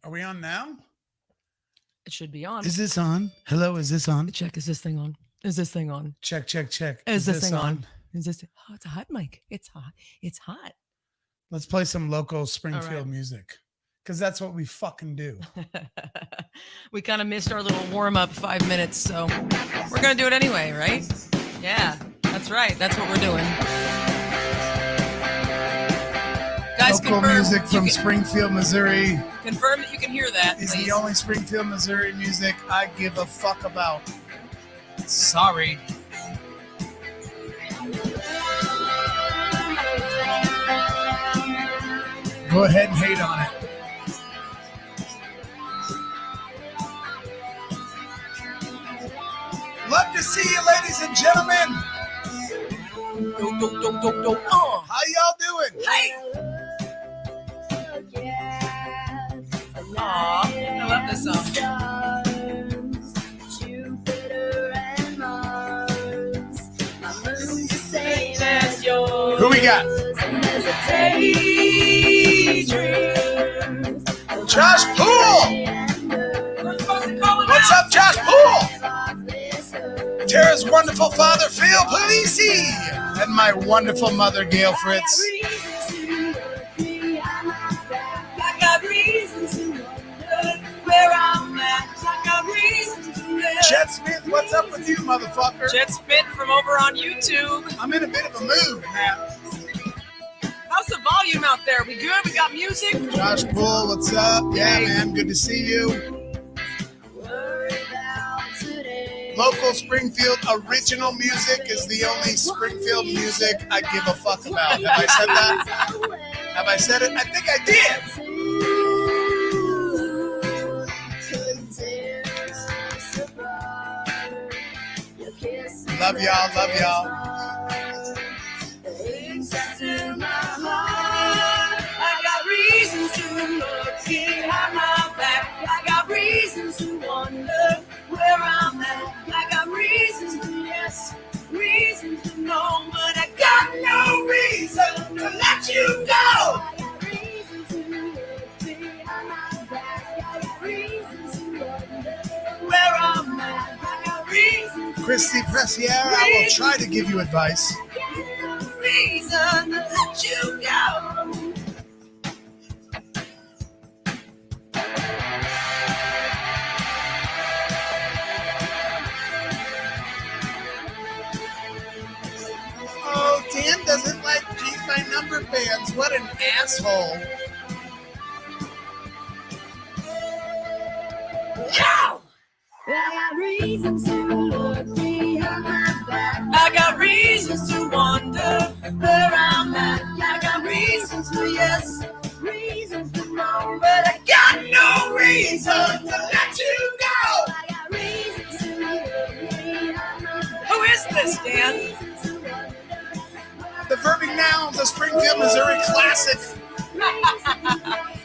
Are we on now? It should be on. Is this on? Hello, is this on? Check. Is this thing on? Is this thing on? Check, check, check. Is this thing on? Is this? Oh, it's a hot mic. It's hot. It's hot. Let's play some local Springfield right. music. Because that's what we fucking do. We kind of missed our little warm-up 5 minutes, so we're going to do it anyway, right? Yeah, that's right. That's what we're doing. Guys, Local music from Springfield, Missouri. Confirm that you can hear that, Is please. the only Springfield, Missouri music I give a fuck about. Sorry. Go ahead and hate on it. Love to see you, ladies and gentlemen. How y'all doing? Hey! Aw, I love this song. Who we got? Josh Poole! What's up, Josh Poole? Tara's wonderful father, Phil Polisi, and my wonderful mother, Gail Fritz. Chet Smith, what's up with you, motherfucker? Chet Smith from over on YouTube. I'm in a bit of a mood, man. How's the volume out there? We good? We got music? Josh Poole, what's up? Yeah, man, good to see you. Local Springfield original music is the only Springfield music I give a fuck about. Have I said that? Have I said it? I think I did. Love y'all, love y'all. I got reasons to look behind my back. I got reasons to wonder where I'm at. I got reasons to yes, reasons to know, but I got no reason to let you go. I got reasons to look behind my back. I got reasons to wonder where I'm at. I got reasons. Christy Pressier, I will try to give you advice. I got no reason to let you go. Oh, Dan doesn't like Keep My Number bands. What an asshole. No! I got reasons to look behind my back. I got reasons to wonder where I'm at. I got reasons to yes, Reasons to know, but I got no reason to let you go. I got reasons to look behind my back. Who is this, Dan? Reasons to wonder The Verbing Nouns, a Springfield, Missouri classic.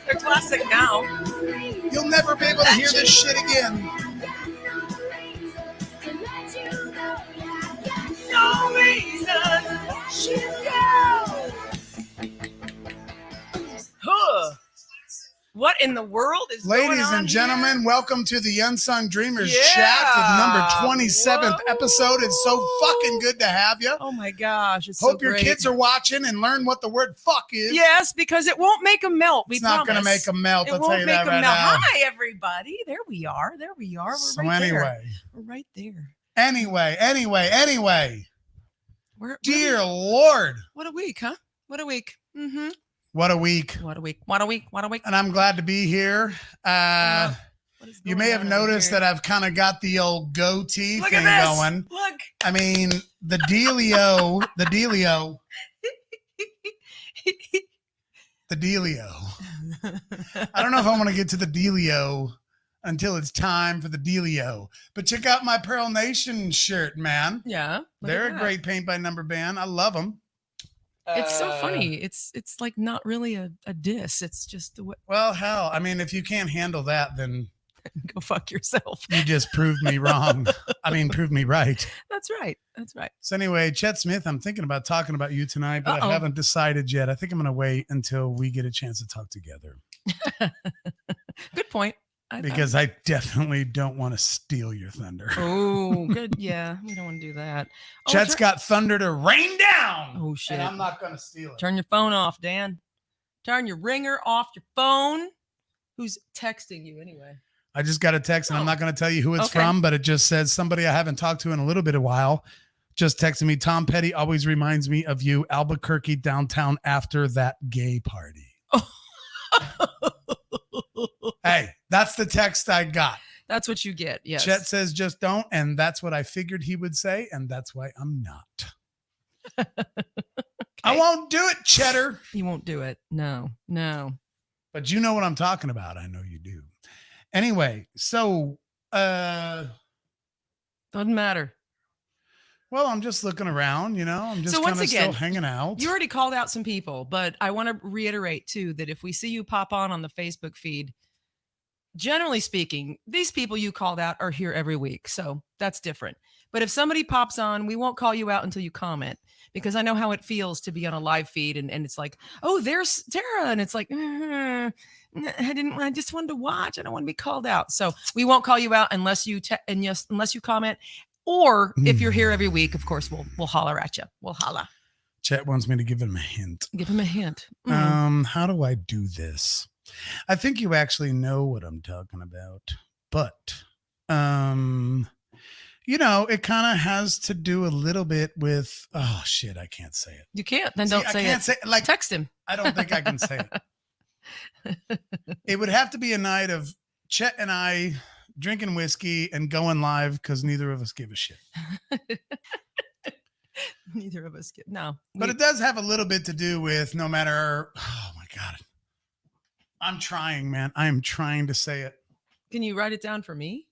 They're classic now. You'll never be able to hear this shit again. No reason to let you go. Huh. What in the world is going Ladies on and gentlemen, here? welcome to the Unsung Dreamers Yeah. chat, the number 27th Whoa. episode. It's so fucking good to have you. Oh my gosh, it's Hope so your great. kids are watching and learn what the word fuck is. Yes, because it won't make them melt. We It's not going to promise. make them melt, It I'll won't tell you make that them right melt. now. Hi, everybody. There we are. There we are. We're So right there. anyway, We're right there. anyway, We're dear Lord, what a week, huh? What a week. Mm-hmm. what a week. What a week. What a week. What a week. And I'm glad to be here. What is You going may have on over noticed here? that I've kind of got the old goatee Look thing at this. going. Look. I mean, the dealio. The dealio. I don't know if I want to get to the dealio until it's time for the dealio. But check out my Pearl Nation shirt, man. Yeah. look They're at a that. great paint by number band. I love them. It's so funny. It's like not really a diss. It's just the way. Well, hell, I mean, if you can't handle that, then Go fuck yourself. you just proved me wrong. I mean, proved me right. That's right. That's right. So anyway, Chet Smith, I'm thinking about talking about you tonight, but Uh-oh. I haven't decided yet. I think I'm going to wait until we get a chance to talk together. Good point. Because I definitely don't want to steal your thunder. Oh, good. Yeah, we don't want to do that. Chet's got thunder to rain down. Oh, shit. And I'm not going to steal it. Turn your phone off, Dan. Turn your ringer off your phone. Who's texting you anyway? I just got a text, and I'm not going to tell you who it's from, but it just says somebody I haven't talked to in a little bit of a while just texted me. Tom Petty always reminds me of you, Albuquerque downtown after that gay party. Hey, that's the text I got. That's what you get. Yes. Chet says just don't, and that's what I figured he would say, and that's why I'm not. I won't do it, Cheddar. You won't do it. No. But you know what I'm talking about. I know you do. Anyway, so doesn't matter. Well, I'm just looking around, I'm just kind of still hanging out. You already called out some people, but I want to reiterate too that if we see you pop on the Facebook feed, generally speaking, these people you called out are here every week. So that's different. But if somebody pops on, we won't call you out until you comment, because I know how it feels to be on a live feed and it's like, oh, there's Tara. And it's like, I just wanted to watch. I don't want to be called out. So we won't call you out unless you unless you comment. Or if you're here every week, of course, we'll holler at you. We'll holla. Chet wants me to give him a hint. Give him a hint. How do I do this? I think you actually know what I'm talking about, but it kind of has to do a little bit with. Oh shit! I can't say it. You can't. Then don't say it. I can't say it. Like, text him. I don't think I can say it. It would have to be a night of Chet and I drinking whiskey and going live because neither of us give a shit. Neither of us give. No. But it does have a little bit to do with no matter. Oh my God. I'm trying, man. I am trying to say it. Can you write it down for me?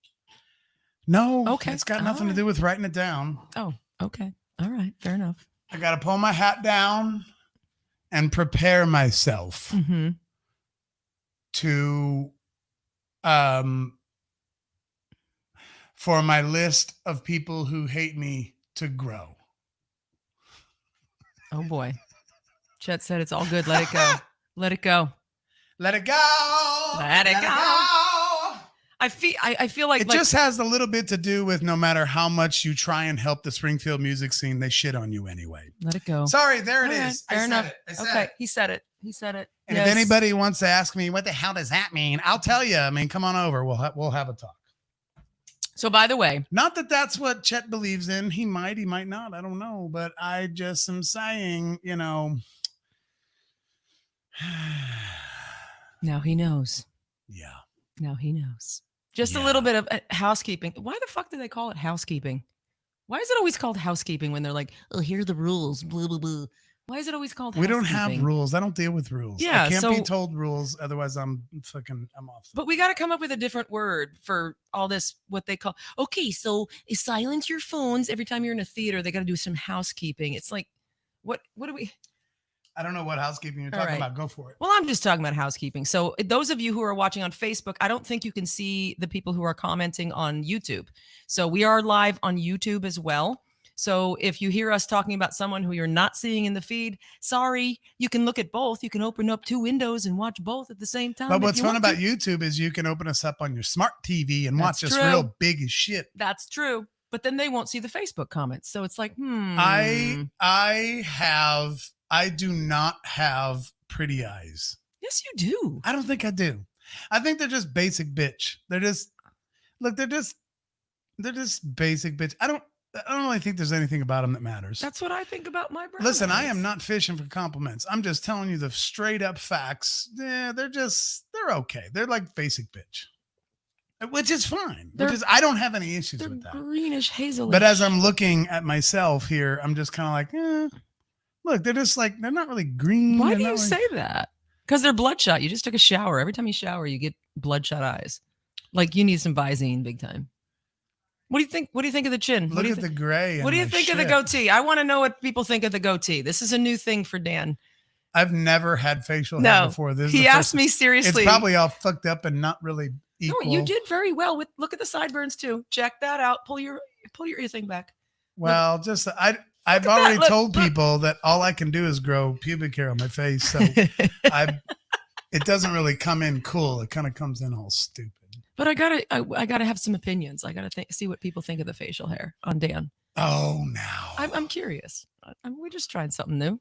No. Okay. It's got nothing to do with writing it down. Oh, okay. All right. Fair enough. I got to pull my hat down and prepare myself to for my list of people who hate me to grow. Oh boy. Chet said it's all good. Let it go. Let it go. Let it go. Let it go. I feel like it just has a little bit to do with no matter how much you try and help the Springfield music scene, they shit on you anyway. Let it go. Sorry, there it is. Fair enough. I said Okay, it. he said it. And if anybody wants to ask me, what the hell does that mean? I'll tell you. I mean, come on over. We'll have a talk. So by the way, not that that's what Chet believes in. He might not. I don't know. But I just am saying, now he knows. Yeah. Now he knows. Just a little bit of housekeeping. Why the fuck do they call it housekeeping? Why is it always called housekeeping when they're like, oh, here are the rules, blah, blah, blah. Why is it always called housekeeping? We don't have rules. I don't deal with rules. Yeah, I can't be told rules. Otherwise, I'm off. But we got to come up with a different word for all this, what they call. Okay, so silence your phones every time you're in a theater. They got to do some housekeeping. It's like, what do we... I don't know what housekeeping you're talking about. Go for it. Well, I'm just talking about housekeeping. So those of you who are watching on Facebook, I don't think you can see the people who are commenting on YouTube. So we are live on YouTube as well. So if you hear us talking about someone who you're not seeing in the feed, sorry, you can look at both. You can open up two windows and watch both at the same time. But what's fun about YouTube is you can open us up on your smart TV and watch us real big as shit. That's true. But then they won't see the Facebook comments. So it's like, I do not have pretty eyes. Yes, you do. I don't think I do. I think they're just basic bitch. They're just basic bitch. I don't really think there's anything about them that matters. That's what I think about my brown Listen, eyes. I am not fishing for compliments. I'm just telling you the straight up facts. Yeah, they're okay. They're like basic bitch. Which is fine. I don't have any issues with that. Greenish hazel. But as I'm looking at myself here, I'm just kind of like, look, they're just like, they're not really green. Why do you say that? Because they're bloodshot. You just took a shower. Every time you shower, you get bloodshot eyes. Like you need some Visine big time. What do you think? What do you think of the chin? Look at the gray. What do you think of the goatee? I want to know what people think of the goatee. This is a new thing for Dan. I've never had facial hair before. He asked me seriously. It's probably all fucked up and not really equal. No, you did very well. Look at the sideburns too. Check that out. Pull your ear thing back. Well, I've already told people that all I can do is grow pubic hair on my face. So it doesn't really come in cool. It kind of comes in all stupid. But I gotta have some opinions. I gotta see what people think of the facial hair on Dan. Oh, now. I'm curious. We're just trying something new,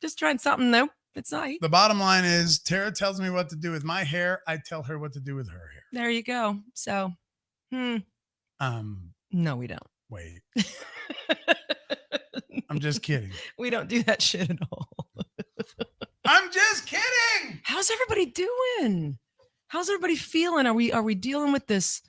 just trying something new. It's nice. The bottom line is Tara tells me what to do with my hair. I tell her what to do with her hair. There you go. So, no, we don't. Wait. I'm just kidding. We don't do that shit at all. I'm just kidding. How's everybody doing? How's everybody feeling? Are we dealing with this,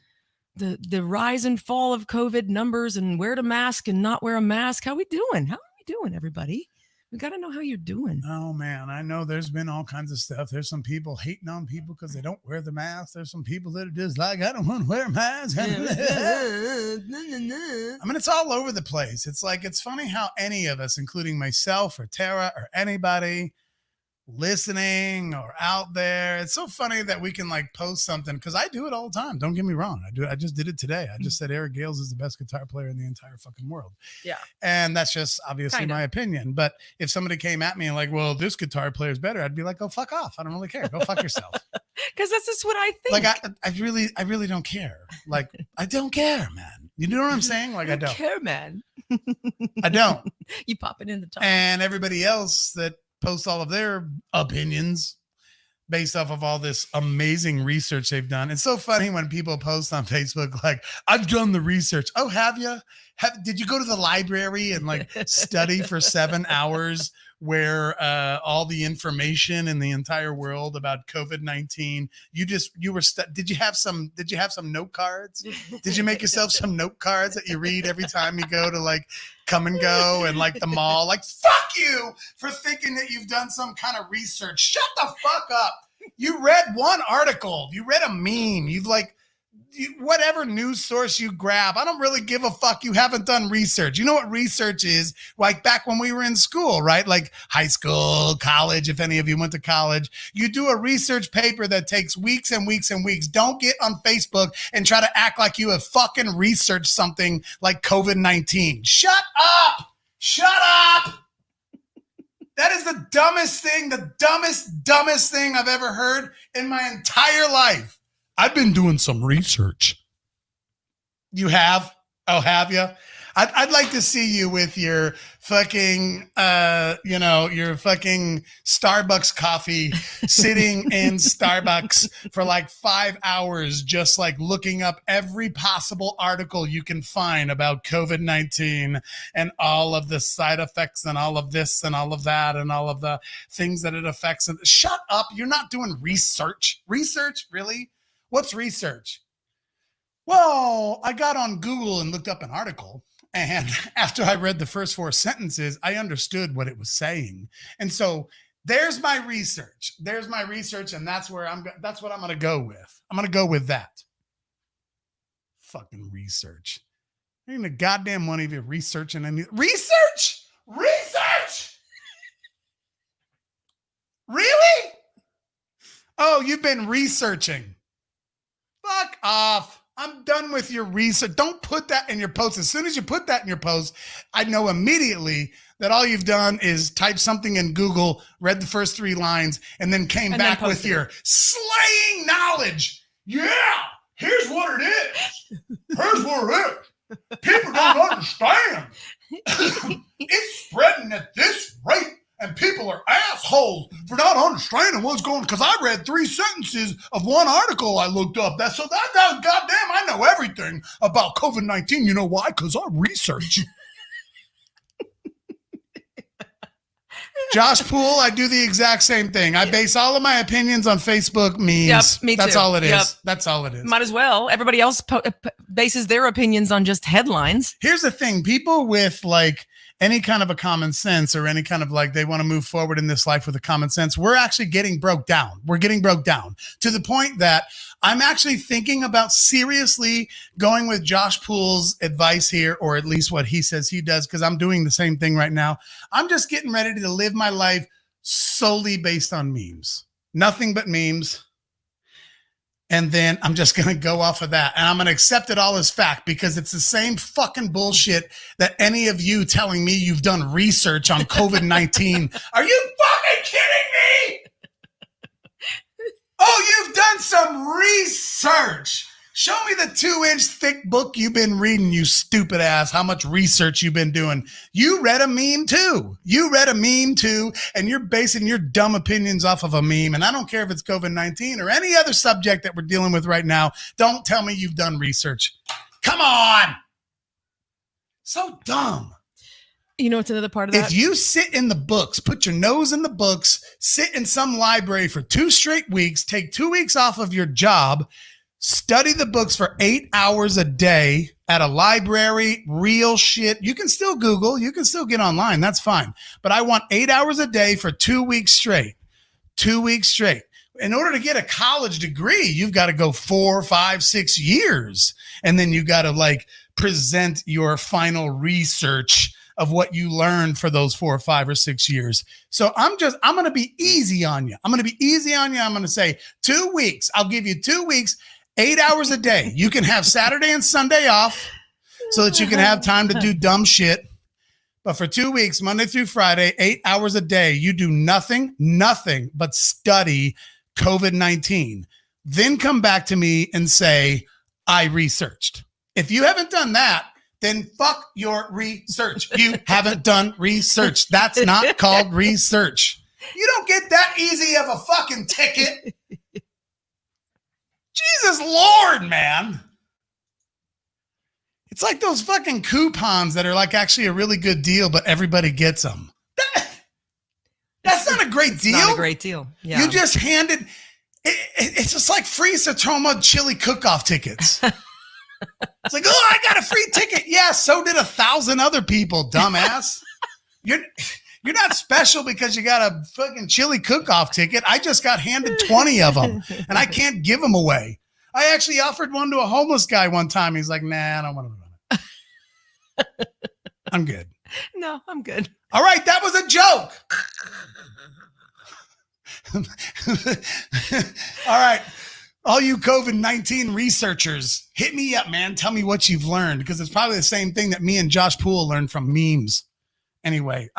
the rise and fall of COVID numbers and wear a mask and not wear a mask? How we doing? How are we doing, everybody? We got to know how you're doing. Oh, man. I know there's been all kinds of stuff. There's some people hating on people because they don't wear the mask. There's some people that are just like, I don't want to wear a mask. I mean, it's all over the place. It's like, it's funny how any of us, including myself or Tara or anybody listening or out there, it's so funny that we can like post something, because I do it all the time. Don't get me wrong. I do it. I just did it today. I just said Eric Gales is the best guitar player in the entire fucking world. Yeah. And that's just obviously my opinion. But if somebody came at me and like, well, this guitar player is better, I'd be like, go fuck off. I don't really care. Go fuck yourself. Because that's just what I think. Like, I really don't care. Like, I don't care, man. You know what I'm saying? Like, I don't care, man. I don't. You pop it in the top. And everybody else that post all of their opinions based off of all this amazing research they've done. It's so funny when people post on Facebook, like, I've done the research. Oh, have you? Did you go to the library and like study for 7 hours where all the information in the entire world about COVID-19, did you have some note cards? Did you make yourself some note cards that you read every time you go to like Come and Go and like the mall? Like, fuck you for thinking that you've done some kind of research. Shut the fuck up. You read one article. You read a meme. Whatever news source you grab, I don't really give a fuck. You haven't done research. You know what research is? Like back when we were in school, right? Like high school, college, if any of you went to college, you do a research paper that takes weeks and weeks and weeks. Don't get on Facebook and try to act like you have fucking researched something like COVID-19. Shut up. Shut up. That is the dumbest thing, the dumbest thing I've ever heard in my entire life. I've been doing some research. You have? Oh, have you? I'd like to see you with your fucking, your fucking Starbucks coffee sitting in Starbucks for like 5 hours, just like looking up every possible article you can find about COVID-19 and all of the side effects and all of this and all of that and all of the things that it affects. Shut up. You're not doing research. Research? Really? What's research? Well, I got on Google and looked up an article, and after I read the first 4 sentences, I understood what it was saying. And so there's my research. There's my research, and that's what I'm going to go with. I'm going to go with that. Fucking research. Ain't a goddamn one of you researching any research? Research? Really? Oh, you've been researching. Fuck off. I'm done with your research. Don't put that in your post. As soon as you put that in your post, I know immediately that all you've done is type something in Google, read the first 3 lines, and then came back with your slaying knowledge. Yeah, here's what it is. Here's what it is. People don't understand. It's spreading at this rate. And people are assholes for not understanding what's going on. Because I read 3 sentences of one article I looked up. That's goddamn, I know everything about COVID-19. You know why? Because I research. Josh Poole, I do the exact same thing. I base all of my opinions on Facebook memes. Yep, me too. That's all it is. Yep. That's all it is. Might as well. Everybody else bases their opinions on just headlines. Here's the thing. People with like any kind of a common sense or any kind of like they want to move forward in this life with a common sense, we're actually getting broke down. We're getting broke down to the point that I'm actually thinking about seriously going with Josh Poole's advice here, or at least what he says he does, because I'm doing the same thing right now. I'm just getting ready to live my life solely based on memes. Nothing but memes. And then I'm just going to go off of that. And I'm going to accept it all as fact because it's the same fucking bullshit that any of you telling me you've done research on COVID-19. Are you fucking kidding me? some research. Show me the 2-inch thick book you've been reading, you stupid ass. How much research you've been doing. You read a meme too. And you're basing your dumb opinions off of a meme. And I don't care if it's COVID-19 or any other subject that we're dealing with right now. Don't tell me you've done research. Come on. So dumb. You know what's another part of that? If you sit in the books, put your nose in the books, sit in some library for 2 straight weeks, take 2 weeks off of your job, study the books for 8 hours a day at a library, real shit. You can still Google, you can still get online. That's fine. But I want 8 hours a day for 2 weeks straight. 2 weeks straight. In order to get a college degree, you've got to go 4, 5, 6 years. And then you got to like present your final research of what you learned for those 4 or 5 or 6 years. So I'm going to be easy on you. I'm going to say 2 weeks. I'll give you 2 weeks, 8 hours a day. You can have Saturday and Sunday off so that you can have time to do dumb shit. But for 2 weeks, Monday through Friday, 8 hours a day, you do nothing but study COVID-19. Then come back to me and say, I researched. If you haven't done that, then fuck your research. You haven't done research. That's not called research. You don't get that easy of a fucking ticket. Jesus Lord, man. It's like those fucking coupons that are like actually a really good deal, but everybody gets them. That's not a great deal. Not a great deal. Yeah. You just handed, it's just like free Satoma chili cook-off tickets. It's like, oh, I got a free ticket. Yeah, so did 1,000 other people, dumbass. You're not special because you got a fucking chili cook-off ticket. I just got handed 20 of them, and I can't give them away. I actually offered one to a homeless guy one time. He's like, nah, I don't want to run it. I'm good. No, I'm good. All right, that was a joke. All right. All you COVID-19 researchers, hit me up, man. Tell me what you've learned, because it's probably the same thing that me and Josh Poole learned from memes. Anyway,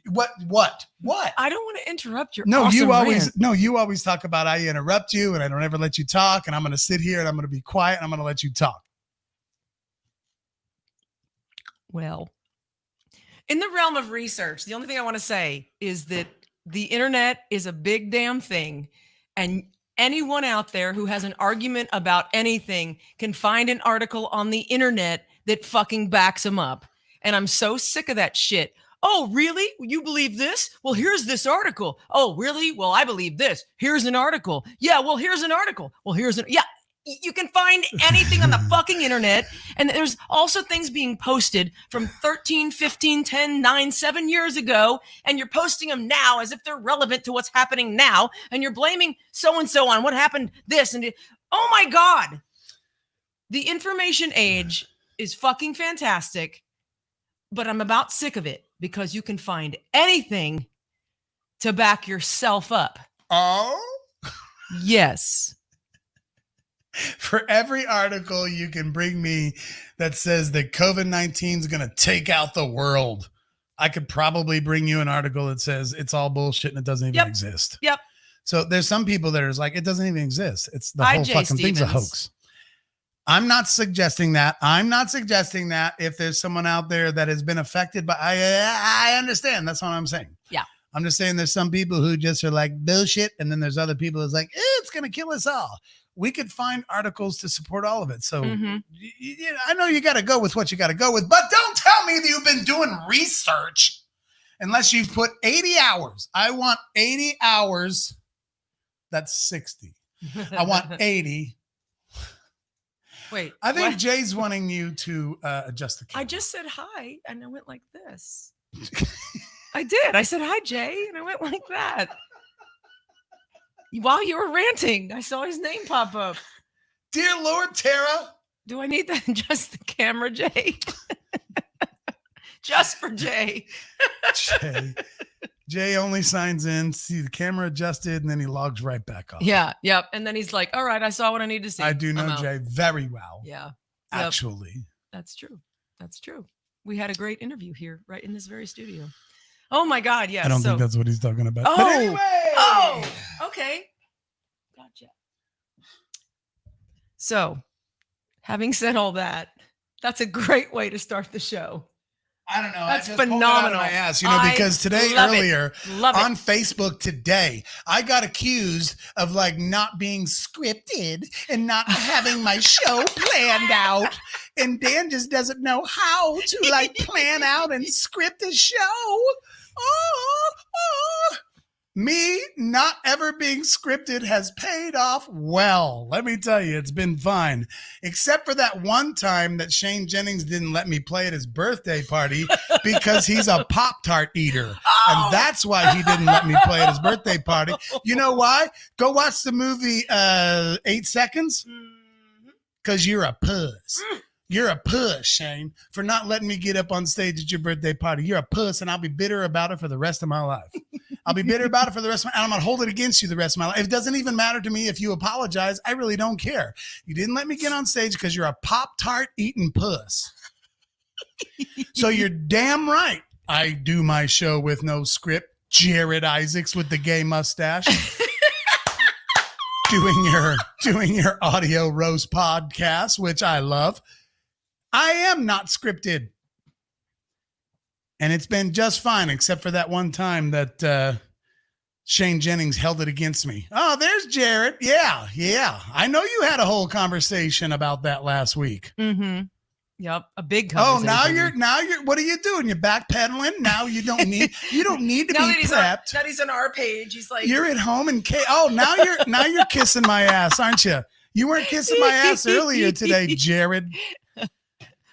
what? I don't want to interrupt your No, awesome you always talk about I interrupt you and I don't ever let you talk, and I'm going to sit here and I'm going to be quiet and I'm going to let you talk. Well, in the realm of research, the only thing I want to say is that the internet is a big damn thing, and anyone out there who has an argument about anything can find an article on the internet that fucking backs them up. And I'm so sick of that shit. Oh, really? You believe this? Well, here's this article. Oh, really? Well, I believe this. Here's an article. Yeah, well, here's an article. Well, yeah. You can find anything on the fucking internet. And there's also things being posted from 13, 15, 10, 9, 7 years ago. And you're posting them now as if they're relevant to what's happening now. And you're blaming so-and-so on what happened this. Oh my God. The information age is fucking fantastic. But I'm about sick of it, because you can find anything to back yourself up. Oh? Yes. For every article you can bring me that says that COVID-19 is going to take out the world, I could probably bring you an article that says it's all bullshit and it doesn't even exist. Yep. So there's some people that are like, it doesn't even exist. It's the whole fucking thing's a hoax. I'm not suggesting that. If there's someone out there that has been affected by, I understand. That's what I'm saying. Yeah. I'm just saying there's some people who just are like bullshit. And then there's other people who's like, it's going to kill us all. We could find articles to support all of it. So I know you got to go with what you got to go with, but don't tell me that you've been doing research unless you've put 80 hours. I want 80 hours. That's 60. I want 80. Wait. I think what? Jay's wanting you to adjust the camera. I just said hi and I went like this. I did. I said, hi, Jay. And I went like that. While you were ranting, I saw his name pop up. Dear Lord, Tara. Do I need to adjust the camera, Jay? Just for Jay. Jay only signs in, see the camera adjusted, and then he logs right back off. Yeah. Yep. And then he's like, all right, I saw what I need to see. I do know Jay very well. Yeah. Actually. Yep. That's true. That's true. We had a great interview here, right in this very studio. Oh my God. Yes. I don't think that's what he's talking about. Oh, but anyway. Oh, okay. Gotcha. So, having said all that, that's a great way to start the show. I don't know. That's I just pulled it out of phenomenal. my ass, because today love it. earlier Love it. on Facebook today, I got accused of like not being scripted and not having my show planned out. And Dan just doesn't know how to like plan out and script a show. Me not ever being scripted has paid off well. Let me tell you, it's been fine. Except for that one time that Shane Jennings didn't let me play at his birthday party because he's a Pop-Tart eater. And that's why he didn't let me play at his birthday party. You know why? Go watch the movie 8 Seconds. Because you're a puss. You're a puss, Shane, for not letting me get up on stage at your birthday party. You're a puss, and I'll be bitter about it for the rest of my life. I'll be bitter about it for the rest of my life. I'm going to hold it against you the rest of my life. It doesn't even matter to me if you apologize. I really don't care. You didn't let me get on stage because you're a Pop-Tart eating puss. So you're damn right I do my show with no script. Jared Isaacs with the gay mustache. doing your audio roast podcast, which I love. I am not scripted. And it's been just fine, except for that one time that Shane Jennings held it against me. Oh, there's Jared. Yeah. I know you had a whole conversation about that last week. Mm-hmm. Yep, a big conversation. Oh, now you're. What are you doing? You're backpedaling. Now you don't need to be prepped. Now he's on our page. He's like, you're at home and now you're kissing my ass, aren't you? You weren't kissing my ass earlier today, Jared.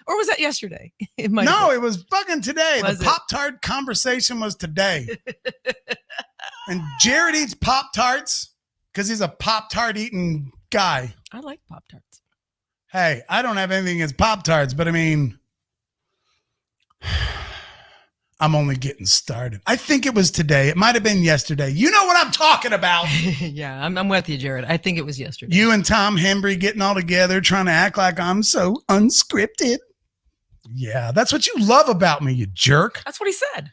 Or was that yesterday? It was fucking today. The Pop-Tart conversation was today. And Jared eats Pop-Tarts because he's a Pop-Tart eating guy. I like Pop-Tarts. Hey, I don't have anything against Pop-Tarts, but I mean, I'm only getting started. I think it was today. It might have been yesterday. You know what I'm talking about. Yeah, I'm with you, Jared. I think it was yesterday. You and Tom Hembry getting all together, trying to act like I'm so unscripted. Yeah, that's what you love about me, you jerk. That's what he said.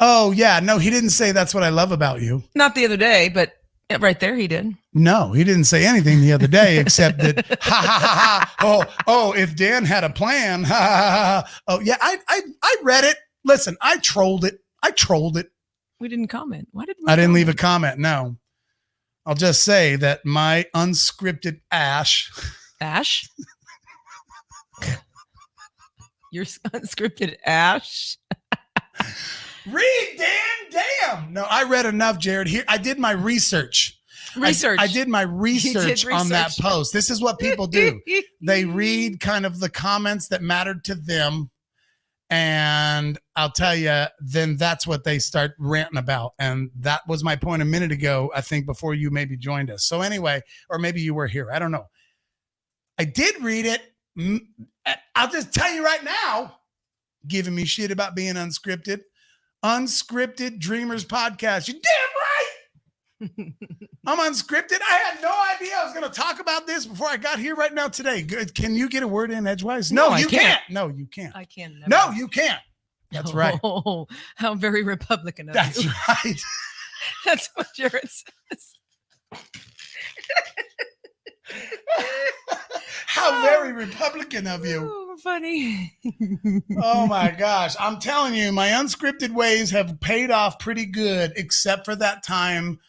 Oh, yeah. No, he didn't say that's what I love about you. Not the other day, but right there he did. No, he didn't say anything the other day except that, if Dan had a plan, Oh, yeah, I read it. Listen, I trolled it. We didn't comment. Why did we? I didn't leave a comment, no. I'll just say that my unscripted Ash? Your unscripted Ash? Read, Dan, damn. No, I read enough, Jared. Here, I did my research. I did my research on that post. This is what people do. They read kind of the comments that mattered to them. And I'll tell you, then that's what they start ranting about. And that was my point a minute ago, I think, before you maybe joined us. So anyway, or maybe you were here. I don't know. I did read it. I'll just tell you right now, giving me shit about being unscripted. Unscripted Dreamers podcast. You damn right. I'm unscripted. I had no idea I was going to talk about this before I got here right now today. Good. Can you get a word in edgewise? No, you can't. No, you can't. I can. Never. No, you can't. That's right. Oh, how very Republican of That's you. right. That's what Jared says. How very Republican of you. Oh, funny. Oh my gosh. I'm telling you, my unscripted ways have paid off pretty good, except for that time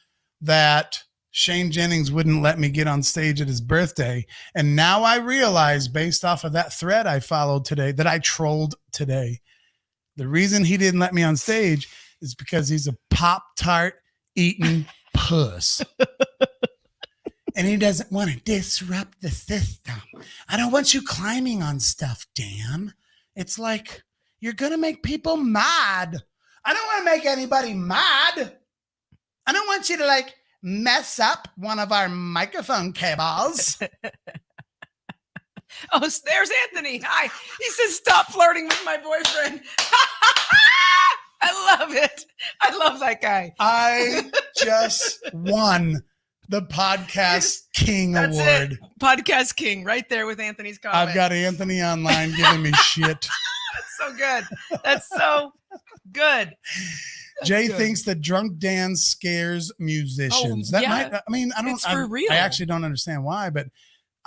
that Shane Jennings wouldn't let me get on stage at his birthday. And now I realize, based off of that thread I followed today, that I trolled today. The reason he didn't let me on stage is because he's a Pop-Tart eating puss. And he doesn't want to disrupt the system. I don't want you climbing on stuff, Dan. It's like, you're going to make people mad. I don't want to make anybody mad. I don't want you to like mess up one of our microphone cables. Oh, there's Anthony. Hi. He says, stop flirting with my boyfriend. I love it. I love that guy. I just won the Podcast King That's Award. It. Podcast King right there with Anthony's comment. I've got Anthony online giving me shit. That's so good. That's so good. Jay good. thinks that drunk Dan scares musicians. Oh, That yeah. might, I mean, It's for real. I actually don't understand why, but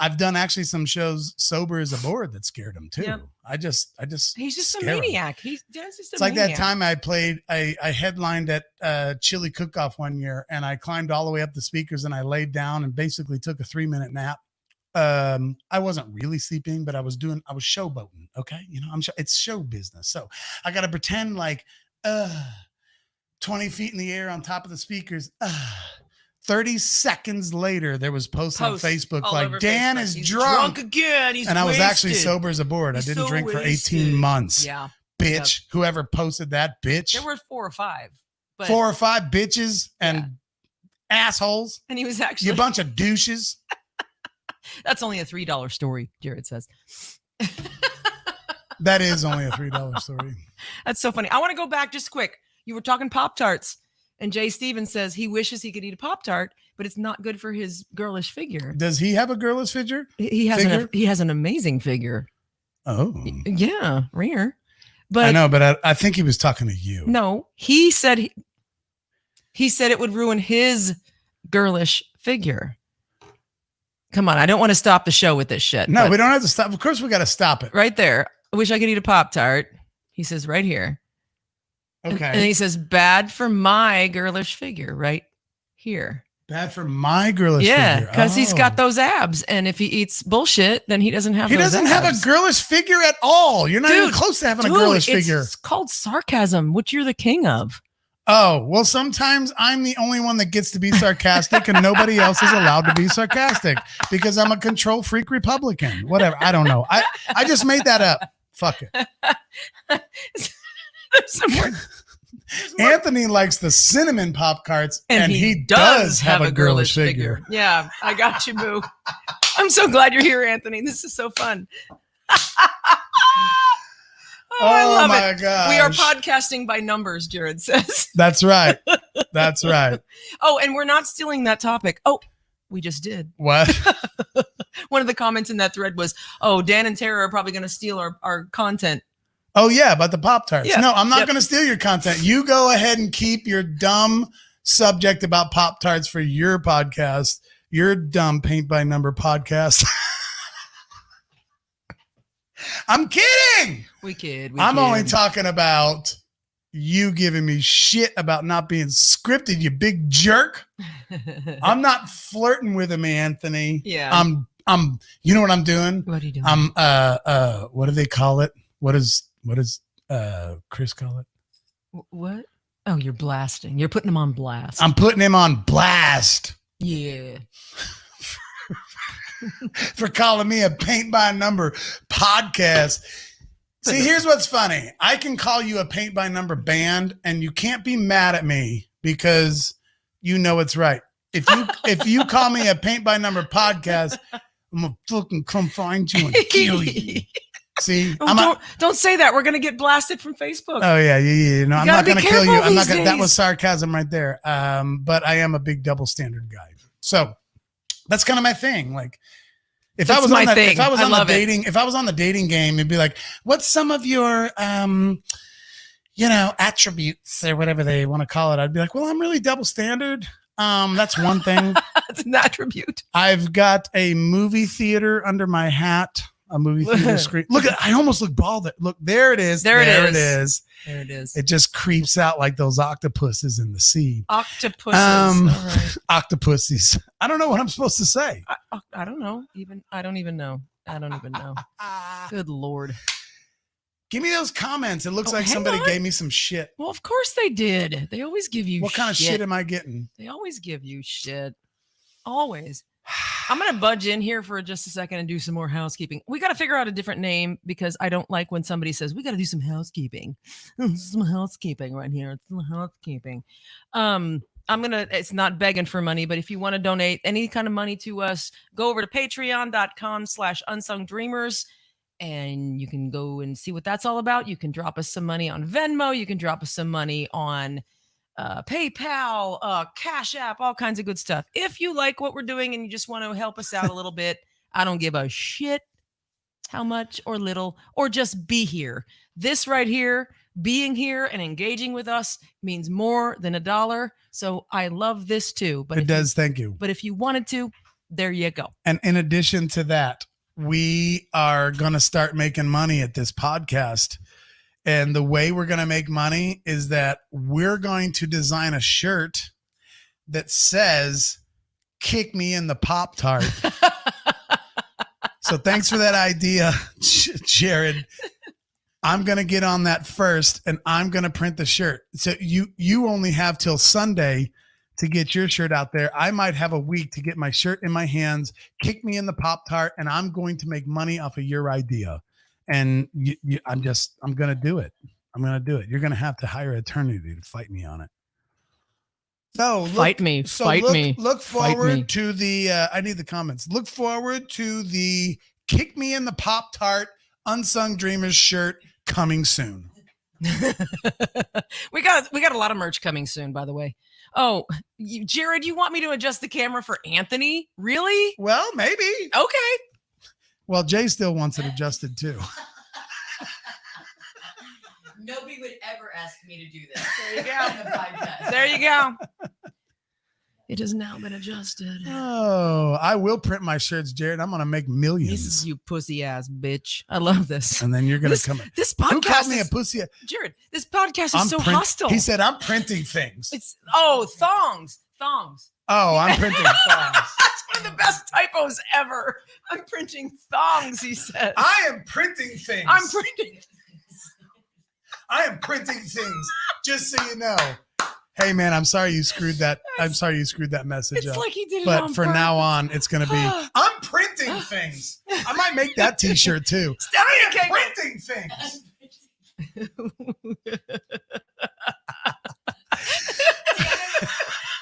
I've done actually some shows sober as a board that scared him too. Yep. I just He's just a scare 'em. maniac. Dan's just a It's like maniac. that time I played, I headlined at Chili Cook-Off one year, and I climbed all the way up the speakers and I laid down and basically took a 3-minute nap. I wasn't really sleeping, but I was showboating. Okay. You know, it's show business. So I got to pretend like, 20 feet in the air on top of the speakers. 30 seconds later, there was posts on Facebook all like, over Dan Facebook. is He's drunk. again. He's And I was actually wasted. sober as a board. He's I didn't so drink for 18 wasted. months. Yeah. Bitch. Whoever posted that, bitch. There were 4 or 5. But, 4 or 5 bitches and assholes. and he was actually You bunch of douches. That's only a $3 story, Jared says. That is only a $3 story. That's so funny. I want to go back just quick. You were talking Pop-Tarts, and Jay Stevens says he wishes he could eat a Pop-Tart, but it's not good for his girlish figure. Does he have a girlish figure? He has an amazing figure. Oh, Yeah, rare. But I know, but I think he was talking to you. no, he said he said it would ruin his girlish figure. Come on, I don't want to stop the show with this shit. No, but we don't have to stop. Of course, we got to stop it. right there. I wish I could eat a Pop-Tart. He says right here. Okay. And he says, bad for my girlish figure right here. Bad for my girlish Yeah, figure. because he's got Oh. those abs. And if he eats bullshit, then he doesn't have He those doesn't have a abs. girlish figure at all. You're not even Dude, close to having a Dude, girlish figure. It's called sarcasm, which you're the king of. Oh, well, sometimes I'm the only one that gets to be sarcastic and nobody else is allowed to be sarcastic because I'm a control freak Republican. Whatever. I don't know. I just made that up. Fuck it. There's some more. Anthony likes the cinnamon Pop Tarts and he does have a girlish figure. Yeah, I got you, boo. I'm so glad you're here, Anthony. This is so fun. I love my it. gosh. We are podcasting by numbers, Jared says. That's right. That's right. Oh, and we're not stealing that topic. Oh, we just did. What? One of the comments in that thread was, oh, Dan and Tara are probably going to steal our content. Oh, yeah, about the Pop Tarts. Yeah. No, I'm not Yep. going to steal your content. You go ahead and keep your dumb subject about Pop Tarts for your podcast, your dumb paint by number podcast. I'm kidding. We kid. I'm only talking about you giving me shit about not being scripted, you big jerk. I'm not flirting with him, Anthony. Yeah. I'm you know what I'm doing? What are you doing? I'm what do they call it? What does Chris call it? What? Oh, you're blasting. You're putting him on blast. I'm putting him on blast yeah. for calling me a paint by number podcast. See, here's what's funny. I can call you a paint by number band and you can't be mad at me because you know it's right. If you call me a paint by number podcast, I'm gonna fucking come find you and kill you. See, Oh, don't say that. We're gonna get blasted from Facebook. Oh yeah. No, I'm gotta not be gonna kill you. careful I'm not these gonna. That days. was sarcasm right there. But I am a big double standard guy. So that's kind of my thing. Like, if That's I was my on the, thing. if I was I on the love it. dating, if I was on the dating game, it'd be like, what's some of your, attributes or whatever they want to call it? I'd be like, well, I'm really double standard. That's one thing. That's an attribute. I've got a movie theater under my hat. A movie theater screen. Look at, I almost look bald. Look, there it is. There it There is. There it is. It just creeps out like those octopuses in the sea. Octopuses. All right. Octopuses. I don't know what I'm supposed to say. I don't know. I don't even know. Good Lord. Give me those comments. It looks Oh, like hang somebody on. gave me some shit. Well, of course they did. They always give you What kind of shit am I getting? They always give you shit. Always. I'm going to budge in here for just a second and do some more housekeeping. We got to figure out a different name because I don't like when somebody says, we got to do some housekeeping. Some housekeeping right here. It's some housekeeping. It's not begging for money, but if you want to donate any kind of money to us, go over to patreon.com/UnsungDreamers. And you can go and see what that's all about. You can drop us some money on Venmo. You can drop us some money on PayPal, Cash App, all kinds of good stuff. If you like what we're doing and you just want to help us out a little bit, I don't give a shit how much or little, or just be here. This right here being here and engaging with us means more than $1. So I love this too. But It does. Thank you. But if you wanted to, there you go. And in addition to that, we are going to start making money at this podcast. And the way we're going to make money is that we're going to design a shirt that says, "Kick me in the Pop-Tart." So thanks for that idea, Jared. I'm going to get on that first, and I'm going to print the shirt. So you only have till Sunday to get your shirt out there. I might have a week to get my shirt in my hands, kick me in the Pop-Tart, and I'm going to make money off of your idea. And I'm going to do it. I'm going to do it. You're going to have to hire an attorney to fight me on it. So Fight me. Look forward to the, I need the comments. Look forward to the Kick Me in the Pop-Tart Unsung Dreamers shirt coming soon. we got a lot of merch coming soon, by the way. Oh, Jared, you want me to adjust the camera for Anthony? Really? Well, maybe. Okay. Well, Jay still wants it adjusted too. Nobody would ever ask me to do this. There you go. There you go. It has now been adjusted. Oh, I will print my shirts, Jared. I'm going to make millions. This is you pussy ass bitch. I love this. And then you're going to come in. This podcast Who called me a pussy? Jared, this podcast is so hostile. He said, I'm printing things. Thongs. Oh, I'm printing thongs. That's one of the best typos ever. I'm printing thongs, he says. I am printing things. I am printing things, just so you know. Hey, man, I'm sorry you screwed that. I'm sorry you screwed that message up. It's like he did it But on for purpose. now on, it's going to be, I'm printing things. I might make that t-shirt too. I am printing things.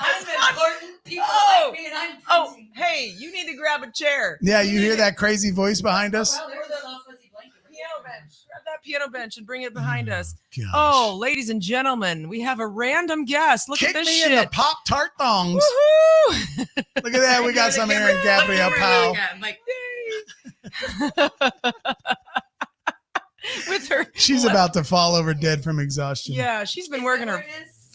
I'm important. People like me, and I'm printing. Hey, you need to grab a chair. Yeah, you hear that crazy voice behind us? Well, there's a little fuzzy blanket. Piano bench. Grab that piano bench and bring it behind us. Gosh. Oh, ladies and gentlemen, we have a random guest. Look Kick at this me shit. in the Pop-Tart thongs. Woohoo! Look at that. We got some Aaron Gabrielle Powell. I'm like, With her. She's about to fall over dead from exhaustion. Yeah, she's been working her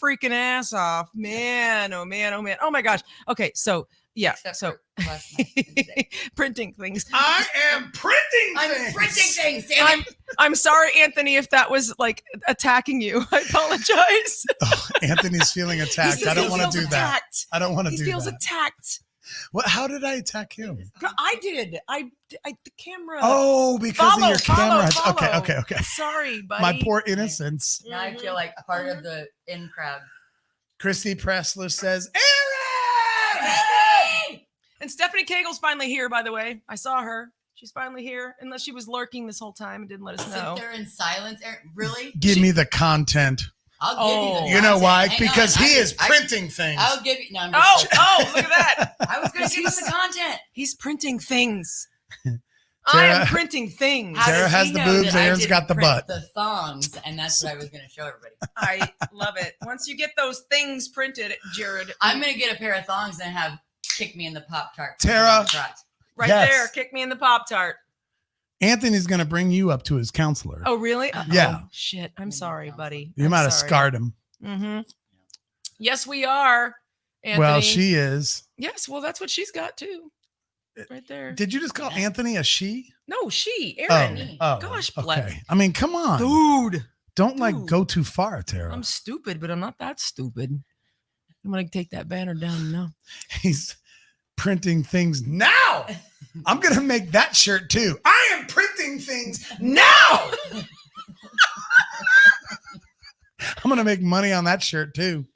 freaking ass off. Man, oh man, oh man. Oh my gosh. Okay, so yeah, Except so for last night and today. printing things. I am printing I'm things. printing things. Damn it. I'm sorry, Anthony, if that was like attacking you. I apologize. Oh, Anthony's feeling attacked. He I don't feels want to do that. attacked. I don't want to He do feels that. attacked. What? How did I attack him? I did. I the camera. Oh, because of your camera. Follow. Okay. Sorry, buddy. My poor innocence. Now I feel like part of the in crowd. Christy Pressler says, Aaron! And Stephanie Kegel's finally here, by the way. I saw her. She's finally here, unless she was lurking this whole time and didn't let us know. Sit there in silence. Aaron, really? Give me the content. I'll give you the You know content. why? Hang Because on. he is printing things. I'll give you. No, I'm just Oh, look at that. I was going to give him the content. He's printing things. I Sarah- am printing things. How Sarah does has he the know boobs, that I Aaron's didn't got the print butt. The thongs, and that's what I was going to show everybody. I love it. Once you get those things printed, Jared, I'm going to get a pair of thongs and have kick me in the Pop-Tart. Tara. right Yes. there, kick me in the Pop-Tart. Anthony's going to bring you up to his counselor. Oh, really? Yeah. Oh, shit. I'm sorry, buddy. You might have scarred him. Mm-hmm. Yes, we are. Anthony. Well, she is. Yes, well, that's what she's got too. Right there. Did you just call Anthony a she? No, she, Aaron. Oh, Gosh, okay. I mean, come on. Dude. Don't like Dude. go too far, Tara. I'm stupid, but I'm not that stupid. I'm going to take that banner down now. He's printing things now. I'm going to make that shirt too. I am printing things now. I'm going to make money on that shirt too.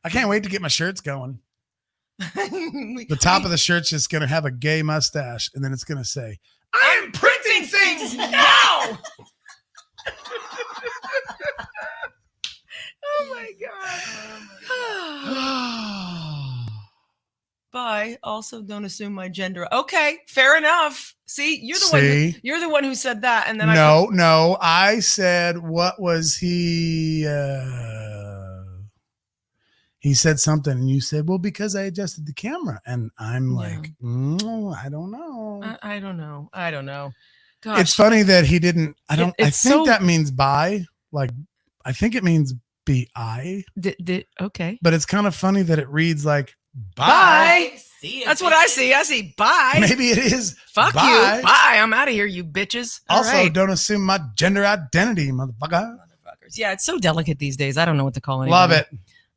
I can't wait to get my shirts going. The top of the shirt's just going to have a gay mustache, and then it's going to say, I am printing things now. Oh my God. Bye. Also, don't assume my gender. Okay, fair enough. See, you're the one. You're the one who said that, and then No. I said, what was he? He said something, and you said, "Well, because I adjusted the camera," and I'm like, I don't know. I don't know. Gosh. It's funny that he didn't. I think so- that means bye. Like, I think it means bi, Okay. but it's kind of funny that it reads like bye. Bye. See it, That's what I bitches. see. I see bye. Maybe it is Fuck bye. you. Bye. I'm out of here, you bitches. All Also, right. don't assume my gender identity, motherfucker. Motherfuckers. Yeah, it's so delicate these days. I don't know what to call anybody. Love it.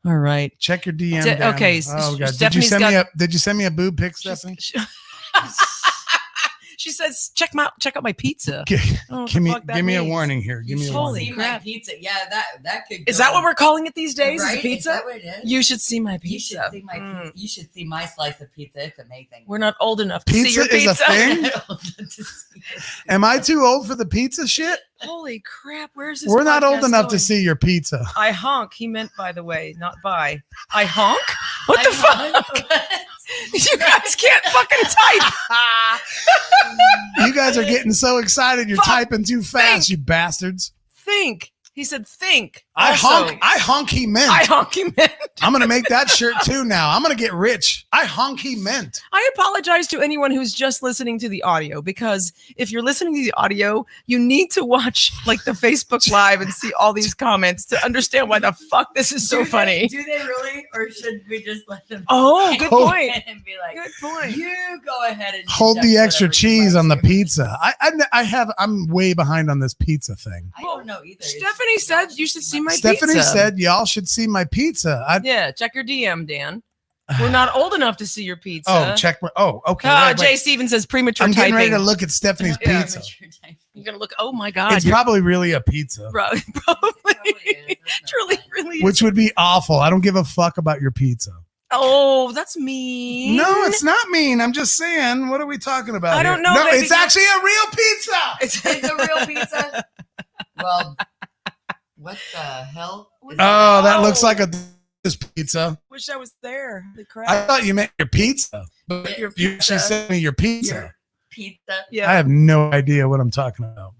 All right. Check your DM. D- Dan. okay, Oh, God. Stephanie's Did you send me a boob pic, Stephanie? She says, check out my pizza. Give I don't know what give the me fuck that give me a means. warning here. Give me a Holy warning. See crap. my pizza. Yeah, that could. Is go that what we're calling it these days? right? Is a pizza? Is that what it is? You should see my You should pizza. see my Mm. pizza. You should see my slice of pizza. It's amazing. We're not old enough to see Pizza your is a pizza. thing? Am I too old for the pizza shit? Holy crap! Where's this? We're not old podcast enough to going? see your pizza. I honk. He meant, by the way, not by. I honk. What the fuck? You guys can't fucking type. You guys are getting so excited. You're Fuck. typing too fast, Think. you bastards. Think. He said think. I Also, honk he meant. I honk. He meant. I'm gonna make that shirt too now. I'm gonna get rich. I honk he meant. I apologize to anyone who's just listening to the audio, because if you're listening to the audio, you need to watch like the Facebook Live and see all these comments to understand why the fuck this is so funny. Do they really, or should we just let them? Oh, good Oh. point. And be like, Good point. you go ahead and Hold inject the extra whatever you cheese want on the to. pizza. I'm way behind on this pizza thing. I don't know either. Stephanie said you should see my Stephanie pizza. said y'all should see my pizza. Yeah, check your DM, Dan. We're not old enough to see your pizza. Oh, check my. Oh, okay. Ah, wait, wait. Jay Stevens says premature I'm getting typing. ready to look at Stephanie's Yeah. pizza. You're gonna look. Oh my god, It's you're probably really a pizza, probably. It's really. which would be awful. I don't give a fuck about your pizza. Oh, that's mean. No, it's not mean. I'm just saying. What are we talking about? I don't here? know, No, baby. it's actually a real pizza. It's It's a real pizza. Well, what the hell? is Oh, that Oh. looks like a this pizza. Wish I was there. Holy crap. I thought you meant your pizza, but Your you actually sent me your pizza. pizza? Yeah. I have no idea what I'm talking about.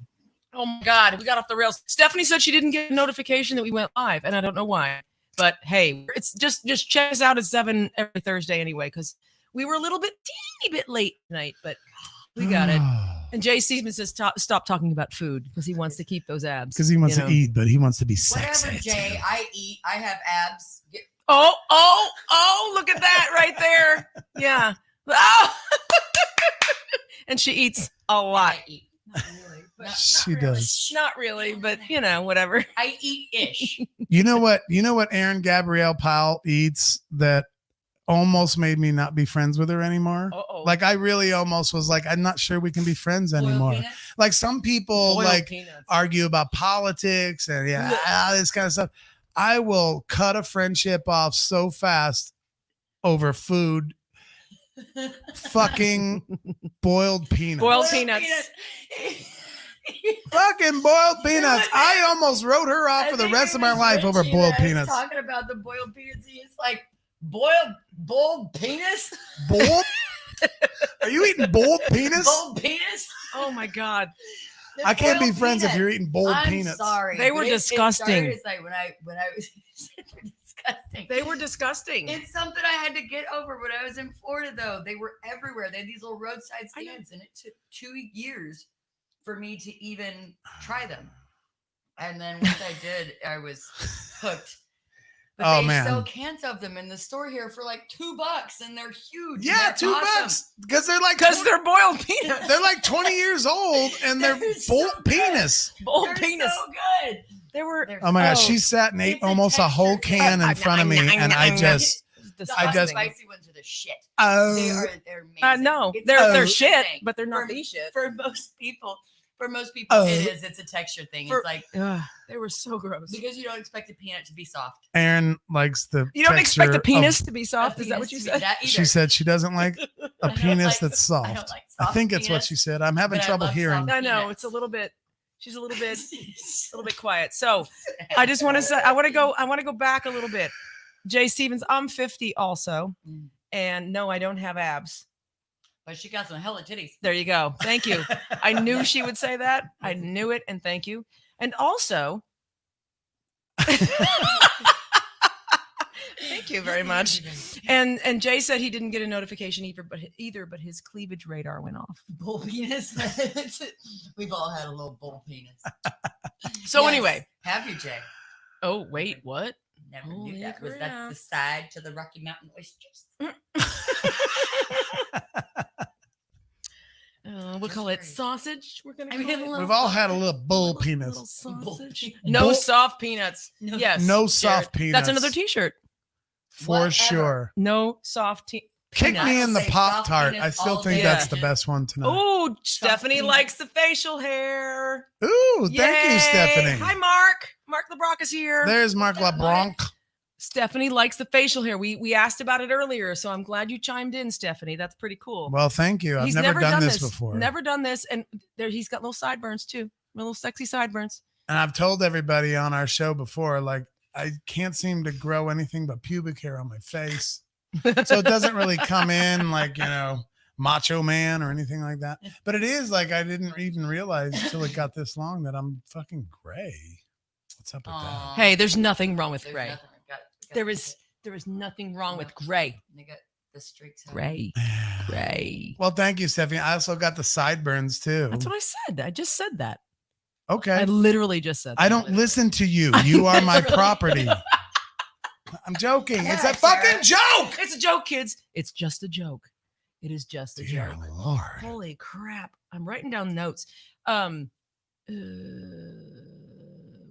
Oh my god, we got off the rails. Stephanie said she didn't get a notification that we went live, and I don't know why. But hey, it's just check us out at 7 every Thursday anyway, because we were a little bit teeny bit late tonight, but we got it. And Jay Stevens says stop talking about food because he wants to keep those abs. Because he wants you know. to eat, but he wants to be Whatever, sexy. Jay. I eat. I have abs. Oh, look at that right there. Yeah. Oh. And she eats a lot. I eat. Not really. But She does. Not really, but you know, whatever. I eat ish. You know what? Aaron Gabrielle Powell eats that almost made me not be friends with her anymore. Uh-oh. Like I really almost was like, I'm not sure we can be friends anymore. Like some people Boiled like peanuts. argue about politics and this kind of stuff. I will cut a friendship off so fast over food. Fucking boiled peanuts. Boiled peanuts. Fucking boiled peanuts. I almost wrote her off for the rest of my life over boiled peanuts. Talking about the boiled peanuts, it's like boiled penis. Boiled? Are you eating boiled penis? Boiled penis. Oh my god. The I can't be boiled friends if peanuts. you're eating boiled I'm peanuts. sorry. They but were it disgusting. started, it's like when I was disgusting. They were disgusting. It's something I had to get over when I was in Florida, though. They were everywhere. They had these little roadside I know. stands, and it took 2 years for me to even try them. And then once I did, I was hooked. But Oh, they man. sell cans of them in the store here for like $2, and they're huge. and Yeah, they're awesome. $2 because they're like Because they're boiled peanuts. they're like 20 years old and they're They're so boiled good. penis. Boiled They're penis. so good. They were They're Oh my gosh, so- she sat and ate It's a almost a whole texture. can in front of me, and I just The I hot just- spicy ones are the shit. oh They're amazing. no, It's they're a shit, thing. but they're not For- the shit. For most people, Oh. it's a texture thing. For- It's like Ugh, they were so gross. because you don't expect a peanut to be soft. Aaron likes the You don't expect the texture of- penis to be soft? Is that what you said? She said she doesn't like a I don't penis like- that's I don't soft. like I soft think it's what peanuts, she said. I'm having but I trouble love hearing. soft I know peanuts. it's a little bit. She's a little bit quiet. So I just want to say I want to go back a little bit. Jay Stevens, I'm 50 also, Mm. and no, I don't have abs. But she got some hella titties. There you go. Thank you. I knew she would say that. I knew it, and thank you. And also, thank you very much. And Jay said he didn't get a notification either, but his cleavage radar went off. Bull penis. We've all had a little bull penis. So Yes. anyway, Have you, Jay? Oh, wait, what? Never Holy knew that. Was that crap. the side to the Rocky Mountain oysters? We'll Just call it curious. sausage. We're gonna I call mean, it. We've all had a little bull Little penis. sausage. Bull- No Bull- soft peanuts. No- Yes. No Jared. soft That's peanuts. another T-shirt. For Whatever. sure. No soft Kick peanuts. me in the Say Pop soft Tart. penis I still all think day. that's the Yeah. best one tonight. Oh, Stephanie peanuts. likes the facial hair. Ooh, thank you, Yay. Stephanie. Hi, Mark. Mark LeBrock is here. There's Mark What's up, LeBronc. Stephanie likes the facial hair. We asked about it earlier, so I'm glad you chimed in, Stephanie. That's pretty cool. Well, thank you. I've He's never done this before. Never done this, and there he's got little sideburns too, little sexy sideburns. And I've told everybody on our show before, like, I can't seem to grow anything but pubic hair on my face. So it doesn't really come in like, Macho Man or anything like that. But it is like I didn't even realize until it got this long that I'm fucking gray. What's up with Aw. Hey, there's nothing wrong with There's gray. nothing. Got There is nothing wrong with gray. They got the streaks. out. Gray, that? gray. Well, thank you, Stephanie. I also got the sideburns too. That's what I said. I just said that. Okay. I literally just said. I that. don't listen to you. You are my Literally. property. I'm joking. It's Yeah, a fucking Sarah. joke. It's a joke, kids. It's just a joke. It is just a Dear joke. Lord. Holy crap! I'm writing down notes.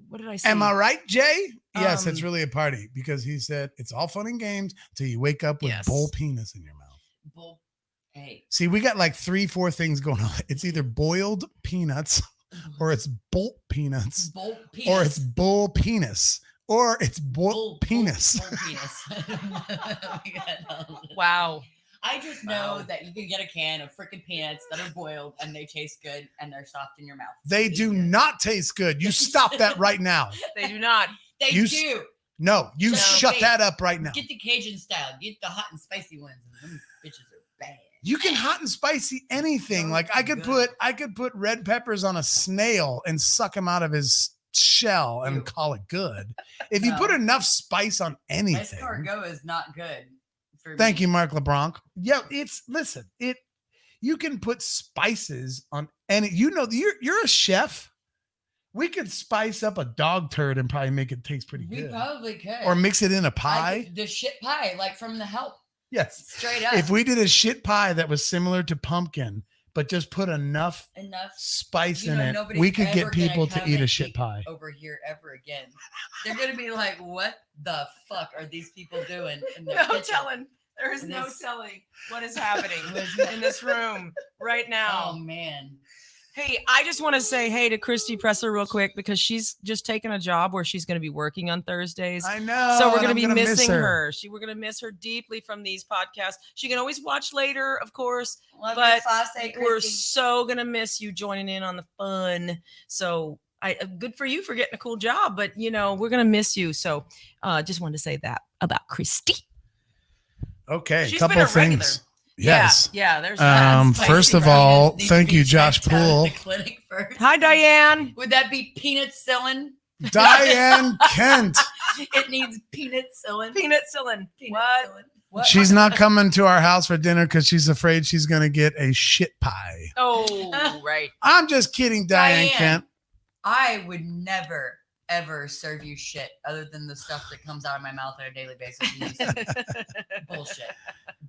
What did I say? Am I right, Jay? Yes, it's Um, really a party because he said it's all fun and games till you wake up with Yes. bull penis in your mouth. Bull. Hey. See, we got like 3-4 things going on. It's either boiled peanuts or it's bolt peanuts Bull penis. or it's bull penis or it's bull penis. Bull penis. We got all- Wow. I just know Wow. that you can get a can of freaking peanuts that are boiled and they taste good and they're soft in your mouth. They do not taste good. You stop that right now. They do not. They You do. No, you No, shut wait. that up right now. Get the Cajun style. Get the hot and spicy ones. And them bitches are bad. You can hot and spicy anything. So Like I could good. put red peppers on a snail and suck him out of his shell and Ew. call it good. If you No. put enough spice on anything. Escargot is not good. For Thank me. you, Mark LeBronc. Yeah, you can put spices on any. You're a chef. We could spice up a dog turd and probably make it taste pretty We good. probably could. Or mix it in a I pie. could- the shit pie, like from The Help. Yes. Straight up. If we did a shit pie that was similar to pumpkin, but just put enough Enough spice You in know, it, nobody's we could ever get people gonna to come eat a and shit eat pie. over here ever again. They're gonna be like, "What the fuck are these people doing in the No kitchen?" telling. There is And no this- telling what is happening Was- in this room right Oh now. man, Hey, I just want to say hey to Christy Presser real quick because she's just taken a job where she's going to be working on Thursdays. I know. So we're and going to I'm be gonna miss missing her. We're going to miss her deeply from these podcasts. She can always watch later, of course. love But you, Fosse, We're Christy. so going to miss you joining in on the fun. So good for you for getting a cool job, but we're going to miss you. So just wanted to say that about Christy. Okay, She's couple been a of regular. things. Yes. Yeah, there's that. Spicy First of Brian all, needs to thank be you, Josh checked out at Poole. the clinic first. Hi, Diane. Would that be peanut cillin? Diane Kent. It needs peanut cillin. Peanut Cillin. Peanut What? cillin. What? She's not coming to our house for dinner because she's afraid she's going to get a shit pie. Oh, right. I'm just kidding, Diane Diane. Kent. I would never ever serve you shit other than the stuff that comes out of my mouth on a daily basis. And you said bullshit.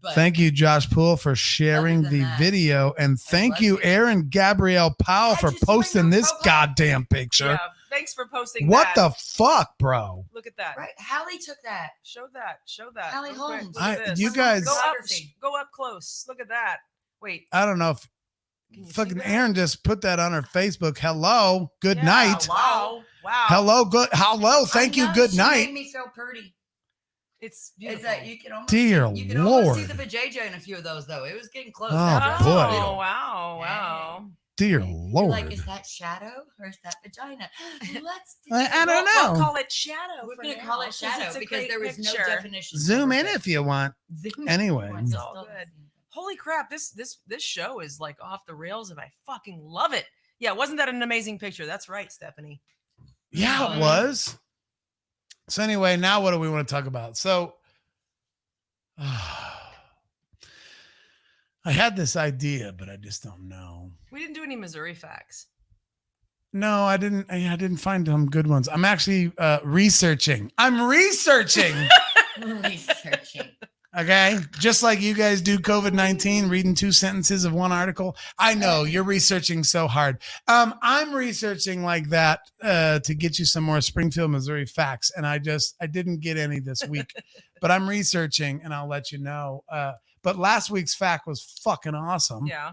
But Thank you, Josh Poole, for sharing Other than the that, video. And thank love you, you. Aaron Gabrielle Powell, Yeah, for did you see my posting new this profile? goddamn picture. Yeah. Thanks for posting What that. the fuck, bro? Look at that. right, Hallie took that. Show that. Show that. Hallie real quick. Holmes. Look at this. You guys- go up. Photography. Go up close. Look at that. Wait. I don't know if Can you see fucking that? Aaron just put that on her Facebook. Hello, good Yeah, night. Wow. Wow. Hello, good. Hello, thank I you, know, good she night. Made me feel pretty. It's It's beautiful. that you can almost Dear you can almost see Lord. the vajayjay in a few of those though. It was getting close. Oh, That boy. was Oh, little. wow. Wow. Dear You're Lord. like, is that shadow or is that vagina? Let's I don't know. We'll call it shadow. We're for gonna now, call it 'cause shadow it's a because great there was no picture. definition. Zoom for in it. if you want. Zoom Anyway. in. It's all good. Holy crap! This show is like off the rails, and I fucking love it. Yeah, wasn't that an amazing picture? That's right, Stephanie. Yeah, it was. So anyway, now what do we want to talk about? So I had this idea, but I just don't know. We didn't do any Missouri facts. No, I didn't find some good ones. I'm actually researching. I'm researching. Researching. Okay. Just like you guys do COVID-19, reading 2 sentences of one article. I know you're researching so hard. I'm researching like that to get you some more Springfield, Missouri facts. And I didn't get any this week, but I'm researching and I'll let you know. But last week's fact was fucking awesome. Yeah.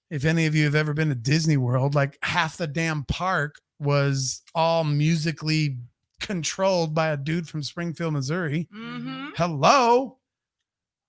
If any of you have ever been to Disney World, like half the damn park was all musically controlled by a dude from Springfield, Missouri. Mm-hmm. Hello.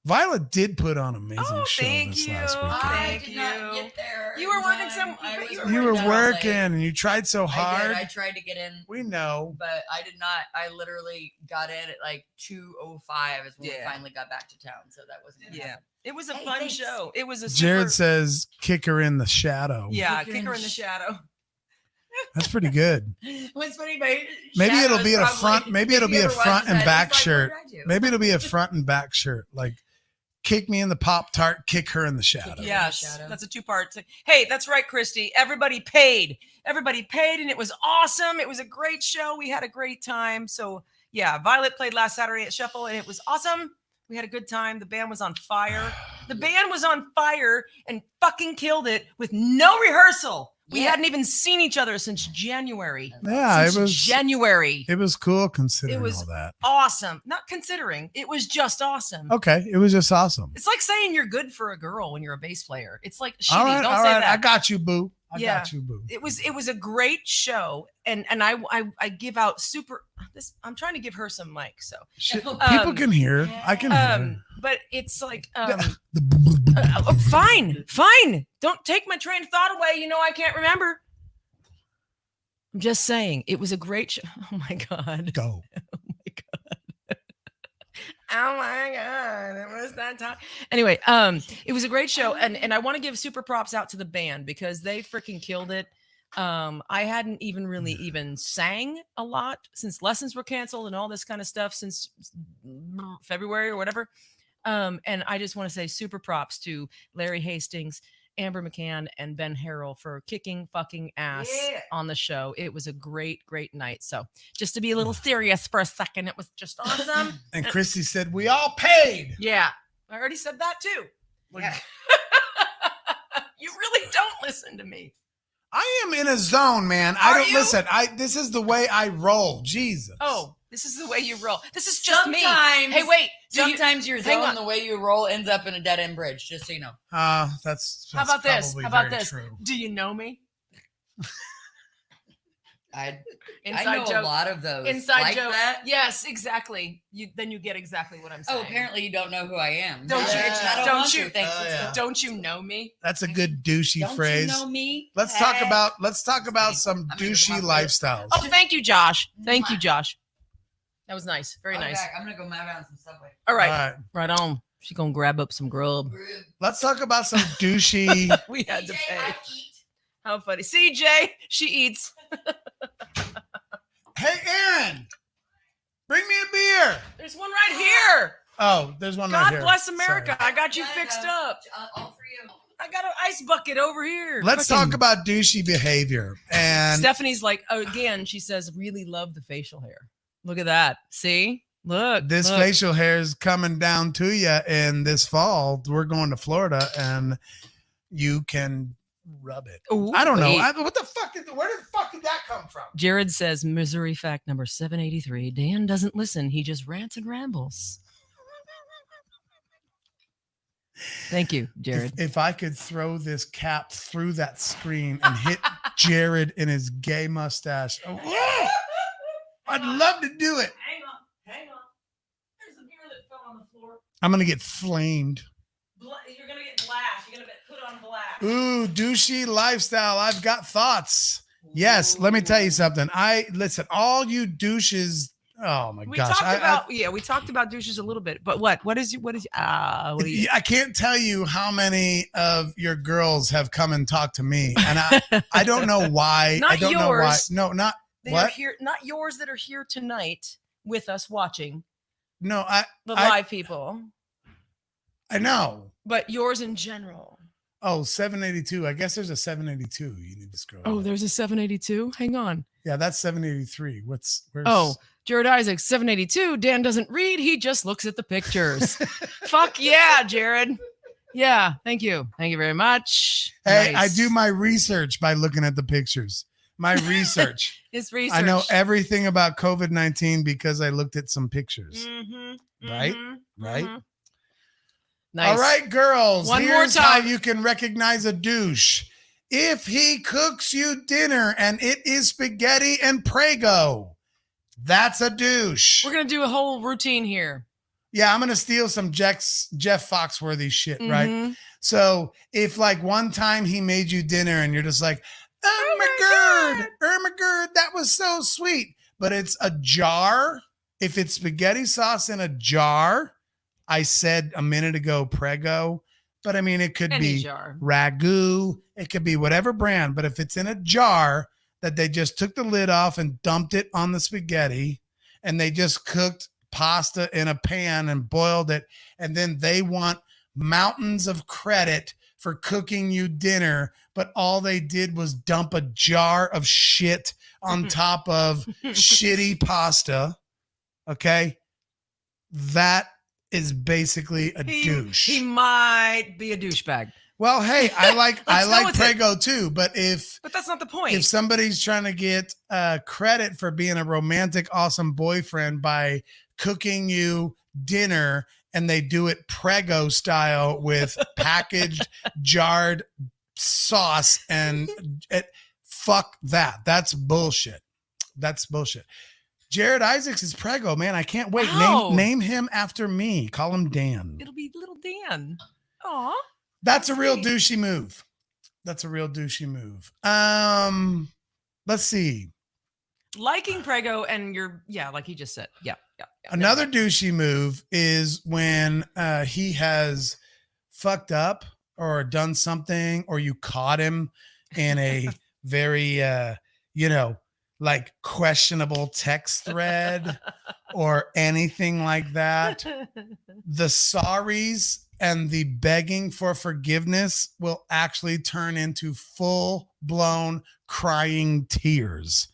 Violet did put on an amazing Oh, show thank this you. last weekend. I Thank did not you. get there. You were in working time. some- I was You were running working late. and you tried so I hard. did. I tried to get in, We know. but I did not. I literally got in at like 2:05 is when we Yeah. finally got back to town. So that wasn't. gonna Yeah. happen. It was a Hey, fun thanks. show. It was a super, Jared says, kick her in the shadow. yeah, Kick her kick in her the in the sh- shadow. That's pretty good. What's funny, my Maybe shadow it'll is be a probably- front. Maybe it'll if be you a ever watch front that, and he's back like, shirt. "What did I do?" Maybe it'll be a front and back shirt. Like, kick me in the Pop-Tart, kick her in the shadow. Kick you. Yes, shadow. that's a 2-part. Hey, that's right, Christy. Everybody paid, and it was awesome. It was a great show. We had a great time. So yeah, Violet played last Saturday at Shuffle, and it was awesome. We had a good time. The band was on fire. The band was on fire and fucking killed it with no rehearsal. We Yeah. hadn't even seen each other since January. Yeah, Since it was January. It was cool considering was- all that. Awesome. Not considering. It was just awesome. Okay, it was just awesome. It's like saying you're good for a girl when you're a bass player. It's like shitty. All right, Don't all say right. that. I got you, boo. I Yeah. got you, boo. It was a great show, and I give out super. This I'm trying to give her some mic, so Shit, people can hear. I can hear. but it's like The- fine. Don't take my train of thought away. You know I can't remember. I'm just saying it was a great show. Oh my god. Go. Oh my god, it was that time. Anyway, it was a great show, and I want to give super props out to the band because they freaking killed it. I hadn't even really even sang a lot since lessons were canceled and all this kind of stuff since February or whatever. And I just want to say super props to Larry Hastings, Amber McCann, and Ben Harrell for kicking fucking ass on the show. It was a great night. So just to be a little serious for a second, it was just awesome. And Christy said, we all paid. Yeah, I already said that too. Yeah. You really don't listen to me. I am in a zone, man. Are I don't you? listen. This is the way I roll. Jesus. Oh, this is the way you roll. This is just me. Sometimes, Hey, wait. do you- Sometimes your hang zone, on. the way you roll, ends up in a dead end bridge. Just so you know. That's How about this? probably How about very this? true. Do you know me? I Inside know joke. a lot of those. Inside like joke. that. Yes, exactly. Then you get exactly what I'm saying. Oh, apparently you don't know who I am. Don't you- I don't want you- to. Thanks. Oh, yeah. Don't you know me? That's a good douchey Don't phrase. you know me? Let's talk Hey. about some I'm gonna douchey go my- lifestyles. Oh, thank you, Josh. Thank you, Josh. That was nice. Very I'll be nice. back. I'm gonna go map out some Subway. All right. All right. Right on. She's gonna grab up some grub. Let's talk about some douchey. We had to DJ, pay. I eat. How funny. CJ, she eats. Hey, Aaron, bring me a beer. There's one right here. Oh, there's one right God here. bless America. Sorry. I got you fixed up. All three of them. I got an ice bucket over here. Let's Fucking- talk about douchey behavior. And Stephanie's like, again, she says, really love the facial hair. Look at that. See? Look. this look. facial hair is coming down to you. And this fall, we're going to Florida, and you can rub it. Ooh, I don't know. wait. Where the fuck did that come from? Jared says, Missouri fact number 783. Dan doesn't listen. He just rants and rambles. Thank you, Jared. If I could throw this cap through that screen and hit Jared in his gay mustache, I'd love to do it. Hang on. There's a beer that fell on the floor. I'm going to get flamed. You're going to get blast. You're going to put on blast. Ooh, douchey lifestyle. I've got thoughts. Yes, let me tell you something. Listen, all you douches. Oh my We gosh. talked we talked about douches a little bit, but what do you I can't tell you how many of your girls have come and talked to me, and I don't know why. Not I don't know why. yours. No, not that what? are here, not yours that are here tonight with us watching No, the live people, I know. but yours in general. Oh, 782. I guess there's a 782. You need to scroll. Oh, up. there's a 782. Hang on. Yeah, that's 783. Where's Oh, Jared Isaacs, 782. Dan doesn't read. He just looks at the pictures. Fuck yeah, Jared. Yeah. Thank you. Thank you very much. Hey, Nice. I do my research by looking at the pictures. My research. It's research. I know everything about COVID-19 because I looked at some pictures. Right? Right? Nice. All right, girls. One more here's how time. you can recognize a douche. If he cooks you dinner and it is spaghetti and Prego, that's a douche. We're going to do a whole routine here. Yeah, I'm going to steal some Jeff Foxworthy shit, right? Mhm. So if like one time he made you dinner and you're just like, oh my God, that was so sweet. But it's a jar. If it's spaghetti sauce in a jar, I said a minute ago Prego, but I mean, it could Any be jar. Ragu. It could be whatever brand. But if it's in a jar that they just took the lid off and dumped it on the spaghetti and they just cooked pasta in a pan and boiled it, and then they want mountains of credit for cooking you dinner, but all they did was dump a jar of shit on top of shitty pasta. Okay. That is basically a douche. He might be a douchebag. Well, hey, I like Let's go with it. Prego too, but But that's not the point. if somebody's trying to get credit for being a romantic, awesome boyfriend by cooking you dinner and they do it Prego style with packaged jarred sauce and fuck that. That's bullshit. That's bullshit. Jared Isaacs is Prego, man. I can't wait. Wow. Name him after me. Call him Dan. It'll be little Dan. Aw. That's a real Sweet. douchey move. That's a real douchey move. Let's see. Liking Prego and like he just said. Yeah. Another douchey move is when he has fucked up or done something, or you caught him in a very, like questionable text thread or anything like that. The sorries and the begging for forgiveness will actually turn into full-blown crying tears.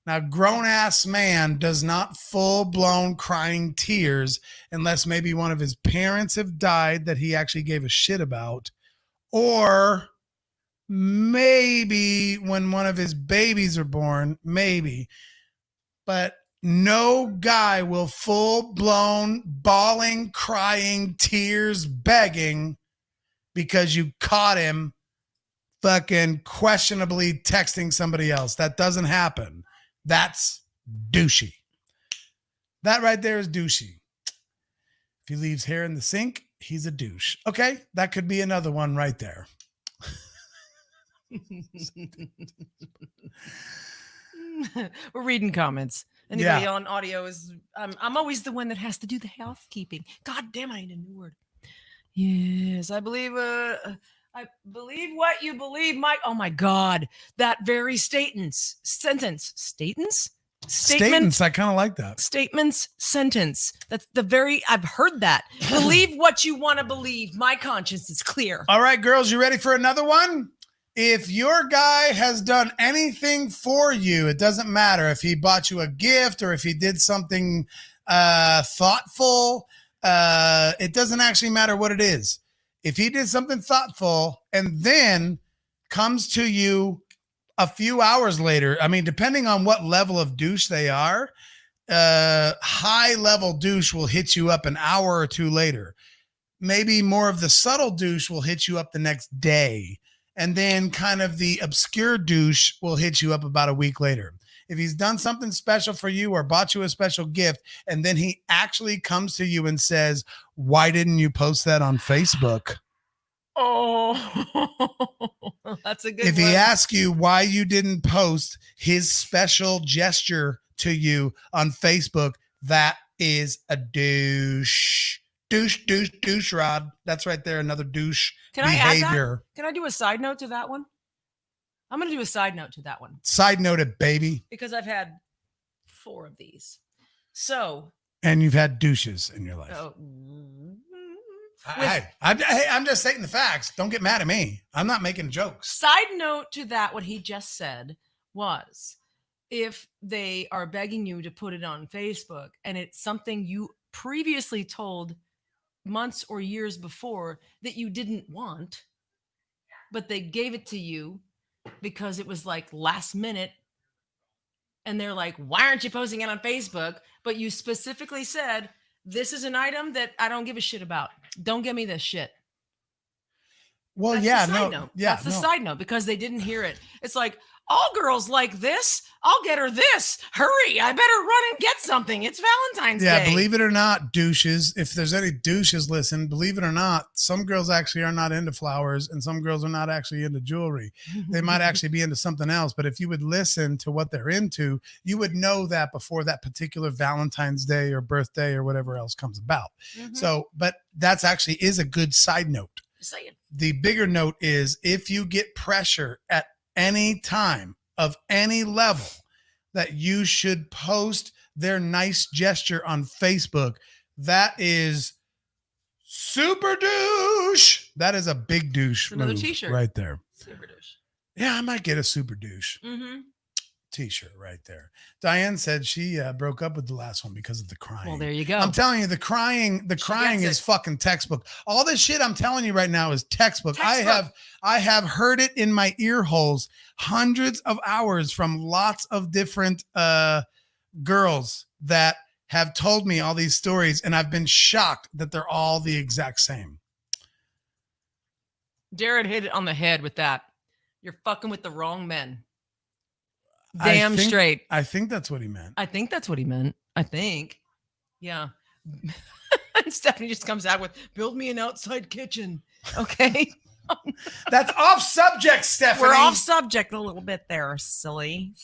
Now, grown-ass man does not full-blown crying tears unless maybe one of his parents have died that he actually gave a shit about, or maybe when one of his babies are born, maybe. But no guy will full-blown bawling, crying, tears, begging because you caught him fucking questionably texting somebody else. That doesn't happen. That's douchey. That right there is douchey. If he leaves hair in the sink, he's a douche. Okay, that could be another one right there. We're reading comments. Anybody on audio is I'm always the one that has to do the housekeeping. God damn, I need a new word. Yes, I believe what you believe, Mike. Oh my God. That very sentence. Statements? Statements, I kind of like that. Statements, sentence. That's I've heard that. Believe what you want to believe. My conscience is clear. All right, girls, you ready for another one? If your guy has done anything for you, it doesn't matter if he bought you a gift or if he did something thoughtful. It doesn't actually matter what it is. If he did something thoughtful and then comes to you a few hours later, I mean, depending on what level of douche they are, high level douche will hit you up an hour or two later. Maybe more of the subtle douche will hit you up the next day. And then kind of the obscure douche will hit you up about a week later. If he's done something special for you or bought you a special gift, and then he actually comes to you and says, why didn't you post that on Facebook? Oh, that's a good If one. he asks you why you didn't post his special gesture to you on Facebook, that is a douche. Douche rod. That's right there. Another douche Can I add behavior. that? Can I do a side note to that one? I'm going to do a side note to that one Side note it, baby. because I've had 4 of these. So, And you've had douches in your life. oh, I'm just stating the facts. Don't get mad at me. I'm not making jokes. Side note to that, what he just said was, if they are begging you to put it on Facebook and it's something you previously told months or years before that you didn't want, but they gave it to you because it was like last minute, and they're like, why aren't you posting it on Facebook? But you specifically said, this is an item that I don't give a shit about. Don't give me this shit. Well, That's yeah, the side no, note. yeah, That's the no. side note, because they didn't hear it. It's like, all girls like this. I'll get her this. Hurry, I better run and get something. It's Valentine's Yeah, Day. believe it or not, douches, if there's any douches listen, believe it or not, some girls actually are not into flowers and some girls are not actually into jewelry. They might actually be into something else, but if you would listen to what they're into, you would know that before that particular Valentine's Day or birthday or whatever else comes about. So, but that's actually is a good side note. Just saying. The bigger note is, if you get pressure at any time of any level that you should post their nice gesture on Facebook, that is super douche. That is a big douche. Another move t-shirt. right there. Super douche. Yeah, I might get a super douche t-shirt right there. Diane said she broke up with the last one because of the crying. Well, there you go. I'm telling you, the crying gets is it. fucking textbook. All this shit I'm telling you right now is textbook. Textbook. I have heard it in my ear holes hundreds of hours from lots of different girls that have told me all these stories, and I've been shocked that they're all the exact same. Jared hit it on the head with that. You're fucking with the wrong men. Damn straight. I think that's what he meant. I think that's what he meant. I think. Yeah. And Stephanie just comes out with, build me an outside kitchen. Okay. That's off subject, Stephanie. We're off subject a little bit there, silly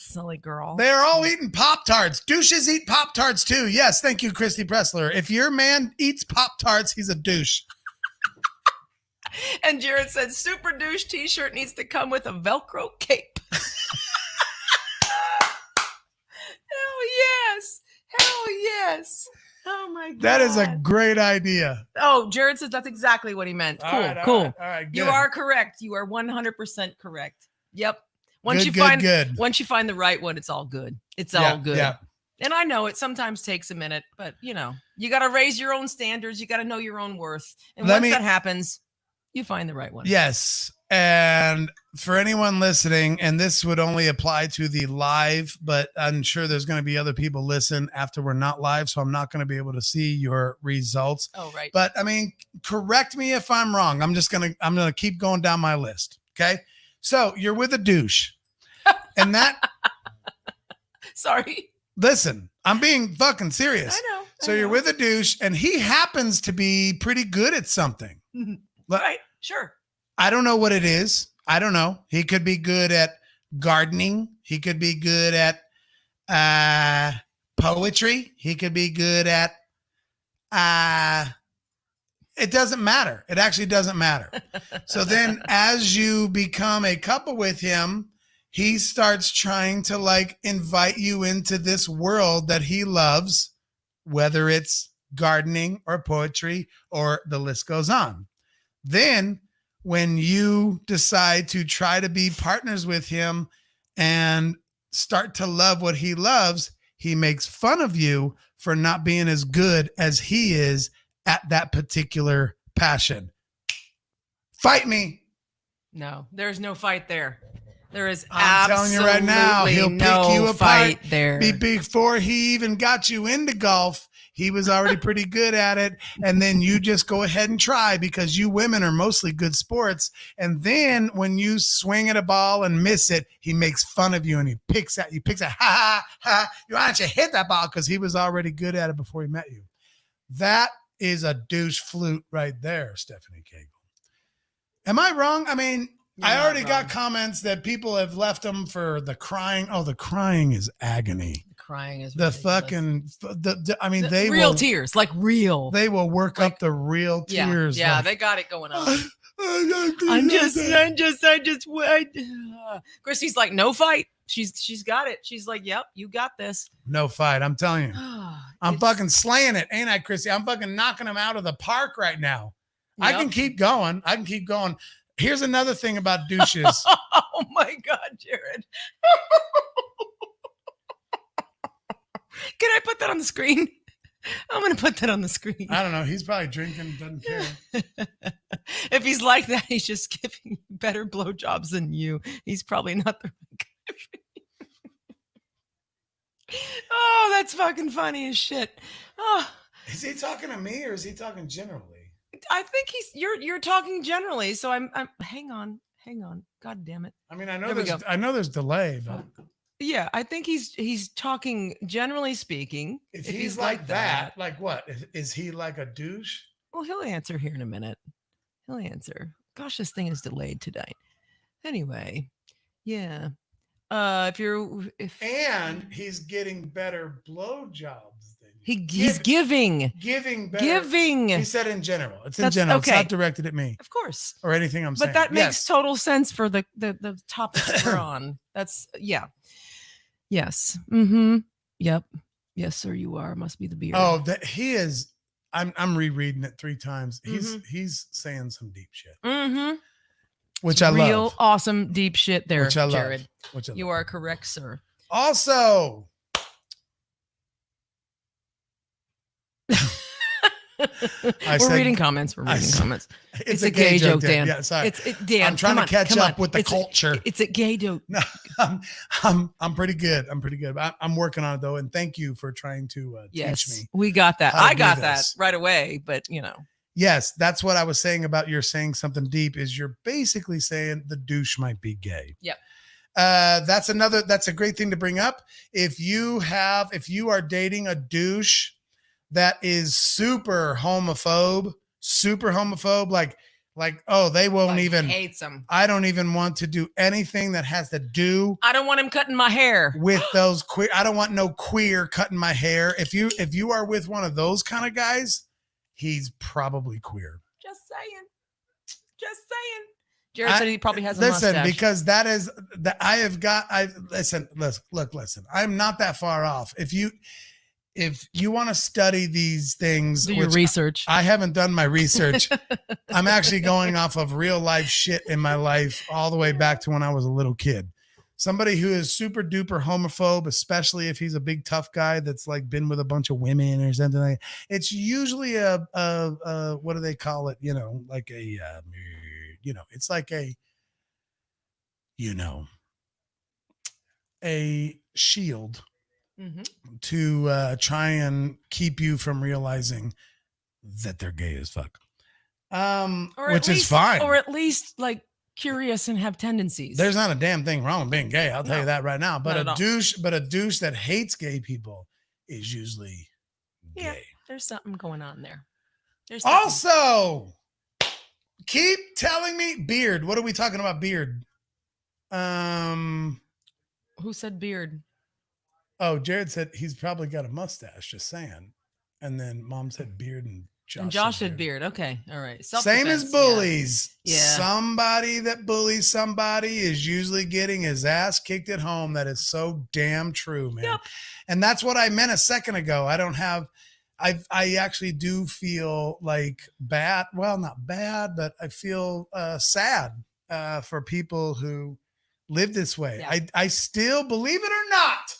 girl. They're all eating Pop-Tarts. Douches eat Pop-Tarts too. Yes, thank you, Christy Pressler. If your man eats Pop-Tarts, he's a douche. And Jared said, super douche t-shirt needs to come with a Velcro cape. Hell yes. Hell yes. Oh my God. That is a great idea. Oh, Jared says that's exactly what he meant. Cool, All right, cool. All right, good. You are correct. You are 100% correct. Yep. Once Good, you find good. once you find the right one, it's all good. It's all good. Yeah. And I know it sometimes takes a minute, but you got to raise your own standards. You got to know your own worth. And once that happens, you find the right one. Yes. And for anyone listening, and this would only apply to the live, but I'm sure there's going to be other people listen after we're not live, so I'm not going to be able to see your results. Oh, right. But I mean, correct me if I'm wrong. I'm going to keep going down my list. Okay. So you're with a douche. And that Sorry. Listen, I'm being fucking serious. I know. So you're with a douche and he happens to be pretty good at something. Right. Sure. I don't know what it is. I don't know. He could be good at gardening. He could be good at poetry. He could be good at it doesn't matter. It actually doesn't matter. So then as you become a couple with him, he starts trying to like invite you into this world that he loves, whether it's gardening or poetry or the list goes on. Then when you decide to try to be partners with him and start to love what he loves, he makes fun of you for not being as good as he is at that particular passion. Fight me. No, there's no fight there. There is I'm telling you right now, he'll no pick you apart. fight there. Before he even got you into golf, he was already pretty good at it. And then you just go ahead and try because you women are mostly good sports. And then when you swing at a ball and miss it, he makes fun of you and he picks at, ha, ha, ha. Why don't you hit that ball? Because he was already good at it before he met you. That is a douche flute right there, Stephanie Cagle. Am I wrong? I mean, I already got comments that people have left them for the crying. Oh, the crying is agony. The crying is the ridiculous. fucking. I mean, they real will, tears, like real. They will work up the real tears. Yeah, like, they got it going on. I'm just. Christy's like, no fight. She's got it. She's like, yep, you got this. No fight. I'm telling you. I'm It's- fucking slaying it, ain't I, Chrissy? I'm fucking knocking him out of the park right now. I can keep going. Here's another thing about douches. Oh my God, Jared. Can I put that on the screen? I'm going to put that on the screen. I don't know. He's probably drinking, doesn't care. If he's like that, he's just giving better blowjobs than you. He's probably not the right guy for you. Oh, that's fucking funny as shit. Oh, Is he talking to me or is he talking generally? I think you're talking generally. So I'm hang on. God damn it. I mean, I There we go. know there's delay, but Yeah, I think he's talking generally speaking. if he's like that, like what? Is he like a douche? Well, he'll answer here in a minute. He'll answer. Gosh, this thing is delayed today. Anyway, yeah. And he's getting better blowjobs than you. He's giving better. giving. He said in general. It's in That's general. okay. It's not directed at me Of course. or anything I'm saying. But that makes Yes. total sense for the topic we're on. That's yeah. Yes. Mm-hmm. Yep. Yes, sir, you are. Must be the beard. Oh, that he is. I'm rereading it 3 times. He's saying some deep shit, Mm-hmm. which I Real love. awesome deep shit there, Which I love. Jared. Which I You love. are correct, sir. Also, We're reading comments. It's a gay joke, Dan. Yeah, sorry. Dan. I'm trying come to catch come up with the culture. It's a gay joke. No, I'm pretty good. I'm working on it though, and thank you for trying to Yes, teach me. we got that. how to I do got that this. right away, but Yes, that's what I was saying about you're saying something deep. Is you're basically saying the douche might be gay. Yep. That's a great thing to bring up. If you are dating a douche that is super homophobe, like, oh, they won't even hates him. I don't even want to do anything that has to do I don't want him cutting my hair. with those queer. I don't want no queer cutting my hair. If you are with one of those kind of guys, he's probably queer. Just saying. Jared said he probably has a listen, mustache. because that is that listen. I'm not that far off. If you want to study these things, do your which research. I haven't done my research. I'm actually going off of real life shit in my life all the way back to when I was a little kid. Somebody who is super duper homophobe, especially if he's a big tough guy that's like been with a bunch of women or something like that, it's usually a what do they call it? Like a it's like a shield to try and keep you from realizing that they're gay as fuck. Which is fine. Or at least like curious and have tendencies. There's not a damn thing wrong with being gay. I'll tell you that right now. But not a at douche that hates gay people is usually gay. There's something going on there. Also, keep telling me beard. What are we talking about? Beard. Who said beard? Oh, Jared said he's probably got a mustache. Just saying. And then Mom said beard, and Josh said beard. Okay, all right. Same as Self-defense, bullies. Yeah. Somebody that bullies somebody is usually getting his ass kicked at home. That is so damn true, man. Yep. And that's what I meant a second ago. I actually do feel like bad. Well, not bad, but I feel sad for people who live this way. Yeah. I still, believe it or not,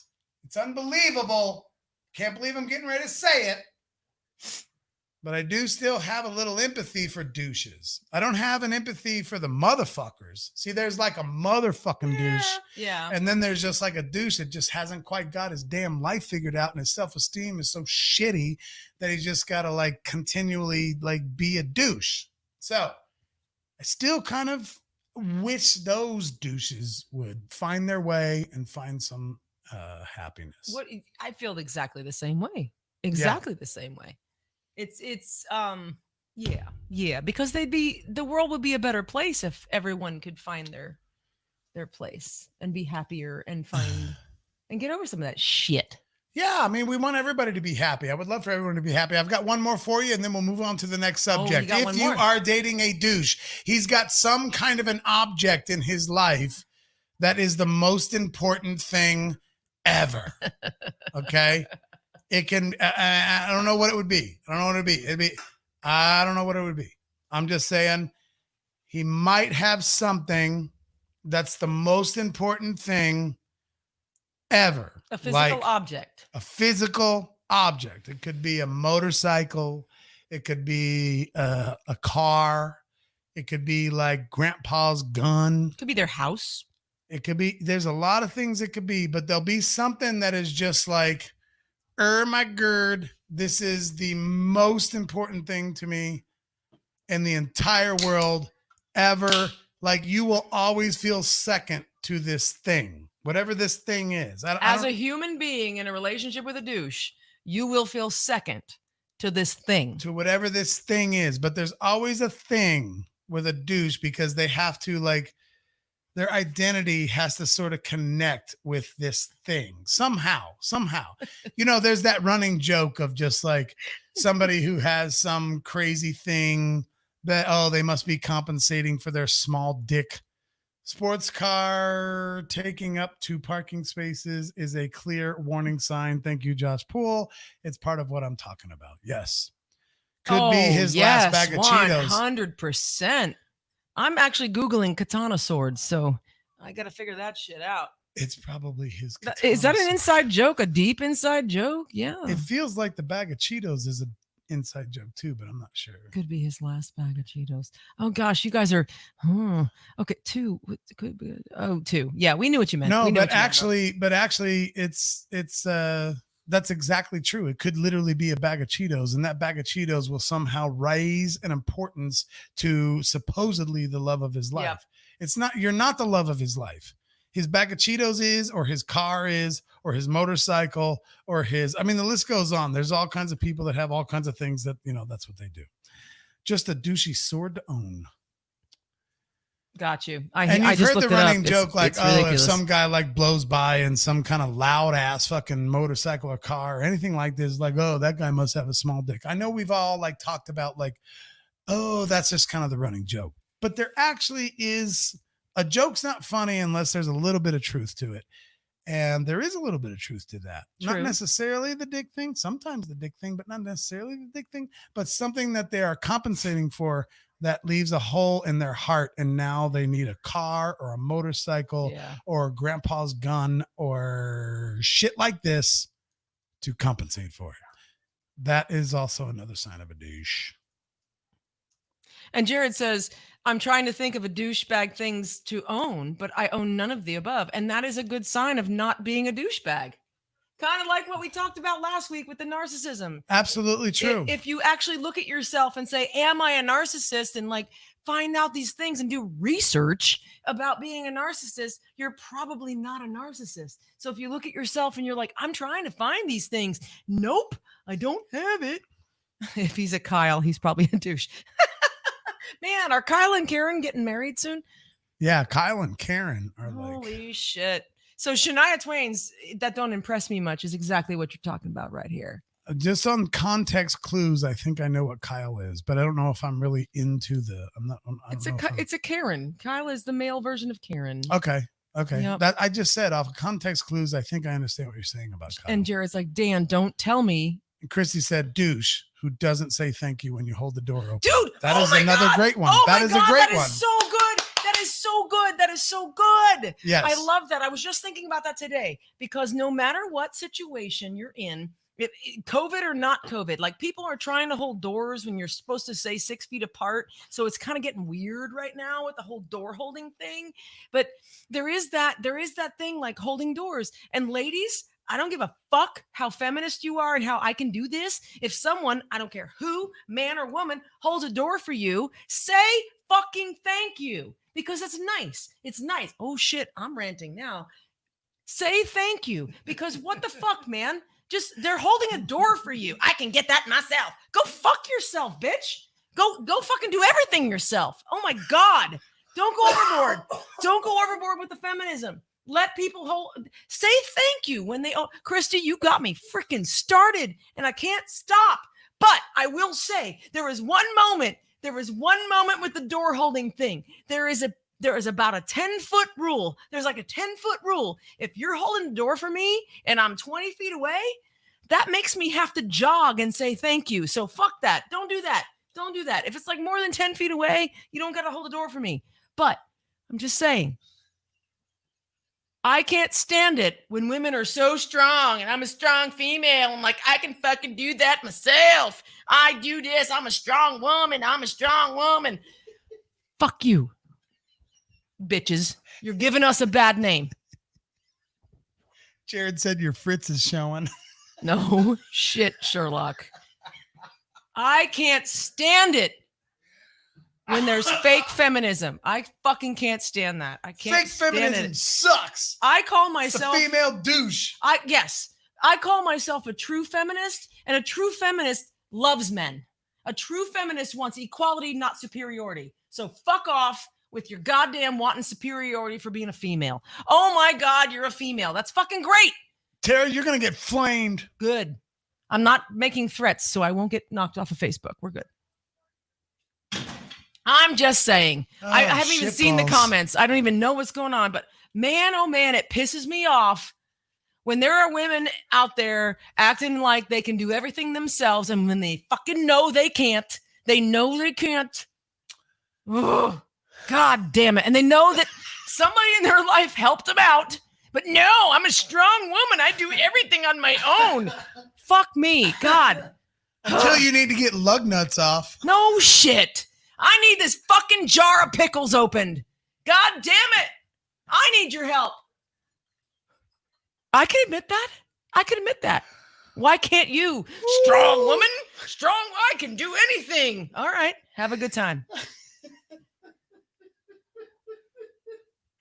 it's unbelievable. Can't believe I'm getting ready to say it. But I do still have a little empathy for douches. I don't have an empathy for the motherfuckers. See, there's like a motherfucking douche. Yeah. And then there's just like a douche that just hasn't quite got his damn life figured out, and his self-esteem is so shitty that he's just got to like continually like be a douche. So I still kind of wish those douches would find their way and find some happiness. I feel exactly the same way. Exactly the same way. It's because the world would be a better place if everyone could find their place and be happier and find and get over some of that shit. Yeah, I mean, we want everybody to be happy. I would love for everyone to be happy. I've got one more for you, and then we'll move on to the next subject. If you are dating a douche, he's got some kind of an object in his life that is the most important thing ever. Okay? It can, I don't know what it would be. I don't know what it would be. I don't know what it would be. I'm just saying he might have something that's the most important thing ever. A physical Like object. a physical object. It could be a motorcycle. It could be a car. It could be like grandpa's gun. Could be their house. It could be, there's a lot of things it could be, but there'll be something that is just like, my gird, this is the most important thing to me in the entire world ever. Like you will always feel second to this thing, whatever this thing is. As a human being in a relationship with a douche, you will feel second to this thing. To whatever this thing is. But there's always a thing with a douche because they have to like, their identity has to sort of connect with this thing somehow. You know, there's that running joke of just like somebody who has some crazy thing that, oh, they must be compensating for their small dick. Sports car taking up 2 parking spaces is a clear warning sign. Thank you, Josh Poole. It's part of what I'm talking about. Yes. Could be his last bag of Cheetos. 100%. I'm actually Googling katana swords, so I got to figure that shit out. It's probably his. Is that an inside joke? A deep inside joke? Yeah. It feels like the bag of Cheetos is an inside joke too, but I'm not sure. Could be his last bag of Cheetos. Oh gosh, you guys are okay. 2 could be. Oh, 2. Yeah, we knew what you meant. No, but actually, it's that's exactly true. It could literally be a bag of Cheetos, and that bag of Cheetos will somehow raise an importance to supposedly the love of his life. Yep. It's not, you're not the love of his life. His bag of Cheetos is, or his car is, or his motorcycle, or his, I mean, the list goes on. There's all kinds of people that have all kinds of things that, you know, that's what they do. Just a douchey sword to own. Got you. And I you've just heard the looked it up. running joke like, it's oh, ridiculous. if some guy like blows by in some kind of loud ass fucking motorcycle or car or anything like this, like, oh, that guy must have a small dick. I know we've all like talked about like, oh, that's just kind of the running joke. But there actually is, a joke's not funny unless there's a little bit of truth to it. And there is a little bit of truth to that. True. Not necessarily the dick thing, sometimes the dick thing, but not necessarily the dick thing, but something that they are compensating for that leaves a hole in their heart. And now they need a car or a motorcycle or grandpa's gun or shit like this to compensate for it. That is also another sign of a douche. And Jared says, I'm trying to think of a douchebag things to own, but I own none of the above. And that is a good sign of not being a douchebag. Kind of like what we talked about last week with the narcissism. Absolutely true. If you actually look at yourself and say, am I a narcissist? And like find out these things and do research about being a narcissist, you're probably not a narcissist. So if you look at yourself and you're like, I'm trying to find these things. Nope, I don't have it. If he's a Kyle, he's probably a douche. Man, are Kyle and Karen getting married soon? Yeah, Kyle and Karen are holy shit. So Shania Twain's That Don't Impress Me Much is exactly what you're talking about right here. Just on context clues, I think I know what Kyle is, but I don't know if I'm really into the. It's a Karen. Kyle is the male version of Karen. Okay. Yep. That I just said off of context clues. I think I understand what you're saying about Kyle. And Jared's like, Dan, don't tell me. And Christy said, douche who doesn't say thank you when you hold the door open. Dude, that is another great one. Oh that is a great one. That is so good. That is so good. That is so good. Yes. I love that. I was just thinking about that today because no matter what situation you're in, COVID or not COVID, like people are trying to hold doors when you're supposed to say 6 feet apart. So it's kind of getting weird right now with the whole door holding thing. But there is that thing like holding doors. And ladies, I don't give a fuck how feminist you are and how I can do this. If someone, I don't care who, man or woman, holds a door for you, say fucking thank you because it's nice. It's nice. Oh shit, I'm ranting now. Say thank you because what the fuck, man? Just they're holding a door for you. I can get that myself. Go fuck yourself, bitch. Go fucking do everything yourself. Oh my God. Don't go overboard. Don't go overboard with the feminism. Let people say thank you when they, Christy, you got me freaking started and I can't stop. But I will say there was one moment with the door holding thing. There is about a 10-foot rule. There's like a 10-foot rule. If you're holding the door for me and I'm 20 feet away, that makes me have to jog and say thank you. So fuck that. Don't do that. Don't do that. If it's like more than 10 feet away, you don't got to hold the door for me. But I'm just saying, I can't stand it when women are so strong and I'm a strong female and like, I can fucking do that myself. I do this. I'm a strong woman. I'm a strong woman. Fuck you, bitches. You're giving us a bad name. Jared said your Fritz is showing. No shit, Sherlock. I can't stand it when there's fake feminism. I fucking can't stand that. I can't Fake stand feminism it. sucks. I call It's a myself female douche. I call myself a true feminist, and a true feminist loves men. A true feminist wants equality, not superiority. So fuck off with your goddamn wanting superiority for being a female. Oh my God, you're a female. That's fucking great. Tara, you're going to get flamed. Good. I'm not making threats, so I won't get knocked off of Facebook. We're good. I'm just saying. I haven't even seen the comments. I don't even know what's going on. But man, oh man, it pisses me off when there are women out there acting like they can do everything themselves. And when they fucking know they can't, they know they can't. Ugh, God damn it. And they know that somebody in their life helped them out. But no, I'm a strong woman. I do everything on my own. Fuck me. God. Until you need to get lug nuts off. No shit. I need this fucking jar of pickles opened. God damn it. I need your help. I can admit that. I can admit that. Why can't you? Strong woman. Strong. I can do anything. All right. Have a good time.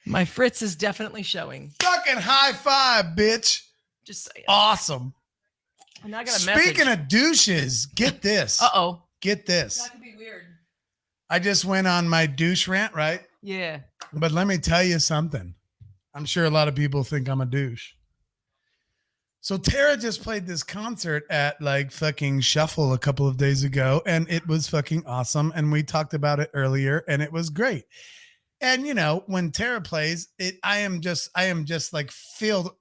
My Fritz is definitely showing. Fucking high five, bitch. Just saying. Awesome. And I got a Speaking message. of douches, get this. Uh-oh. Get this. That could be weird. I just went on my douche rant, right? Yeah. But let me tell you something. I'm sure a lot of people think I'm a douche. So Tara just played this concert at like fucking Shuffle a couple of days ago, and it was fucking awesome. And we talked about it earlier, and it was great. And you know, when Tara plays, I am just like filled.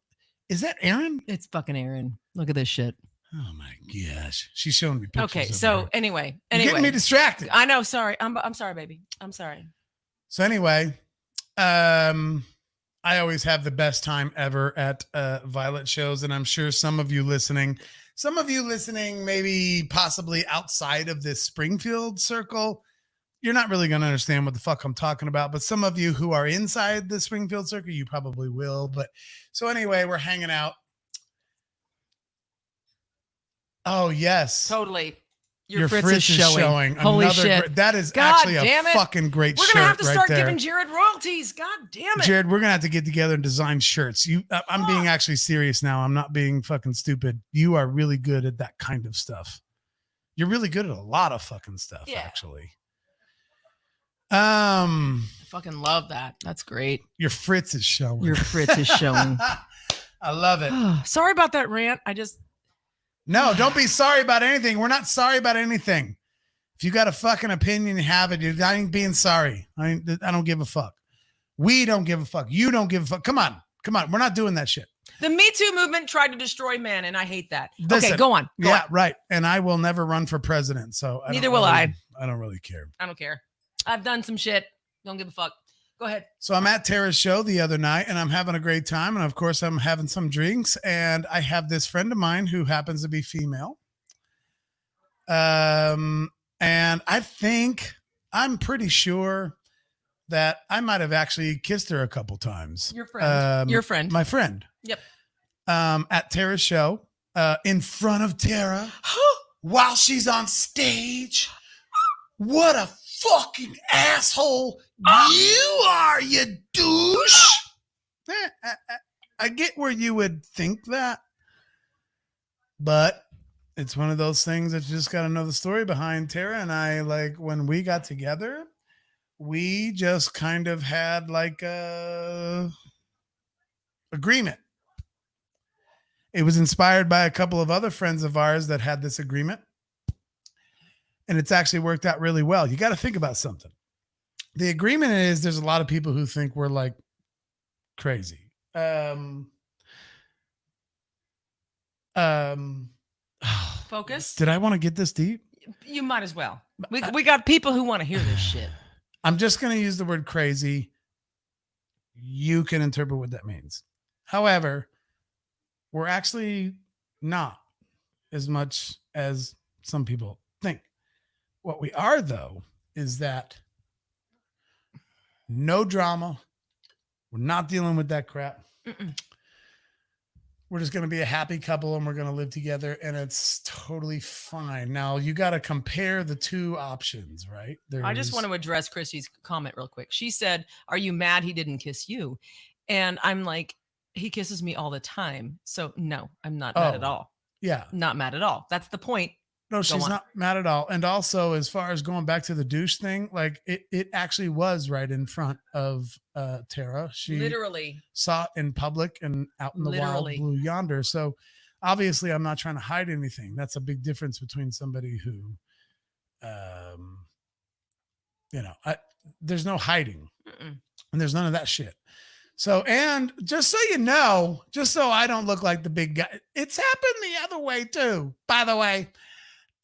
Is that Aaron? It's fucking Aaron. Look at this shit. Oh my gosh. She's showing me pictures. Okay, of so her. anyway. You're getting me distracted. I know, sorry. I'm sorry, baby. I'm sorry. So anyway, I always have the best time ever at Violet shows, and I'm sure some of you listening, maybe possibly outside of this Springfield circle, you're not really going to understand what the fuck I'm talking about. But some of you who are inside the Springfield circle, you probably will. But so anyway, we're hanging out. Oh yes, Totally. Your Fritz is showing. Holy Another shit. that is God actually damn a it. fucking great We're shirt going to have to right start there. giving Jared royalties. God damn it. Jared, we're gonna have to get together and design shirts. I'm being actually serious now. I'm not being fucking stupid. You are really good at that kind of stuff. You're really good at a lot of fucking stuff, actually. I fucking love that. That's great. Your Fritz is showing. Your Fritz is showing. I love it. Sorry about that rant. No, don't be sorry about anything. We're not sorry about anything. If you got a fucking opinion, have it. You're not being sorry. I don't give a fuck. We don't give a fuck. You don't give a fuck. Come on. We're not doing that shit. The Me Too movement tried to destroy men, and I hate that. Listen, okay, go on. Go on. Right. And I will never run for president. So Neither will I. I don't really care. I don't care. I've done some shit. Don't give a fuck. Go ahead. So I'm at Tara's show the other night, and I'm having a great time. And of course, I'm having some drinks. And I have this friend of mine who happens to be female. And I'm pretty sure that I might have actually kissed her a couple times. Your friend. Your friend. My friend. Yep. At Tara's show, in front of Tara, while she's on stage. What a fucking asshole you are, you douche. I get where you would think that, but it's one of those things that you just got to know the story behind. Tara and I, like, when we got together, we just kind of had like a agreement. It was inspired by a couple of other friends of ours that had this agreement. And it's actually worked out really well. You got to think about something. The agreement is there's a lot of people who think we're like crazy. Focus. Did I want to get this deep? You might as well. We got people who want to hear this shit. I'm just going to use the word crazy. You can interpret what that means. However, we're actually not as much as some people think. What we are, though, is that no drama. We're not dealing with that crap. Mm-mm. We're just going to be a happy couple and we're going to live together and it's totally fine. Now, you got to compare the two options, right? I just want to address Christy's comment real quick. She said, "Are you mad he didn't kiss you?" And I'm like, he kisses me all the time. So no, I'm not mad at all. Yeah. Not mad at all. That's the point. No, she's not mad at all. And also, as far as going back to the douche thing, like it actually was right in front of Tara. She literally saw it in public and out in the wild blue yonder. So obviously I'm not trying to hide anything. That's a big difference between somebody who, there's no hiding. Mm-mm. And there's none of that shit. So, and just so you know, just so I don't look like the big guy, it's happened the other way too, by the way.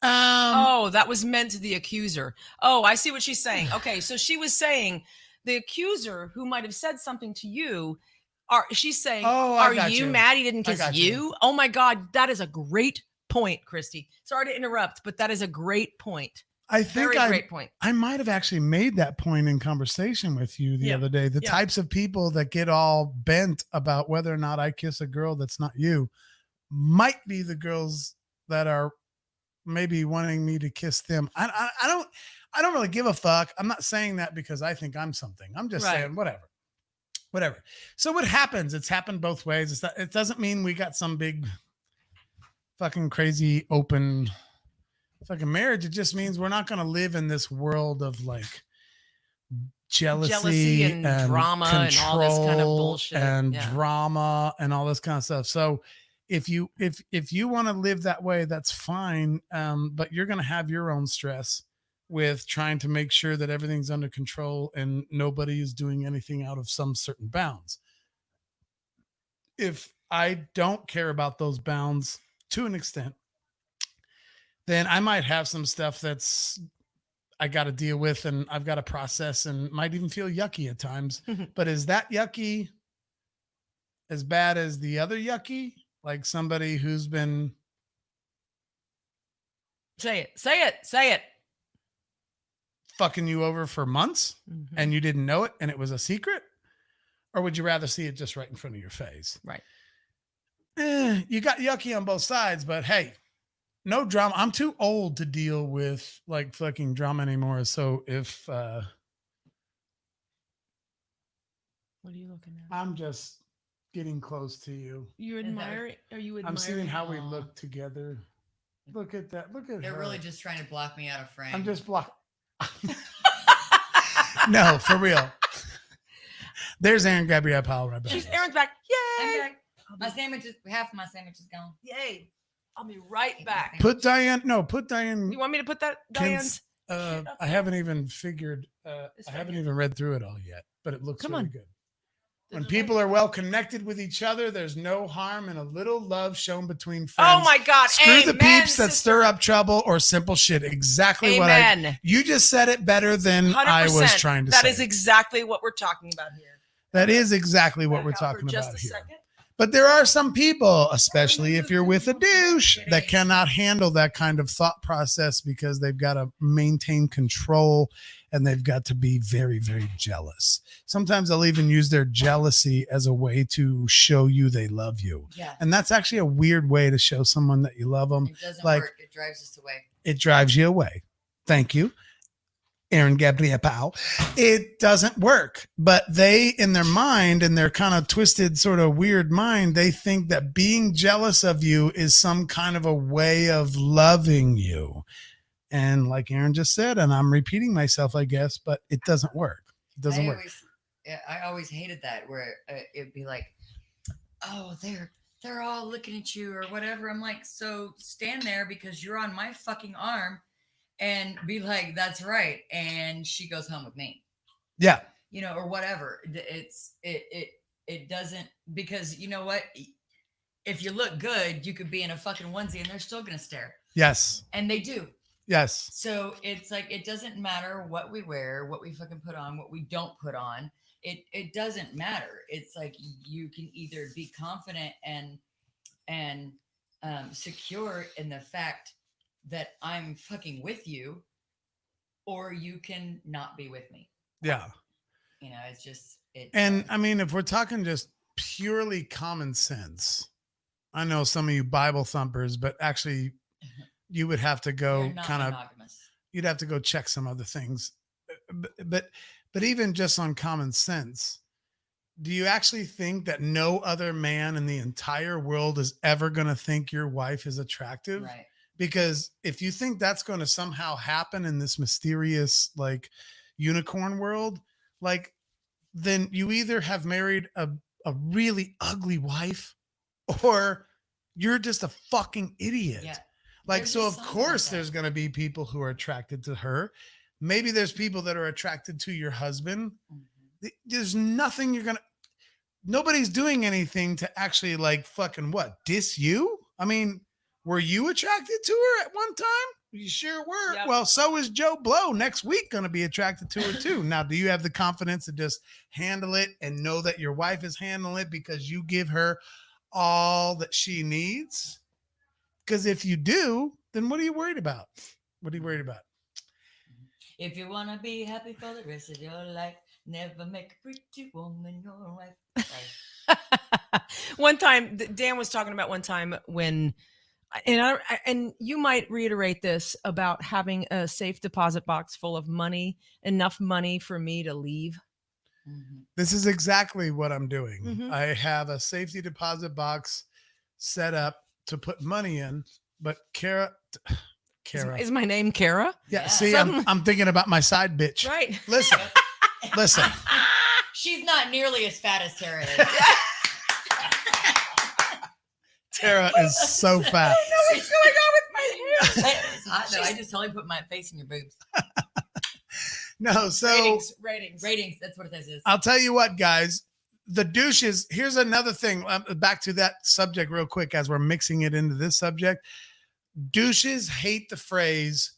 That was meant to the accuser. Oh, I see what she's saying. Okay, so she was saying the accuser who might have said something to you. She's saying, "Are you mad he didn't kiss you?" Oh my God, that is a great point, Christy. Sorry to interrupt, but that is a great point. I think great point. I might have actually made that point in conversation with you the other day. The types of people that get all bent about whether or not I kiss a girl that's not you might be the girls that are maybe wanting me to kiss them. I don't really give a fuck. I'm not saying that because I think I'm something. I'm just saying whatever. So what happens? It's happened both ways. It doesn't mean we got some big fucking crazy open fucking marriage. It just means we're not going to live in this world of like jealousy and drama and all this kind of bullshit and drama and all this kind of stuff. So if you want to live that way, that's fine. But you're going to have your own stress with trying to make sure that everything's under control and nobody is doing anything out of some certain bounds. If I don't care about those bounds to an extent, then I might have some stuff that's I got to deal with and I've got to process and might even feel yucky at times. But is that yucky as bad as the other yucky? Like somebody who's been say it fucking you over for months and you didn't know it and it was a secret? Or would you rather see it just right in front of your face? Right. You got yucky on both sides, but hey, no drama. I'm too old to deal with like fucking drama anymore. So if what are you looking at? I'm just getting close to you. You admire? Are you admiring? I'm seeing how we look together. Look at that. Look at They're her. really just trying to block me out of frame. I'm just block. No, for real. There's Aaron Gabrielle Powell right back. Aaron's back. Yay! I'm back. My sandwich is half of my sandwich is gone. Yay! I'll be right back. Put Diane. You want me to put that Diane's? I haven't even figured. I haven't even read through it all yet, but it looks really good. When people are well connected with each other, there's no harm in a little love shown between friends. Oh my God. Screw the peeps that stir up trouble or simple shit. Exactly what you just said it better than 100%. I was trying to say. That is exactly what we're talking about here. That is exactly what we're talking about here. But there are some people, especially if you're with a douche, that cannot handle that kind of thought process because they've got to maintain control and they've got to be very, very jealous. Sometimes they'll even use their jealousy as a way to show you they love you. Yeah. And that's actually a weird way to show someone that you love them. It doesn't work. It drives us away. It drives you away. Thank you, Aaron Gabrielle Powell. It doesn't work. But they, in their mind, in their kind of twisted, sort of weird mind, they think that being jealous of you is some kind of a way of loving you. And like Aaron just said, and I'm repeating myself, I guess, but it doesn't work. It doesn't work. I always hated that where it'd be like, oh, they're all looking at you or whatever. I'm like, so stand there because you're on my fucking arm and be like, that's right. And she goes home with me. Yeah. You know, or whatever. It doesn't, because you know what? If you look good, you could be in a fucking onesie and they're still going to stare. Yes. And they do. Yes. So it's like it doesn't matter what we wear, what we fucking put on, what we don't put on. It doesn't matter. It's like you can either be confident and secure in the fact that I'm fucking with you, or you can not be with me. Yeah. You know, it's just it. And I mean, if we're talking just purely common sense, I know some of you Bible thumpers, but actually you would have to go You're not kind of, monogamous. you'd have to go check some other things. But even just on common sense, do you actually think that no other man in the entire world is ever going to think your wife is attractive? Right. Because if you think that's going to somehow happen in this mysterious like unicorn world, like then you either have married a really ugly wife or you're just a fucking idiot. Yeah. Like, There's so of just something course like that. there's going to be people who are attracted to her. Maybe there's people that are attracted to your husband. There's nothing you're going to, nobody's doing anything to actually like fucking what, diss you? I mean, were you attracted to her at one time? You sure were. Yep. Well, so is Joe Blow next week going to be attracted to her too. Now, do you have the confidence to just handle it and know that your wife is handling it because you give her all that she needs? Because if you do, then what are you worried about? What are you worried about? If you want to be happy for the rest of your life, never make a pretty woman your wife. Right. One time, Dan was talking about one time when, and you might reiterate this about having a safe deposit box full of money, enough money for me to leave. Mhm. This is exactly what I'm doing. Mhm. I have a safety deposit box set up to put money in, but Kara, Is my name Kara? yeah. Yeah. See, Suddenly- I'm thinking about my side bitch. Right. Listen, listen. She's not nearly as fat as Tara is. Tara is so fat. What's going on with my hair? It's hot though. I just totally put my face in your boobs. No, so Ratings. That's what it is. I'll tell you what, guys. The douches. Here's another thing. Back to that subject real quick as we're mixing it into this subject. Douches hate the phrase,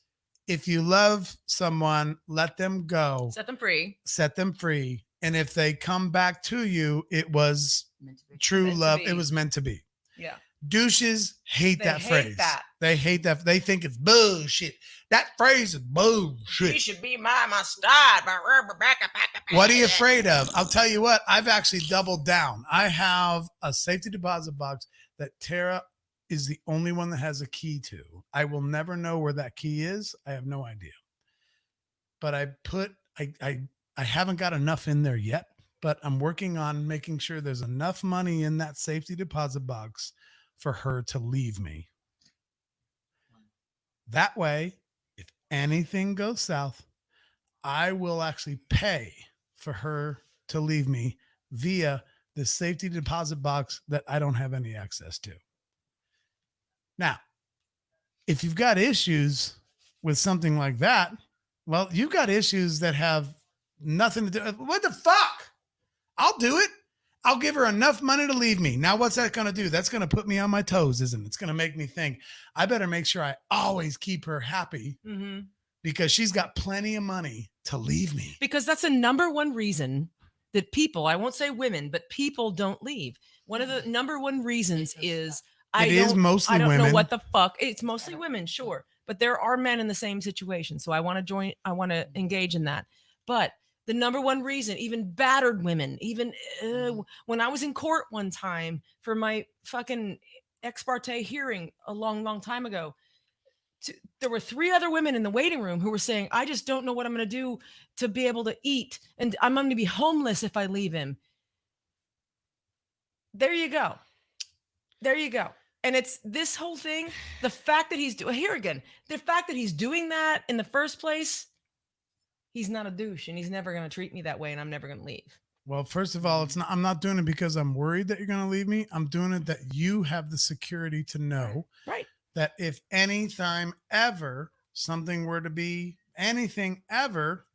if you love someone, let them go, Set them free. set them free. And if they come back to you, it was Meant to be. true Meant to love. be. It was meant to be. Yeah. Douches hate They that hate phrase. that. They hate that. They think it's bullshit. That phrase is bullshit. should be my stud. What are you afraid of? I'll tell you what, I've actually doubled down. I have a safety deposit box that Tara is the only one that has a key to. I will never know where that key is. I have no idea. But I haven't got enough in there yet, but I'm working on making sure there's enough money in that safety deposit box for her to leave me. That way, if anything goes south, I will actually pay for her to leave me via the safety deposit box that I don't have any access to. Now, if you've got issues with something like that, well, you've got issues that have nothing to do. What the fuck? I'll do it. I'll give her enough money to leave me. Now, what's that going to do? That's going to put me on my toes, isn't it? It's going to make me think I better make sure I always keep her happy Mm-hmm. because she's got plenty of money to leave me. Because that's the number one reason that people, I won't say women, but people don't leave. One of the number one reasons is I It is mostly I don't women. know what the fuck. It's mostly women, sure. But there are men in the same situation. So I want to engage in that. But the number one reason, even battered women, even when I was in court one time for my fucking ex parte hearing a long, long time ago, there were 3 other women in the waiting room who were saying, I just don't know what I'm going to do to be able to eat. And I'm going to be homeless if I leave him. There you go. There you go. And it's this whole thing, the fact that he's the fact that he's doing that in the first place, he's not a douche and he's never going to treat me that way and I'm never going to leave. Well, first of all, I'm not doing it because I'm worried that you're going to leave me. I'm doing it that you have the security to know Right. that if any time ever something were to be anything ever,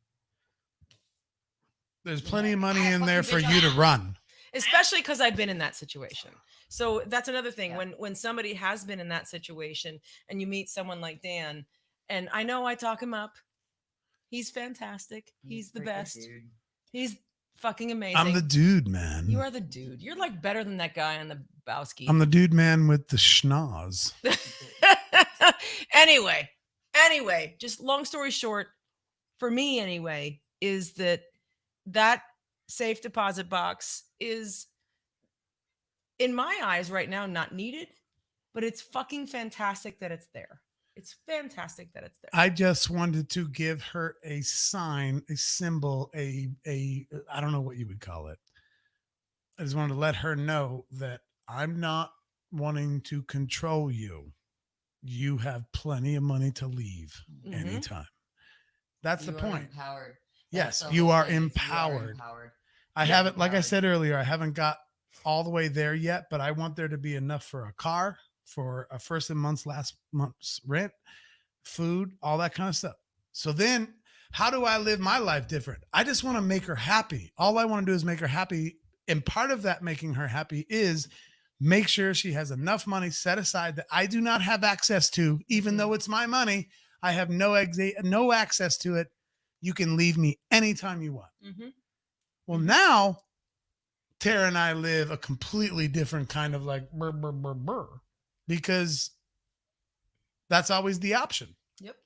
there's plenty of money in there for you to run. Especially because I've been in that situation. So that's another thing. Yeah. When somebody has been in that situation and you meet someone like Dan, And I know I talk him up. He's fantastic. He's the freaking best. dude. He's fucking amazing. I'm the dude, man. You are the dude. You're like better than that guy on the Bowski. I'm the dude, man, with the schnoz. anyway, just long story short, for me anyway, is that safe deposit box is, in my eyes right now, not needed, but it's fucking fantastic that it's there. It's fantastic that it's there. I just wanted to give her a sign, a symbol, a I don't know what you would call it. I just wanted to let her know that I'm not wanting to control you. You have plenty of money to leave Mhm. anytime. That's You the are point. Empowered. Yes, That's the you whole are thing, is empowered. empowered. I Yeah, haven't, like I empowered. said earlier, I haven't got all the way there yet, but I want there to be enough for a car, for a first and last month's rent, food, all that kind of stuff. So then how do I live my life different? I just want to make her happy. All I want to do is make her happy. And part of that making her happy is make sure she has enough money set aside that I do not have access to, even though it's my money. I have no access to it. You can leave me anytime you want. Mm-hmm. Well, now Tara and I live a completely different kind of like burr, burr, burr, burr, because that's always the option. Yep.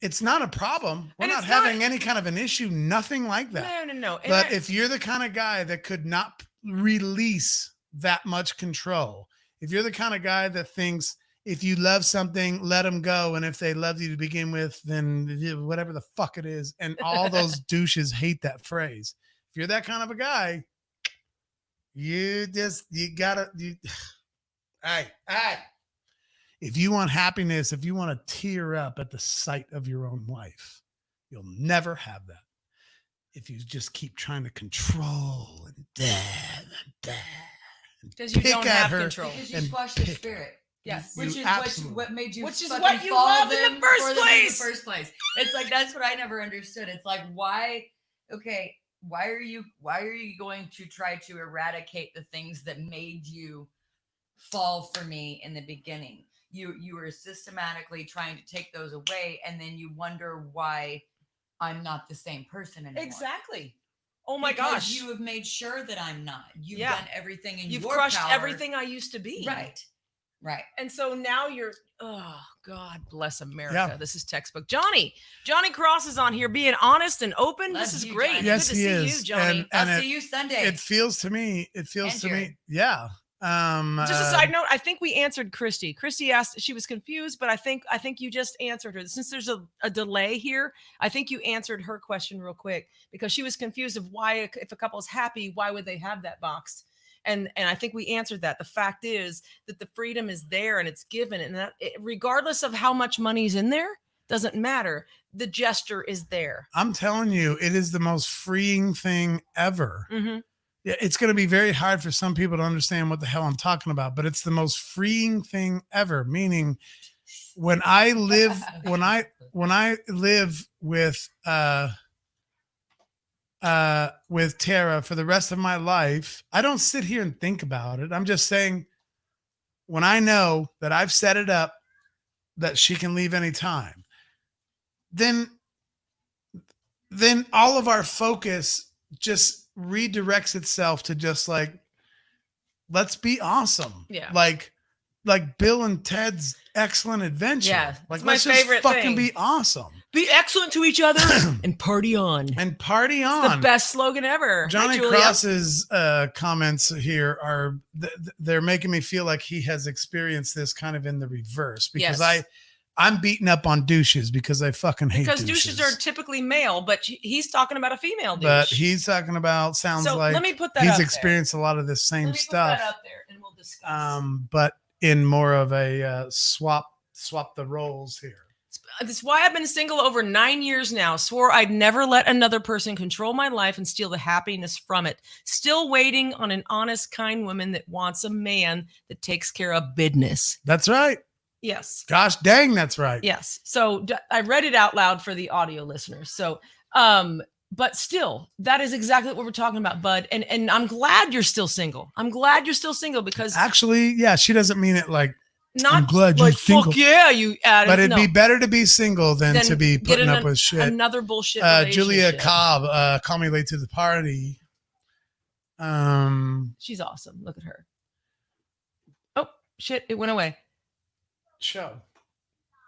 It's not a problem. We're And not it's not- having any kind of an issue, nothing like that. No. And But I- if you're the kind of guy that could not release that much control, if you're the kind of guy that thinks if you love something, let them go, and if they loved you to begin with, then whatever the fuck it is, and all those douches hate that phrase. If you're that kind of a guy, you gotta. Hey. If you want happiness, if you want to tear up at the sight of your own wife, you'll never have that. If you just keep trying to control and because you pick don't at have her control. Because you and squash the pick. spirit. Yes. Which You is absolutely- what made you Which is fucking what you fall love in the them first for them in place. the first place. It's like that's what I never understood. It's like why are you going to try to eradicate the things that made you fall for me in the beginning? You were systematically trying to take those away, and then you wonder why I'm not the same person anymore. Exactly. Oh my Because gosh. you have made sure that I'm not. You've Yeah. done everything in You've your crushed power. everything I used to be. Right. And so now you're, oh God bless America. Yeah. This is textbook. Johnny Cross is on here being honest and open. Love this is you, great. Johnny. Yes, Good to he see is. you, Johnny. And I'll see you Sunday. it feels to me, And Jared. yeah. Just a side note, I think we answered Christy. Christy asked, she was confused, but I think you just answered her. Since there's a delay here, I think you answered her question real quick because she was confused of why, if a couple is happy, why would they have that box? And I think we answered that. The fact is that the freedom is there and it's given, and that regardless of how much money's in there, doesn't matter. The gesture is there. I'm telling you, it is the most freeing thing ever. Mm-hmm. Yeah, it's going to be very hard for some people to understand what the hell I'm talking about, but it's the most freeing thing ever. Meaning, when I live with Tara for the rest of my life, I don't sit here and think about it. I'm just saying, when I know that I've set it up that she can leave anytime, then all of our focus just redirects itself to just like, let's be awesome. Yeah. Like Bill and Ted's Excellent Adventure. Yeah, Like, it's my let's just favorite fucking thing. be awesome Be excellent to each other and party on. and party It's on. the best slogan ever. Hi, Johnny Julia. Cross's comments here are they're making me feel like he has experienced this kind of in the reverse, because Yes. I'm beating up on douches because I fucking hate Because douches are typically male, but he's talking about a female douche. but he's talking about sounds so like let me put that he's up experienced a lot of this there. same Let me stuff. Put that up there and we'll discuss. But in more of a swap the roles here. That's why I've been single over 9 years now. Swore I'd never let another person control my life and steal the happiness from it. Still waiting on an honest, kind woman that wants a man that takes care of business. That's right. Yes. Gosh dang, that's right. Yes. So I read it out loud for the audio listeners. So, but still, that is exactly what we're talking about, Bud. And I'm glad you're still single. I'm glad you're still single because Actually, yeah, she doesn't mean it like Not glad you're like, single. fuck yeah, you added. But it'd no. be better to be single than Then to be get putting in up with shit. Another bullshit Julia relationship. Cobb, call me late to the party. She's awesome. Look at her. Oh shit! It went away. Show.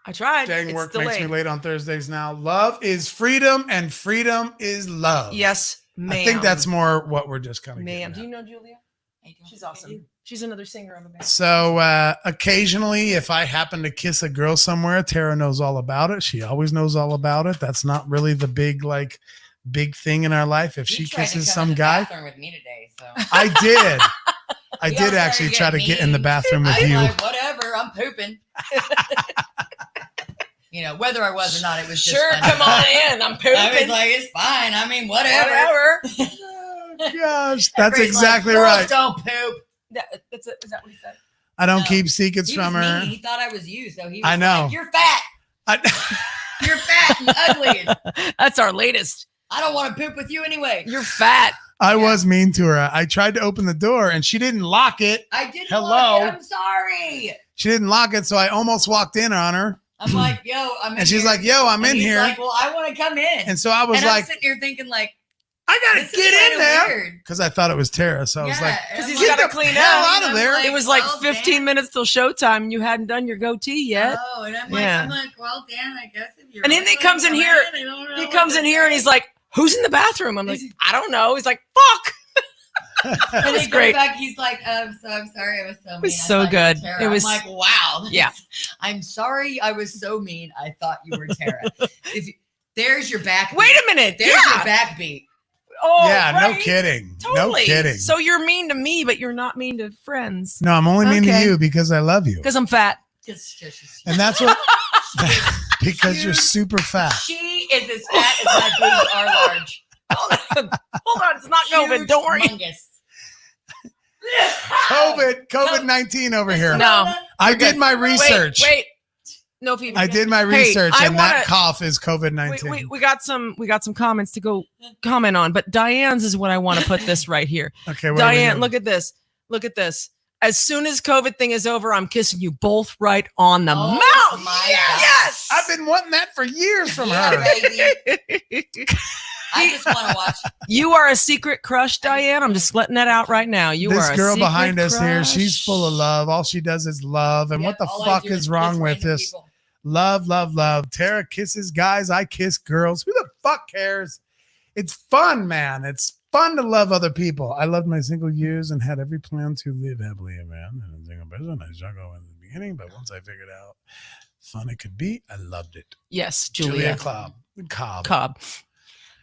I tried. Dang, It's work delayed. makes me late on Thursdays now. Love is freedom, and freedom is love. Yes, ma'am. I think that's more what we're just kind of. Ma'am, do you know Julia? She's awesome. She's another singer on the band. So occasionally, if I happen to kiss a girl somewhere, Tara knows all about it. She always knows all about it. That's not really the big thing in our life. If she kisses some guy, with me today, so. I did. I You did all actually started try to getting get in the mean. bathroom with I'm you. like, whatever, I'm pooping. Whether I was or not, it was just Sure, funny. come on in. I'm pooping. I was like, it's fine. I mean, whatever. Oh, gosh, that's Everybody's exactly like, right. Girls don't poop. Is that what he said? I don't No. keep secrets He from was her. mean. He thought I was you, so he was I know. like, you're fat. You're fat and ugly. That's our latest. I don't want to poop with you anyway. You're fat. I was mean to her. I tried to open the door and she didn't lock it. I didn't Hello? want it. I'm sorry. She didn't lock it, so I almost walked in on her. I'm like, yo, I'm in And she's here. like, yo, I'm And in he's here. like, well, I want to come in. And so I was and I'm like, sitting here thinking like, I gotta this get is in kinda there. weird. Because I thought it was Tara. So I was like, and I'm he's like, gotta the clean hell out. out of there. It was like well, 15 Dan. minutes till showtime and you hadn't done your goatee yet. Oh, and I'm like, Yeah. well, Dan, I guess if you're And then he really comes in gonna here- come I don't know He what comes to in here and say. he's like, who's in the bathroom? I'm like, I don't know. He's like, fuck. And It was he goes great. back, he's like, I'm sorry, I was so mean. was I so thought you were good. Tara." It was- I'm like, wow. Yeah. I'm sorry, I was so mean. I thought you were Tara. There's your back. Wait a minute. There's Yeah. your backbeat. Oh, yeah, no right? kidding. Totally. No kidding. So you're mean to me, but you're not mean to friends No, I'm only mean to Okay. you because I love you. because I'm fat. And that's what, because you're super fat. She is as fat as my boobs are large. Hold on. It's not COVID. Don't worry. Humongous. COVID-19 over here. No. I did my research. Wait. No feedback. I did my Hey, research, I and that wanna- cough is COVID-19. We got some comments to go comment on, but Diane's is what I want to put this right here. Okay, what are we Diane, doing? look at this. Look at this. As soon as COVID thing is over, I'm kissing you both right on the Oh mouth. my Yes. I've been wanting that for years from Yeah, her. baby. I just want to watch. You are a secret crush, Diane. I'm just letting that out right now. You This are a girl secret behind us here, crush. she's full of love. All she does is love. And what the All I fuck do is wrong kiss with random this? people. Love, love, love. Tara kisses guys. I kiss girls. Who the fuck cares? It's fun, man. It's fun to love other people. I loved my single years and had every plan to live happily ever after. And a single person. I struggled in the beginning, but once I figured out fun it could be, I loved it. Yes, Julia Julia Cobb. Cobb.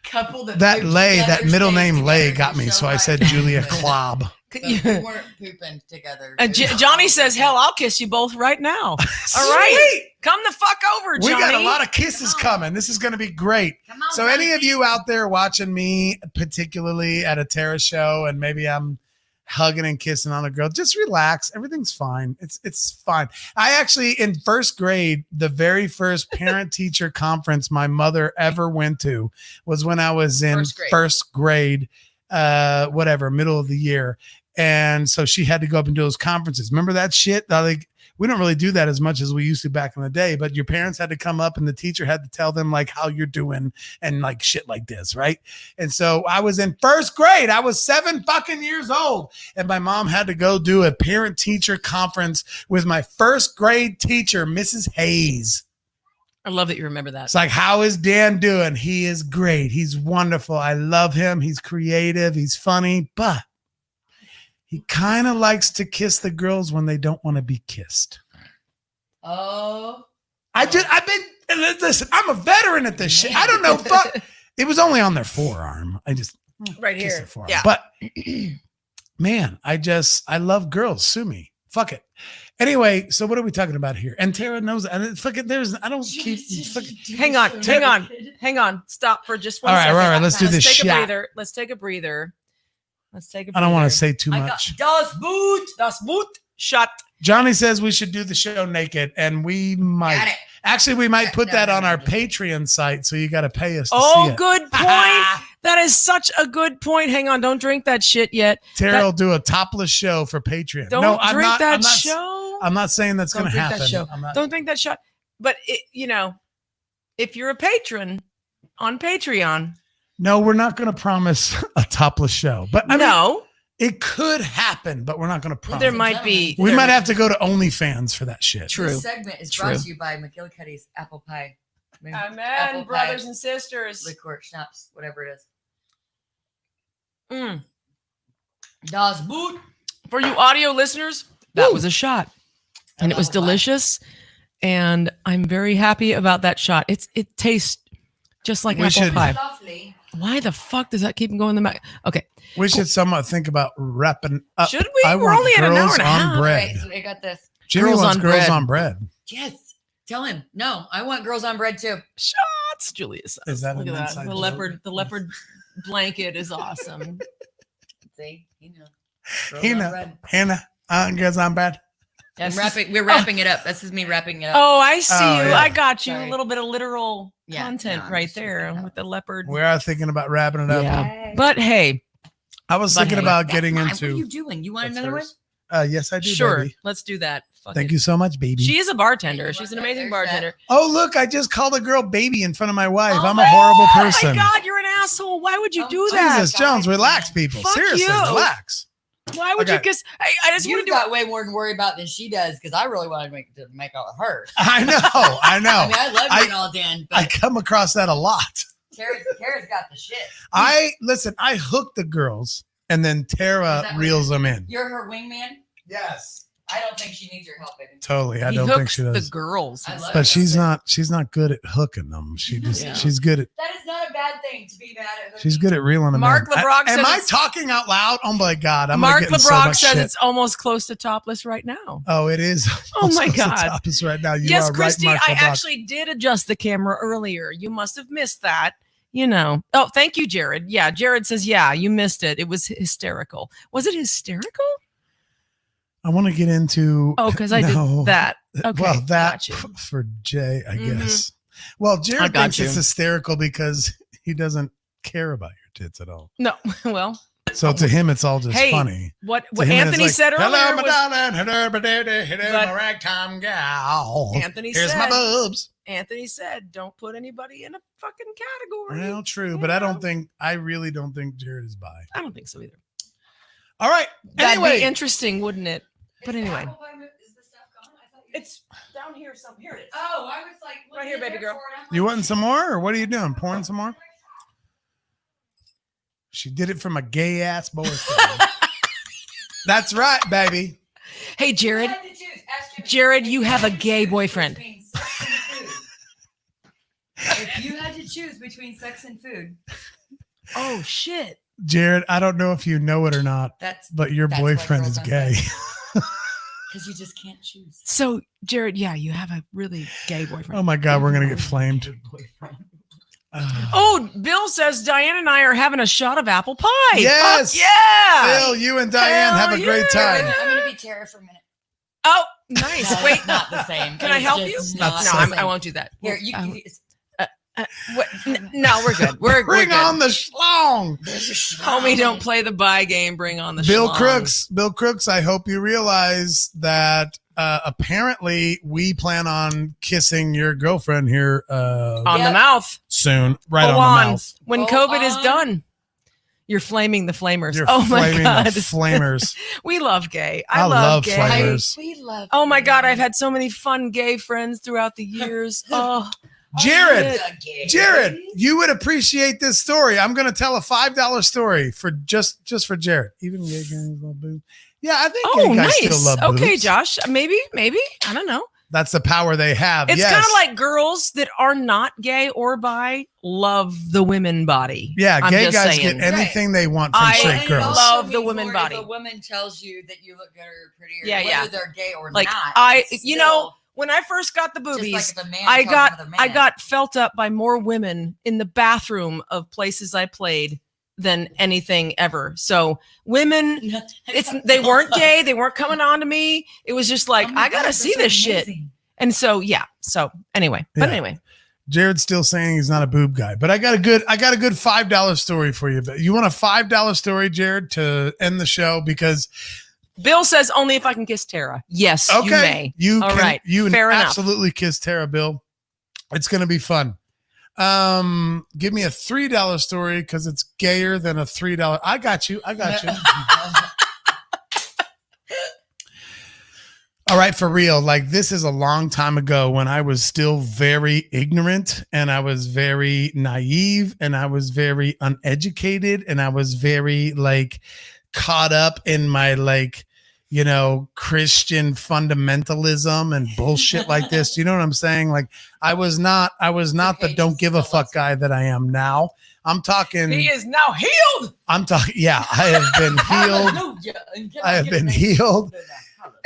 Couple That pooped Lay, together, that middle stayed name Lay together, got me. so So I like- said Julia Klobb. But we weren't pooping together. Johnny says, "Hell, I'll kiss you both right now." All right, come the fuck over, We Johnny. got a lot of kisses coming. This is going to be great. Come on, So any of Johnny. you out there watching me, particularly at a Tara show, and maybe I'm hugging and kissing on a girl, just relax. Everything's fine. It's fine. I actually, in first grade, the very first parent teacher conference my mother ever went to was when I was in first grade, middle of the year. And so she had to go up and do those conferences. Remember that shit? Like, we don't really do that as much as we used to back in the day, but your parents had to come up and the teacher had to tell them like how you're doing and like shit like this, right? And so I was in first grade. I was 7 fucking years old. And my mom had to go do a parent teacher conference with my first grade teacher, Mrs. Hayes. I love that you remember that. It's like, how is Dan doing? He is great. He's wonderful. I love him. He's creative. He's funny, but he kind of likes to kiss the girls when they don't want to be kissed. Oh. I've been, listen, I'm a veteran at this shit. I don't know. Fuck. It was only on their forearm. I just Right kissed here. their forearm. Yeah. But man, I love girls. Sue me. Fuck it. Anyway, so what are we talking about here? And Tara knows, and it's fucking, I don't keep, fucking, Hang on. Stop for just one all second. right. Let's do this take shot. a breather. Let's take a breather. I don't want to say too I much. got Das Boot. Das Boot. Shot. Johnny says we should do the show naked, and we might. Got it. Actually, we might Yeah, put no, that no, on no, our just- Patreon site, so you got to pay us to Oh, see it. good point. That is such a good point. Hang on, don't drink that shit yet. Tara will do a topless show for Patreon. Don't No, I'm drink not, that I'm not, show. I'm not saying that's Don't going to drink happen. that show. I'm not, Don't drink that shot. But if you're a patron on Patreon, no, we're not going to promise a topless show. But I mean, no, it could happen, but we're not going to promise. there might be. We might have to go to OnlyFans for that shit. True. This segment is brought to you by McGillicuddy's Apple Pie. Amen, Apple brothers pie, and sisters. liqueur, schnapps, whatever it is. Mm. Das Boot. For you audio listeners, that Woo. was a shot, and it was delicious. And I'm very happy about that shot. It tastes just like We apple should- pie. Lovely. Why the fuck does that keep going in the back? Okay, We should somewhat think about wrapping up. should we? I We're want only at an hour girls and a on half. bread. Right, so I got this. Jimmy Girls wants on girls bread. on bread. Yes. Tell him. No, I want girls on bread too. Shots, Julius. Is that Look an at that. inside The joke? leopard blanket is awesome. See, Girls He on know. bread. Hannah, girls on bread. We're wrapping it up. This is me wrapping it up. Oh, I see Oh, you. yeah. I got you. Sorry. A little bit of literal Yeah, content no, I'm right just there joking. with the leopard. We are thinking about wrapping it up. Yeah. But hey, I was But thinking hey, about That's getting mine. What are you into. doing? You want That's another hers. one? Yes, I do. sure, Baby. let's do that. Fuck Thank it. you so much, baby. She is a bartender. Baby, She's an there's amazing that. bartender. Oh, look, I just called a girl baby in front of my wife. Oh I'm my a horrible God, person. Oh my God, you're an asshole. Why would you Oh, do that? Jesus, Jones, relax, people. Fuck Seriously, you. relax. Why would you Okay. kiss? I just want You've to do got way more to worry about than she does because I really want to make out with her. I know. I know. I mean, I love I- you and all, Dan, I but come across that a lot. Tara's got the shit. I hook the girls and then Is Tara that what reels them in. You're her wingman. Yes. I don't think she needs your help, baby. Totally. I he don't hooks think she the does. girls. I love But it. she's not good at hooking them. She just Yeah. she's good at That is not a bad thing to be bad at. she's good at reeling them Mark in. LeBrock Am says I it's- talking out loud? Oh my God. I'm Mark gonna get in so LeBrock much says shit. it's almost close to topless right now. Oh, it is. Oh my Almost God. the top is right now. You Yes, are Christy, right, Mark I LeBrock. actually did adjust the camera earlier. You must have missed that. Oh, thank you, Jared. Yeah, Jared says, yeah, you missed it. It was hysterical. Was it hysterical? I want to get into. Oh, because I No. did that. Okay. Well, that got you. for Jay, I Mhm. guess. Well, I Jared got thinks it's you. hysterical because he doesn't care about your tits at all. No, well, So to him, it's all just Hey, funny. what To him, it's Anthony like, said hello, earlier my was darling. Hello, my daddy. Hello, But- my ragtime gal. Anthony Here's my said, boobs. don't put anybody in a fucking category. Well, true, You but know? I really don't think Jared is bi. I don't think so either. All right. That'd Anyway, be interesting, wouldn't it? But anyway, Is the stuff gone? I thought you- it's down here. Here it is. Oh, I was like, Right here, baby girl. you wanting some more, or what are you doing? Pouring some more? She did it from a gay ass boyfriend. That's right, baby. Hey, Jared. Ask Jimmy. Jared, you If have a had to gay choose boyfriend. between sex and food- If you had to choose between sex and food, Oh shit. Jared, I don't know if you know it or not, that's but your That's why boyfriend girls is don't gay. because you just can't choose. So, Jared, yeah, you have a really gay boyfriend. Oh my God, we're gonna get flamed. Oh, Bill says Diane and I are having a shot of apple pie. Yes. Fuck yeah. Bill, you and Diane Hell have a great yeah. time. I'm gonna be Tara for a minute. Oh, nice. No, Wait, it's not the same. Can I It's help just you? not Not the the same. I won't do that. Here, you Uh, can. no, we're good. We're Bring good. on the schlong. Homie, don't play the buy game. Bring on the Bill schlong. Bill Crooks, I hope you realize that apparently we plan on kissing your girlfriend here on the Yep. mouth. soon, right Go on the on. mouth. When Go COVID is on. done. You're flaming the flamers. You're Oh my flaming God. the flamers. We love gay. I love love gay. flamers. We love. Oh my God, I've had so many fun gay friends throughout the years. Oh, Jared, Gay. Jared, you would appreciate this story. I'm going to tell a $5 story for just for Jared. Even gay guys love boobs. Yeah, I think oh gay guys still nice. love boobs. Okay, Josh. Maybe. I don't know. That's the power they have. It's yes. kind of like girls that are not gay or bi love the women body. yeah, I'm gay just guys saying. get anything they want from I straight And it girls. also love the means woman more body. If a woman tells you that you look good or pretty, or Yeah, whether yeah. they're gay or Like not. it's you know, still when I first got the just boobies, like if a man I tells got another I man. got felt up by more women in the bathroom of places I played than anything ever. So women, they weren't gay, they weren't coming on to me. It was just like Oh my I gotta God, see that's this shit. amazing. And so yeah. So anyway, but Yeah. anyway, Jared's still saying he's not a boob guy, but I got a good $5 story for you. But you want a $5 story, Jared, to end the show? Because Bill says only if I can kiss Tara. Yes, you may. You All can, right. you Fair enough. absolutely kiss Tara, Bill. It's gonna be fun. Give me a $3 story because it's gayer than a $3. I got you. All right, for real. Like, this is a long time ago when I was still very ignorant and I was very naive and I was very uneducated and I was very like caught up in my like, you know, Christian fundamentalism and bullshit like this. You know what I'm saying? Like, I was not the don't give a fuck guy that I am now. I'm talking. He is now healed. I'm talking. Yeah, I have been healed. I have been healed.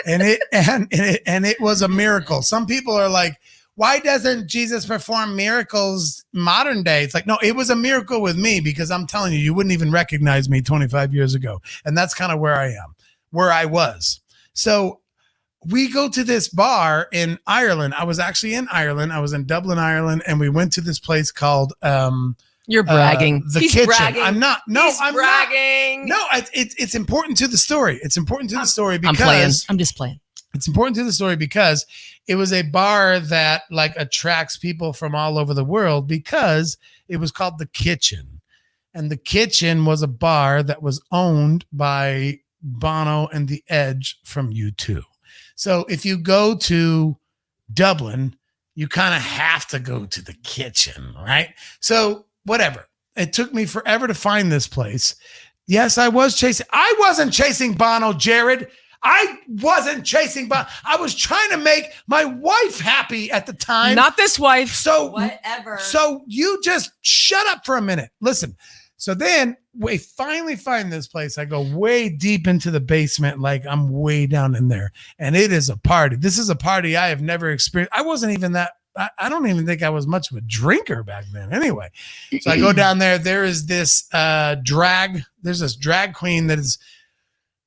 And it was a miracle. Some people are like, why doesn't Jesus perform miracles modern day? It's like, no, it was a miracle with me because I'm telling you, you wouldn't even recognize me 25 years ago. And that's kind of where I am, where I was. So we go to this bar in Ireland. I was actually in Ireland. I was in Dublin, Ireland. And we went to this place called, You're bragging. The He's Kitchen. bragging. I'm not. No, He's I'm bragging. not. No, it's important to the story. It's important to the story because I'm playing. I'm just playing. it's important to the story because it was a bar that like attracts people from all over the world because it was called The Kitchen. And The Kitchen was a bar that was owned by Bono and The Edge from U2. So if you go to Dublin, you kind of have to go to The Kitchen, right? So whatever. It took me forever to find this place. Yes, I wasn't chasing Bono, Jared. I wasn't chasing Bono. I was trying to make my wife happy at the time. Not this wife. So Whatever. So you just shut up for a minute. Listen. So then we finally find this place. I go way deep into the basement, like I'm way down in there. And it is a party. This is a party I have never experienced. I wasn't even that. I don't even think I was much of a drinker back then. Anyway, so I go down there. There is this There's this drag queen that is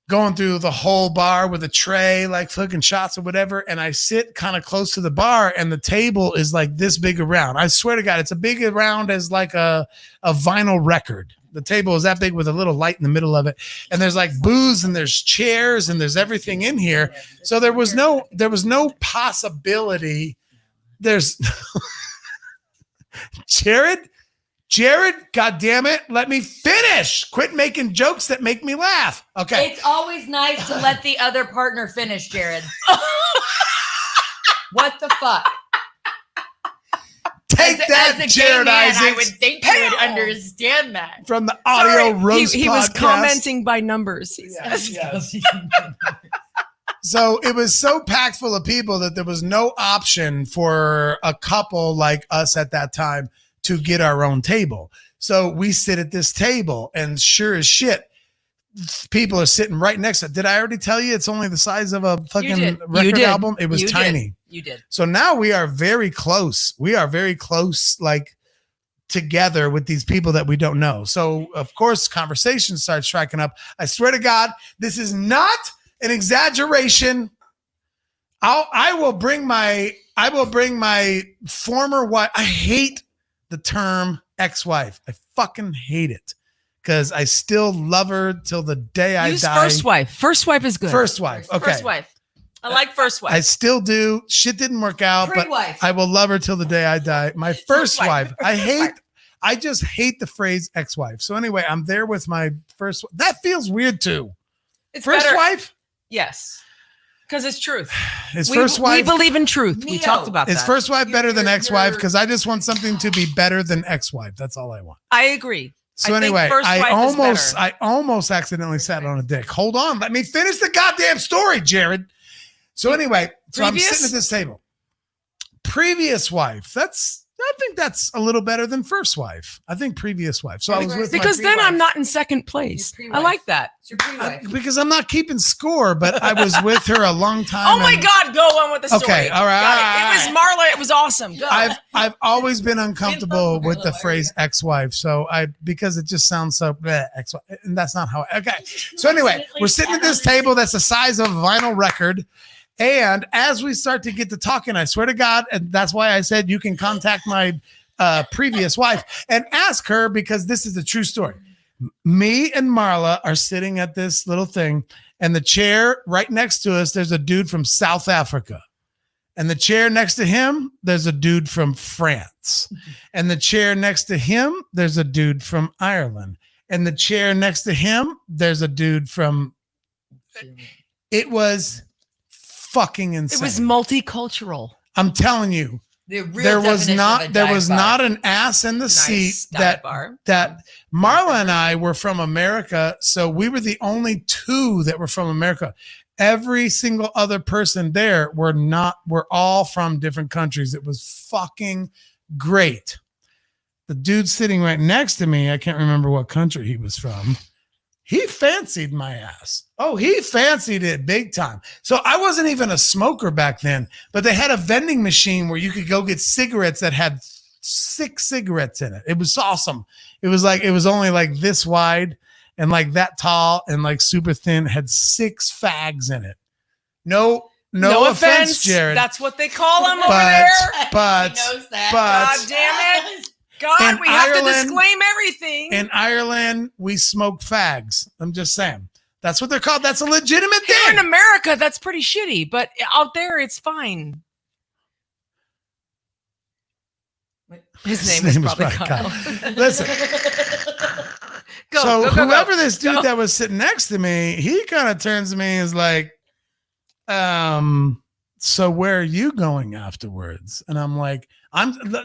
going through the whole bar with a tray, like flicking shots or whatever. And I sit kind of close to the bar, and the table is like this big around. I swear to God, it's a big around as like a vinyl record. The table is that big with a little light in the middle of it. And there's like booze and there's chairs and there's everything in here. So there was no possibility. There's Jared, God damn it. Let me finish. Quit making jokes that make me laugh. Okay. It's always nice to let the other partner finish, Jared. What the fuck? Take that, as a Jared gay man, Isaacs. I would think you would understand that. From the audio roast He was podcast. commenting by numbers. He Yeah, says. yes. So it was so packed full of people that there was no option for a couple like us at that time to get our own table. So we sit at this table, and sure as shit, people are sitting right next to it. Did I already tell you it's only the size of a fucking record album? It was tiny. You did. So now we are very close. We are very close, like together with these people that we don't know. So of course, conversation starts striking up. I swear to God, this is not an exaggeration. I will bring my former wife. I hate the term ex-wife. I fucking hate it because I still love her till the day I Use die. first wife. First wife is good. First wife. Okay. First wife. I like first wife. I still do. Shit didn't work out, but Pre-wife. I will love her till the day I die. My first wife. I just hate the phrase ex-wife. So anyway, I'm there with my first. That feels weird too. It's First better. wife? Yes. Because it's truth. Is We first wife? We believe in truth. We Neo. talked about Is that. first wife better than You're- ex-wife? Because I just want something to be better than ex-wife. That's all I want. I agree. So I think anyway, first wife is better. I almost accidentally sat on a dick. Hold on, let me finish the goddamn story, Jared. So anyway, so I'm Previous? sitting at this table. Previous wife. I think that's a little better than first wife. I think previous wife. So I was with Because my then pre-wife. I'm not in second place. Your I pre-wife. like that. It's your pre-wife. Because I'm not keeping score, but I was with her a long time. Oh my and God, go on with the story. Okay, all right, Got all it. It was Marla. It was awesome. Go. I've always been uncomfortable with the phrase ex-wife. So because it just sounds so ex-wife, and that's not how. Okay. So anyway, we're sitting at this table that's the size of a vinyl record, And as we start to get to talking, I swear to God, and that's why I said you can contact my previous wife and ask her, because this is a true story. Me and Marla are sitting at this little thing, and the chair right next to us, there's a dude from South Africa. And the chair next to him, there's a dude from France. And the chair next to him, there's a dude from Ireland. And the chair next to him, there's a dude from... It was fucking insane. It was multicultural. I'm telling you, The real there was definition of a dive bar. not an ass in the seat that Marla and I were from America. So we were the only two that were from America. Every single other person there were all from different countries. It was fucking great. The dude sitting right next to me, I can't remember what country he was from. He fancied my ass. Oh, he fancied it big time. So I wasn't even a smoker back then, but they had a vending machine where you could go get cigarettes that had 6 cigarettes in it. It was awesome. It was only like this wide and like that tall and like super thin, had 6 fags in it. No offense, Jared. That's what they call them over there. But, He knows that. God damn it. God, In we have to Ireland- disclaim everything. in Ireland, we smoke fags. I'm just saying. That's what they're called. That's a legitimate Here in thing. America, that's pretty shitty, but out there, it's fine. His name is probably Kyle. Listen. Go, Whoever this dude Go. that was sitting next to me, he kind of turns to me and is like, so where are you going afterwards? And I'm like,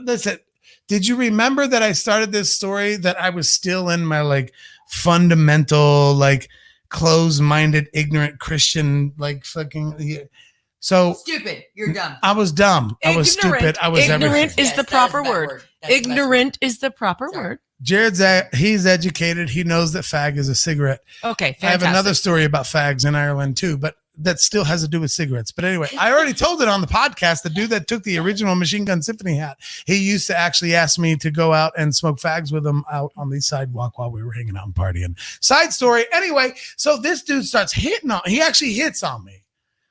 listen, did you remember that I started this story that I was still in my like fundamental, like closed-minded, ignorant Christian, like fucking, so Stupid. You're dumb. I was dumb. I was stupid. I was Ignorant everything. is Yes, the that proper is that word. word. That's the best Ignorant is the proper Sorry. word. He's educated. He knows that fag is a cigarette. Okay, fantastic. I have another story about fags in Ireland too, but that still has to do with cigarettes. But anyway, I already told it on the podcast. The dude that took the original Machine Gun Symphony hat, he used to actually ask me to go out and smoke fags with him out on the sidewalk while we were hanging out and partying. Side story. Anyway, so this dude starts hitting on, he actually hits on me.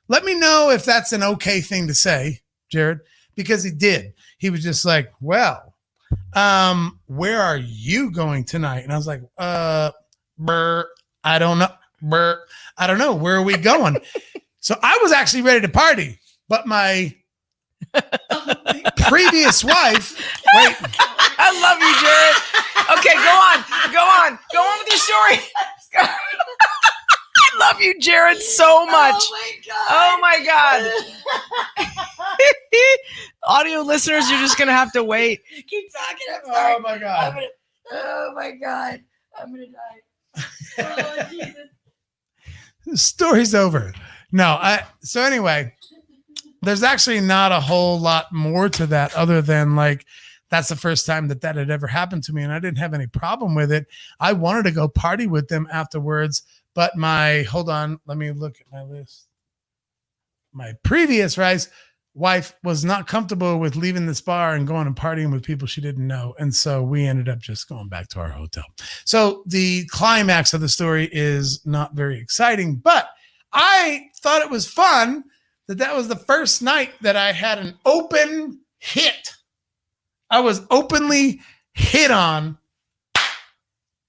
Let me know if that's an okay thing to say, Jared, because he did. He was just like, well, where are you going tonight? And I was like, I don't know. I don't know. Where are we going? So I was actually ready to party, but my previous wife, wait, I love you, Jared. Okay, go on with your story. I love you, Jared, so much. Oh my God. Audio listeners, you're just gonna have to wait. Keep talking. I'm sorry. oh my God. Oh my God. I'm gonna die. Oh Jesus. The story's over. So anyway, there's actually not a whole lot more to that other than like, that's the first time that had ever happened to me. And I didn't have any problem with it. I wanted to go party with them afterwards, but hold on, let me look at my list. My previous wife was not comfortable with leaving this bar and going and partying with people she didn't know. And so we ended up just going back to our hotel. So the climax of the story is not very exciting, but I thought it was fun that was the first night that I had an open hit. I was openly hit on,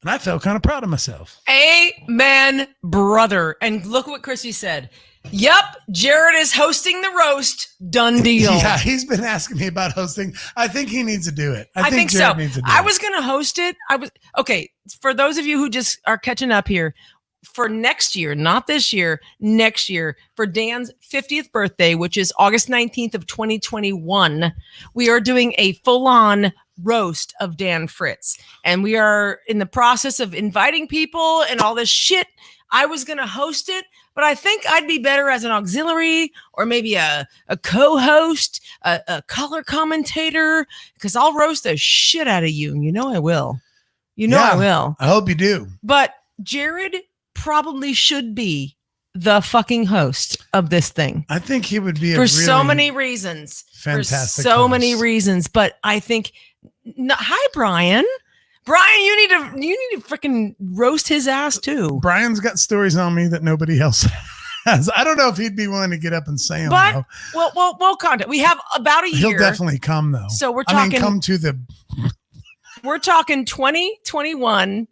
and I felt kind of proud of myself. Amen, brother. And look what Chrissy said. Yep, Jared is hosting the roast. Done deal. Yeah, he's been asking me about hosting. I think he needs to do it. I think Jared so. needs to do I it. was going to host it. Okay. For those of you who just are catching up here, for next year, not this year, next year, for Dan's 50th birthday, which is August 19th of 2021, we are doing a full-on roast of Dan Fritz. And we are in the process of inviting people and all this shit. I was going to host it, but I think I'd be better as an auxiliary or maybe a co-host, a color commentator, because I'll roast the shit out of you. And you know I will. I will. I hope you do. But Jared probably should be the fucking host of this thing. I think he would be For so many reasons. fantastic For so host. many reasons. But I think, hi, Brian. Brian, you need to freaking roast his ass too. Brian's got stories on me that nobody else I don't know if he'd be willing to get up and say them. But we'll contact. We have about a year. He'll definitely come though. So we're talking. come to the. We're talking 2021.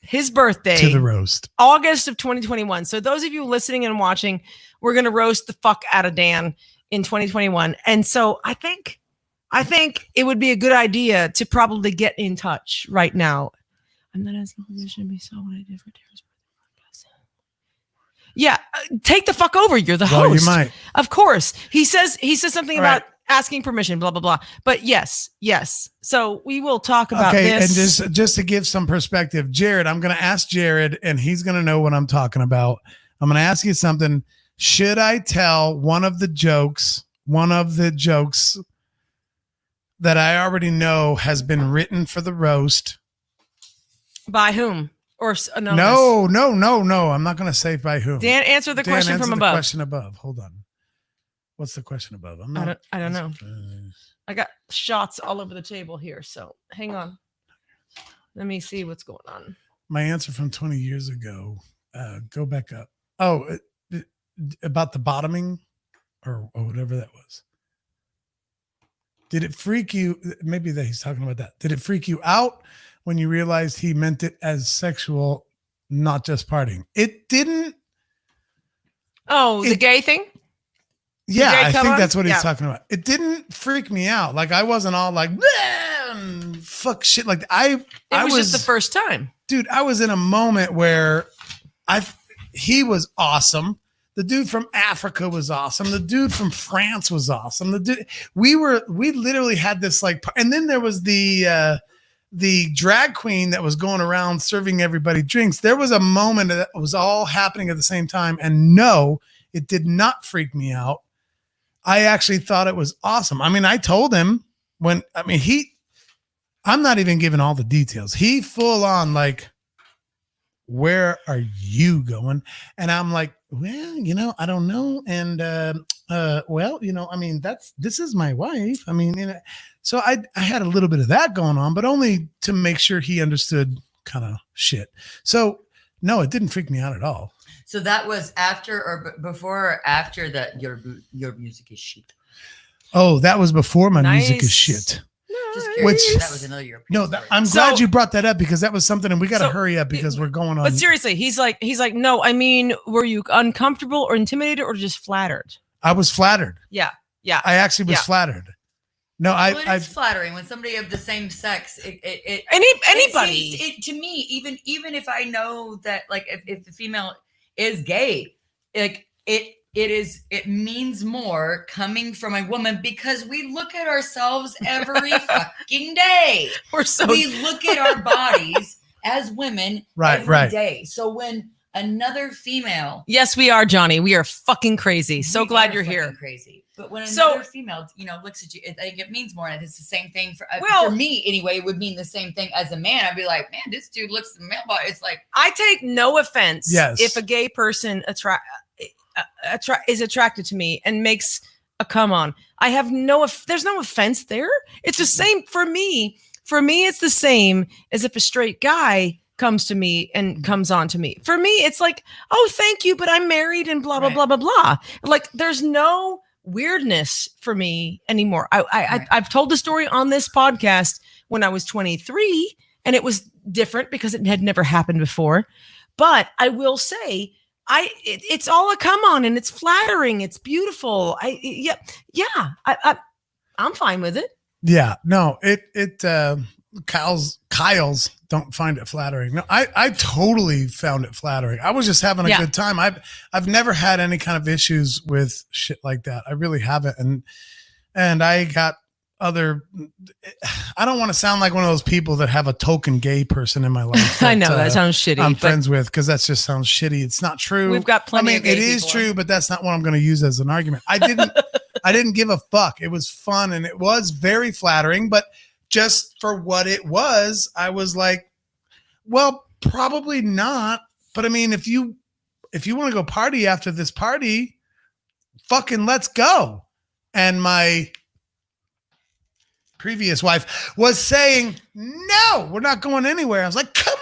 His birthday To the roast. August of 2021. So those of you listening and watching, we're gonna roast the fuck out of Dan in 2021. And so I think it would be a good idea to probably get in touch right now. I'm not asking permission to be so what I did for Tara's birthday podcast. Yeah, take the fuck over. You're the host. Well, you might. Of course. He says something All about right. asking permission, blah, blah, blah. But yes. So we will talk about this. And just to give some perspective, Jared, I'm going to ask Jared, and he's going to know what I'm talking about. I'm going to ask you something. Should I tell one of the jokes that I already know has been written for the roast? By whom? Or No. I'm not going to say by whom. Dan, answer the question from above. Question above. Hold on. What's the question above? I don't know. I got shots all over the table here, so hang on. Let me see what's going on. My answer from 20 years ago. Go back up. Oh, about the bottoming or whatever that was. Did it freak you? Maybe that he's talking about that. Did it freak you out when you realized he meant it as sexual, not just partying? It didn't. Oh, the gay thing? Yeah, I think on? that's what he's talking about. It didn't freak me out. Like I wasn't all like, fuck shit. Like I was just the first time. Dude, I was in a moment where he was awesome. The dude from Africa was awesome. The dude from France was awesome. We literally had this like, and then there was the drag queen that was going around serving everybody drinks. There was a moment that was all happening at the same time. And no, it did not freak me out. I actually thought it was awesome. I mean, I told him I'm not even giving all the details. He full on like, where are you going? And I'm like, well, I don't know. And, this is my wife. I mean, so I had a little bit of that going on, but only to make sure he understood kind of shit. So no, it didn't freak me out at all. So that was after or before or after that your music is shit? Oh, that was before my Nice. music is shit. Just Which- curious. That was another European No, story. I'm So- glad you brought that up because that was something, and we got to So- hurry up because we're going on. But seriously, he's like, no, I mean, were you uncomfortable or intimidated or just flattered? I was flattered. Yeah. I actually was Yeah. flattered. No, Well, it's flattering when somebody of the same sex. Anybody. It to me, even if I know that, like, if the female is gay, like it means more coming from a woman because we look at ourselves every fucking day. We look at our bodies as women every day. So when another female, Yes, we are, Johnny. We are fucking crazy. So we glad are you're fucking here. crazy. But when So- another female, looks at you, I think it means more. And it's the same thing for Well- me anyway. It would mean the same thing as a man. I'd be like, man, this dude looks the male body. It's like, I take no offense Yes. if a gay person is attracted to me and makes a come on. I have there's no offense there. It's the same for me. For me, it's the same as if a straight guy comes to me and comes on to me. For me, it's like, oh, thank you, but I'm married and blah, blah, Right. blah, blah, blah. Like there's no weirdness for me anymore. Right. I've told the story on this podcast when I was 23 and it was different because it had never happened before. But I will say, it's all a come on and it's flattering. It's beautiful. I'm fine with it. Yeah, no, Kyle's don't find it flattering. No, I totally found it flattering. I was just having a good time. I've never had any kind of issues with shit like that. I really haven't. And I got I don't want to sound like one of those people that have a token gay person in my life. I know that sounds shitty. I'm but friends with because that just sounds shitty. It's not true. We've got plenty of gay it is people. true, but that's not what I'm going to use as an argument. I didn't give a fuck. It was fun and it was very flattering, but just for what it was, I was like, well, probably not. But I mean, if you want to go party after this party, fucking let's go. And my previous wife was saying, no, we're not going anywhere. I was like, come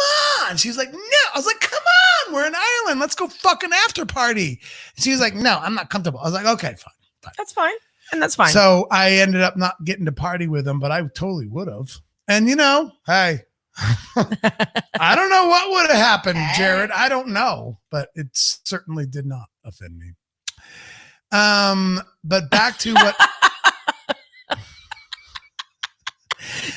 on. She's like, no. I was like, come on. We're an island. fine. Let's go fucking after party. She was like, no, I'm not comfortable. I was like, okay, fine. That's fine. And that's fine. So I ended up not getting to party with him, but I totally would have. And hey, I don't know what would have happened, Jared. I don't know, but it certainly did not offend me. But back to what.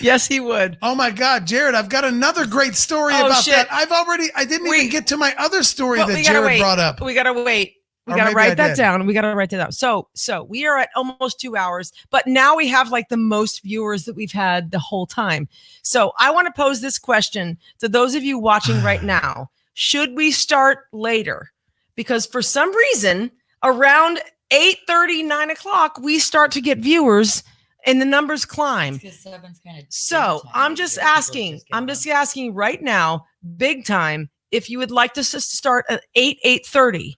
Yes, he would. Oh my God, Jared, I've got another great story about shit. that. I didn't even get to my other story that Jared brought up. We got to wait. We Or got to maybe write I that did. down. We got to write that down. So we are at almost 2 hours, but now we have like the most viewers that we've had the whole time. So I want to pose this question to those of you watching right now. Should we start later? Because for some reason, around 8:30, 9 o'clock, we start to get viewers and the numbers climb. So I'm just asking right now, big time, if you would like to start at 8:30.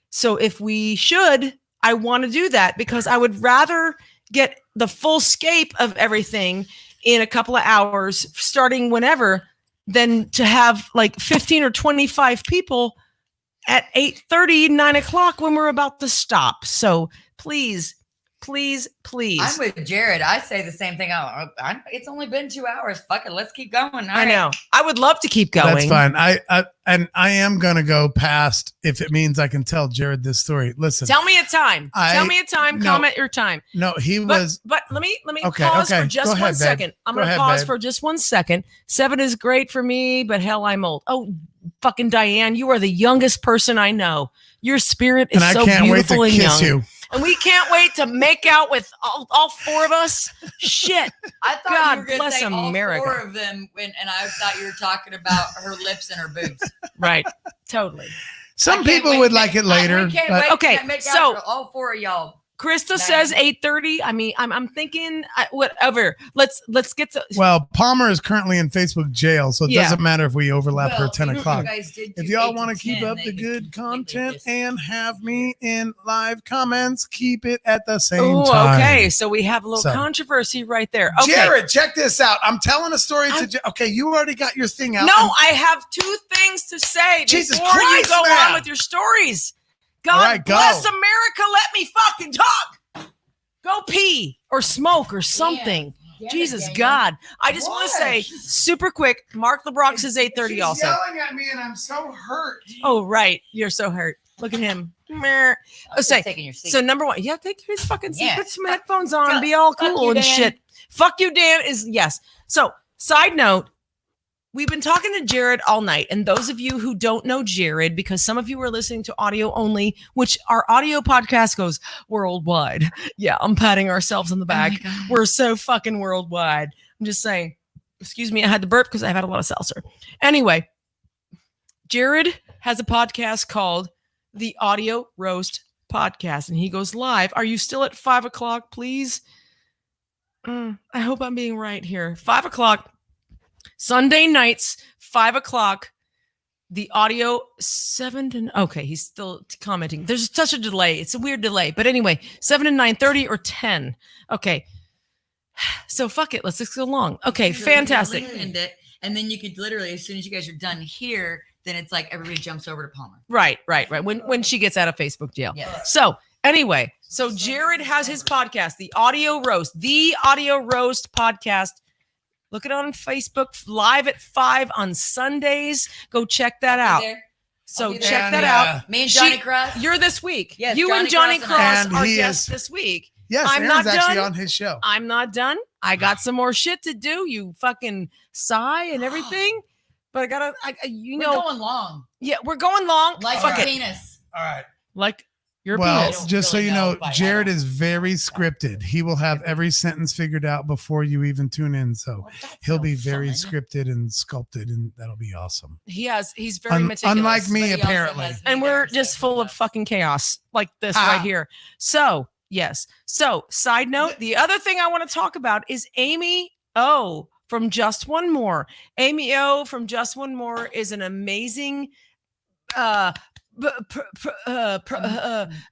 So if we should, I want to do that because I would rather get the full scape of everything in a couple of hours, starting whenever, than to have like 15 or 25 people at 8:30, 9 o'clock when we're about to stop. So please. I'm with Jared. I say the same thing. It's only been 2 hours. Fuck it. Let's keep going. All I know. right. I would love to keep going. That's fine. I am gonna go past if it means I can tell Jared this story. Listen, Tell me a time. Comment your time. No, he But, was. but let me Okay, pause okay. for just Go one ahead, babe. second. I'm Go going to ahead, pause babe. for just 1 second. 7 is great for me, but hell, I'm old. Oh, fucking Diane, you are the youngest person I know. Your spirit is And I so can't wait beautiful to and kiss young. you. And we can't wait to make out with all 4 of us. Shit. I thought God you were going to bless say America. all 4 of them, and I thought you were talking about her lips and her boobs. Right. Totally. Some I can't people wait would to- like it later. We can't but wait Okay, to make so- out for all 4 of y'all. Krista Nice. says 8:30. I mean, I'm thinking whatever. Let's get to. Well, Palmer is currently in Facebook jail, so it Yeah. doesn't matter if we overlap her Well, 10 if you o'clock. guys did If do y'all 8 want to to keep 10, up they the could good completely content just- and have me in live comments, keep it at the same Oh, time. okay. So we have a little So- controversy right there. Okay. Jared, check this out. I'm telling a story to. Okay, you already got your thing out. No, And- I have 2 things to say Jesus before you Christ, go man. on with your stories. God All right, go. bless America. Let me fucking talk. Go pee or smoke or something. Damn it, Jesus Daniel. God. I just want to say super quick, Mark LeBronx is 8:30 She's also. yelling at me, and I'm so hurt. Oh, right. You're so hurt. Look at him. Meh. I was say, taking your seat. So number 1, yeah, take his fucking seat, Yeah. put some headphones on, Fuck- be all fuck cool you, and Dan. shit. Fuck you, Dan is yes. So side note, we've been talking to Jared all night. And those of you who don't know Jared, because some of you are listening to audio only, which our audio podcast goes worldwide. Yeah, I'm patting ourselves on the back. Oh my God. We're so fucking worldwide. I'm just saying, excuse me, I had to burp because I've had a lot of seltzer. Anyway, Jared has a podcast called The Audio Roast Podcast, and he goes live. Are you still at 5 o'clock, please? I hope I'm being right here. 5 o'clock, Sunday nights, 5 o'clock. The audio 7 to okay, he's still commenting. There's such a delay. It's a weird delay, but anyway, 7 to 9:30 or 10. Okay, so fuck it. Let's just go long. Okay, So fantastic. you end it, and then you could literally, as soon as you guys are done here, then it's like everybody jumps over to Palmer. Right. When she gets out of Facebook jail. Yeah. So anyway, so Jared has his podcast, The Audio Roast Podcast. Look it on Facebook, live at 5 on Sundays. Go check that out. So be there. check And, that out. Me and Johnny Cross. You're this week. Yes, you and Johnny Johnny Cross Cross and are he guests is- this week. Yes, I'm Aaron's not actually done. on his show. I'm not done. I got some more shit to do. You fucking sigh and everything. But I gotta, We're going long. yeah, we're going long. Like Fuck your it. penis. All right. Like your Well, penis. don't just so really you know, know, but I Jared don't. is very scripted. He will have every sentence figured out before you even tune in. So Well, that's he'll no be very fun. scripted and sculpted, and that'll be awesome. He's very meticulous. Unlike me, But he also apparently. has And me we're there, just so full of that's- fucking chaos like this Ah. right here. So, yes. So, side note, the other thing I want to talk about is Amy O from Just One More. Amy O from Just One More is an amazing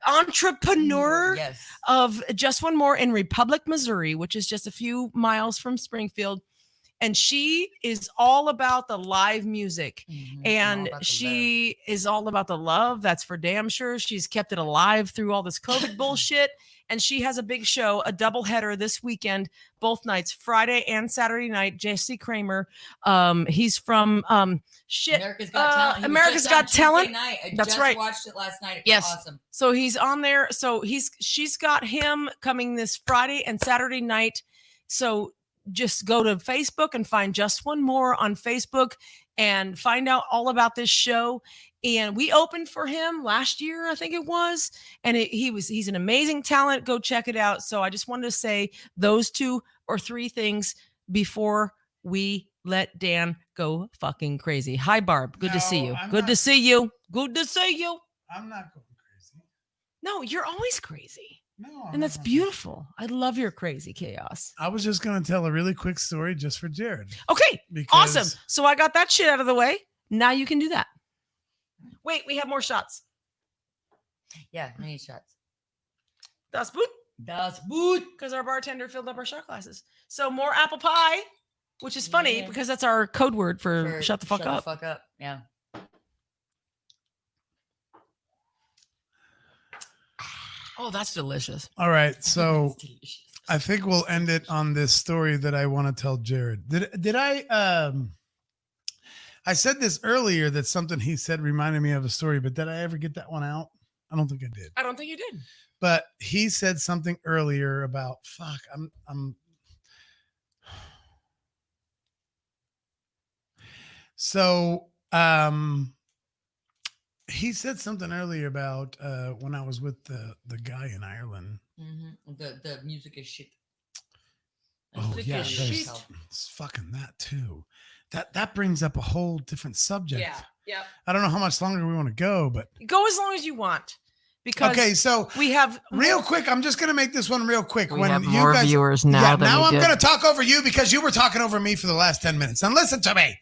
entrepreneur Yes. of Just One More in Republic, Missouri, which is just a few miles from Springfield. And she is all about the live music. Mhm. And All about the she is all about the love. That's for damn sure. She's kept it alive through all this COVID bullshit. And she has a big show, a doubleheader this weekend, both nights, Friday and Saturday night. Jesse Kramer. He's from America's Got Talent. He was America's just on Got Talent. Tuesday night. I That's just right. watched it last night. It was Yes. awesome. So he's on there. So she's got him coming this Friday and Saturday night. So just go to Facebook and find Just One More on Facebook and find out all about this show. And we opened for him last year, I think it was. And he's an amazing talent. Go check it out. So I just wanted to say those 2 or 3 things before we let Dan go fucking crazy. Hi, Barb. Good to see you. Good to see you. Good to see you. I'm not going crazy. No, you're always crazy. No. And that's beautiful. I love your crazy chaos. I was just going to tell a really quick story just for Jared. Okay. Because Awesome. So I got that shit out of the way. Now you can do that. Wait, we have more shots. Yeah, I need shots. Das Boot. Das Boot. Because our bartender filled up our shot glasses. So more apple pie, which is funny Yeah. because that's our code word for shut the fuck up. Shut the fuck up. Yeah. Oh, that's delicious. All right. So It's delicious. I think we'll end it on this story that I want to tell Jared. Did I said this earlier that something he said reminded me of a story, but did I ever get that one out? I don't think I did. I don't think you did. But he said something earlier about So he said something earlier about when I was with the guy in Ireland. Mhm. The music is shit. Oh Music yeah, is there's shit. it's fucking that too. That brings up a whole different subject. Yeah. I don't know how much longer we want to go, but Go as long as you want. Because okay. So we have real quick, I'm just gonna make this one real quick. We have more viewers now yeah, than now we I'm did. gonna talk over you because you were talking over me for the last 10 minutes. And listen to me.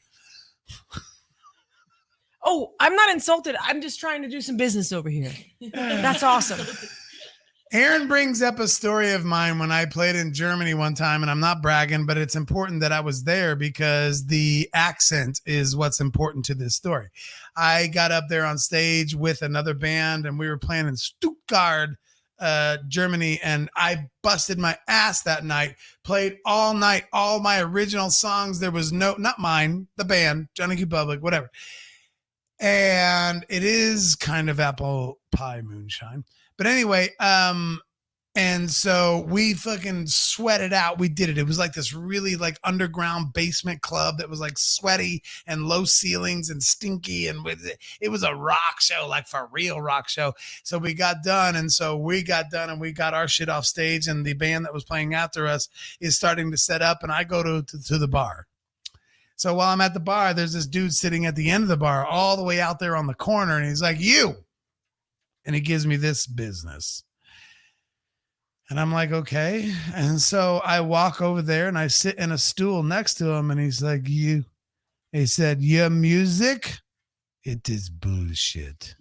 Oh, I'm not insulted. I'm just trying to do some business over here. That's awesome. Aaron brings up a story of mine when I played in Germany one time, and I'm not bragging, but it's important that I was there because the accent is what's important to this story. I got up there on stage with another band, and we were playing in Stuttgart, Germany, and I busted my ass that night, played all night, all my original songs. There was not mine, the band, Johnny Q. Public, whatever. And it is kind of apple pie moonshine. But anyway, and so we fucking sweated out. We did it. It was like this really like underground basement club that was like sweaty and low ceilings and stinky. And it was a rock show, like for real rock show. So we got done. And so we got done and we got our shit off stage. And the band that was playing after us is starting to set up. And I go to the bar. So while I'm at the bar, there's this dude sitting at the end of the bar, all the way out there on the corner. And he's like, you. And he gives me this business. And I'm like, okay. And so I walk over there and I sit in a stool next to him. And he's like, you. He said, your music, it is bullshit.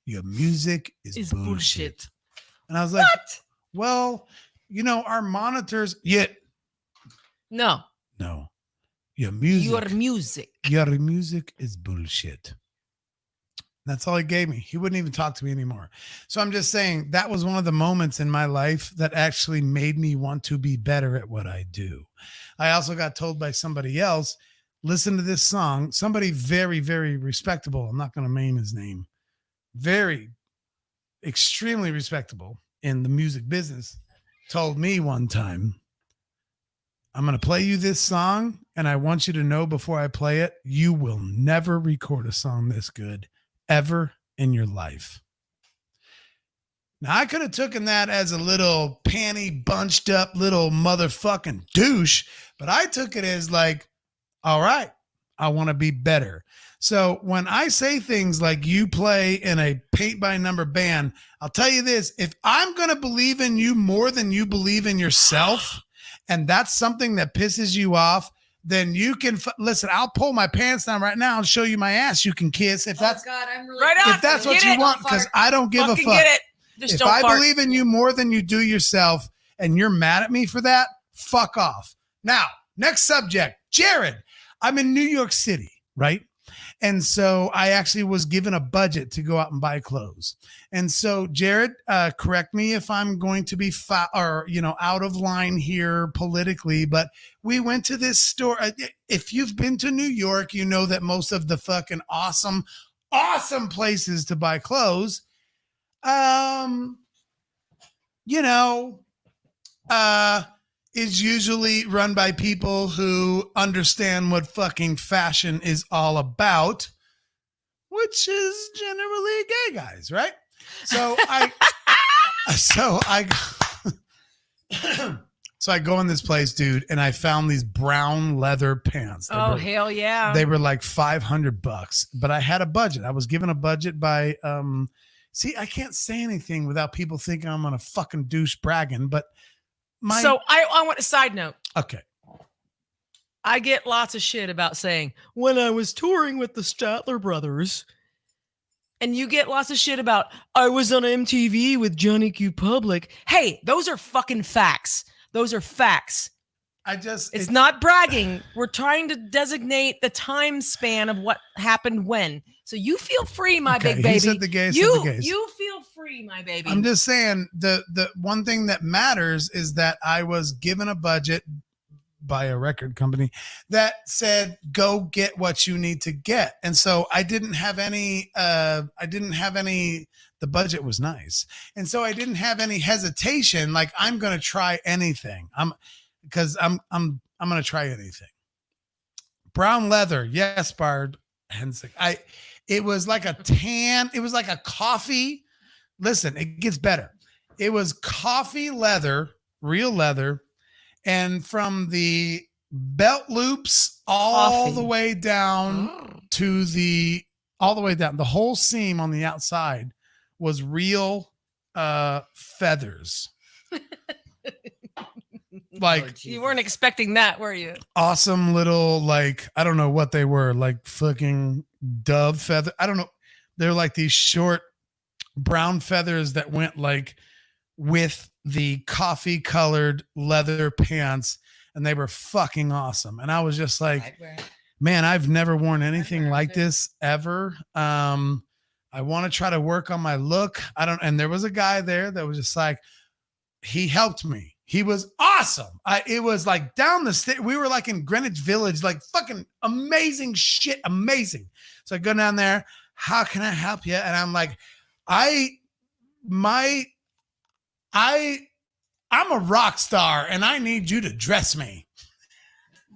Your music is bullshit. And I was like, What? well, you know, our monitors, No. Your music. Your music. Your music is bullshit. That's all he gave me. He wouldn't even talk to me anymore. So I'm just saying that was one of the moments in my life that actually made me want to be better at what I do. I also got told by somebody else, listen to this song. Somebody very, very respectable. I'm not going to name his name. Very, extremely respectable in the music business told me one time, I'm going to play you this song, and I want you to know before I play it, you will never record a song this good ever in your life. Now, I could have taken that as a little panty bunched up little motherfucking douche, but I took it as like, all right, I want to be better. So when I say things like you play in a paint by number band, I'll tell you this, if I'm going to believe in you more than you believe in yourself, and that's something that pisses you off, then you can listen. I'll pull my pants down right now and show you my ass. You can kiss if that's God, I'm really Right on. if that's what Get you it. want, because I don't give a Fucking fuck. get it. Just If don't I fart. believe in you more than you do yourself, and you're mad at me for that, fuck off. Now, next subject. Jared, I'm in New York City, right? And so I actually was given a budget to go out and buy clothes. And so, Jared, correct me if I'm going to be out of line here politically, but we went to this store. If you've been to New York, you know that most of the fucking awesome places to buy clothes, is usually run by people who understand what fucking fashion is all about, which is generally gay guys, right? So I go in this place, dude, and I found these brown leather pants. Hell yeah. They were like $500, but I had a budget. I was given a budget by, see, I can't say anything without people thinking I'm on a fucking douche bragging, but So I want a side note. Okay. I get lots of shit about saying, when I was touring with the Statler brothers, and you get lots of shit about, I was on MTV with Johnny Q. Public. Hey, those are fucking facts. Those are facts. It's not bragging. We're trying to designate the time span of what happened when. So you feel free, my big baby. He said the gays. You feel free, my baby. I'm just saying the one thing that matters is that I was given a budget by a record company that said, go get what you need to get. And so I didn't have any, the budget was nice. And so I didn't have any hesitation. Like, I'm going to try anything. I'm going to try anything. Brown leather. Yes, Bard. It was like a tan. It was like a coffee. Listen, it gets better. It was coffee leather, real leather. And from the belt loops all the way down the whole seam on the outside was real feathers. Like, you weren't expecting that, were you? Awesome little, like, I don't know what they were, like fucking dove feather. I don't know. They're like these short brown feathers that went like with the coffee colored leather pants, and they were fucking awesome. And I was just like, man, I've never worn anything like this ever. I want to try to work on my look. And there was a guy there that was just like, he helped me. He was awesome. It was like down the state. We were like in Greenwich Village, like fucking amazing shit. Amazing. So I go down there. How can I help you? And I'm like, I'm a rock star and I need you to dress me.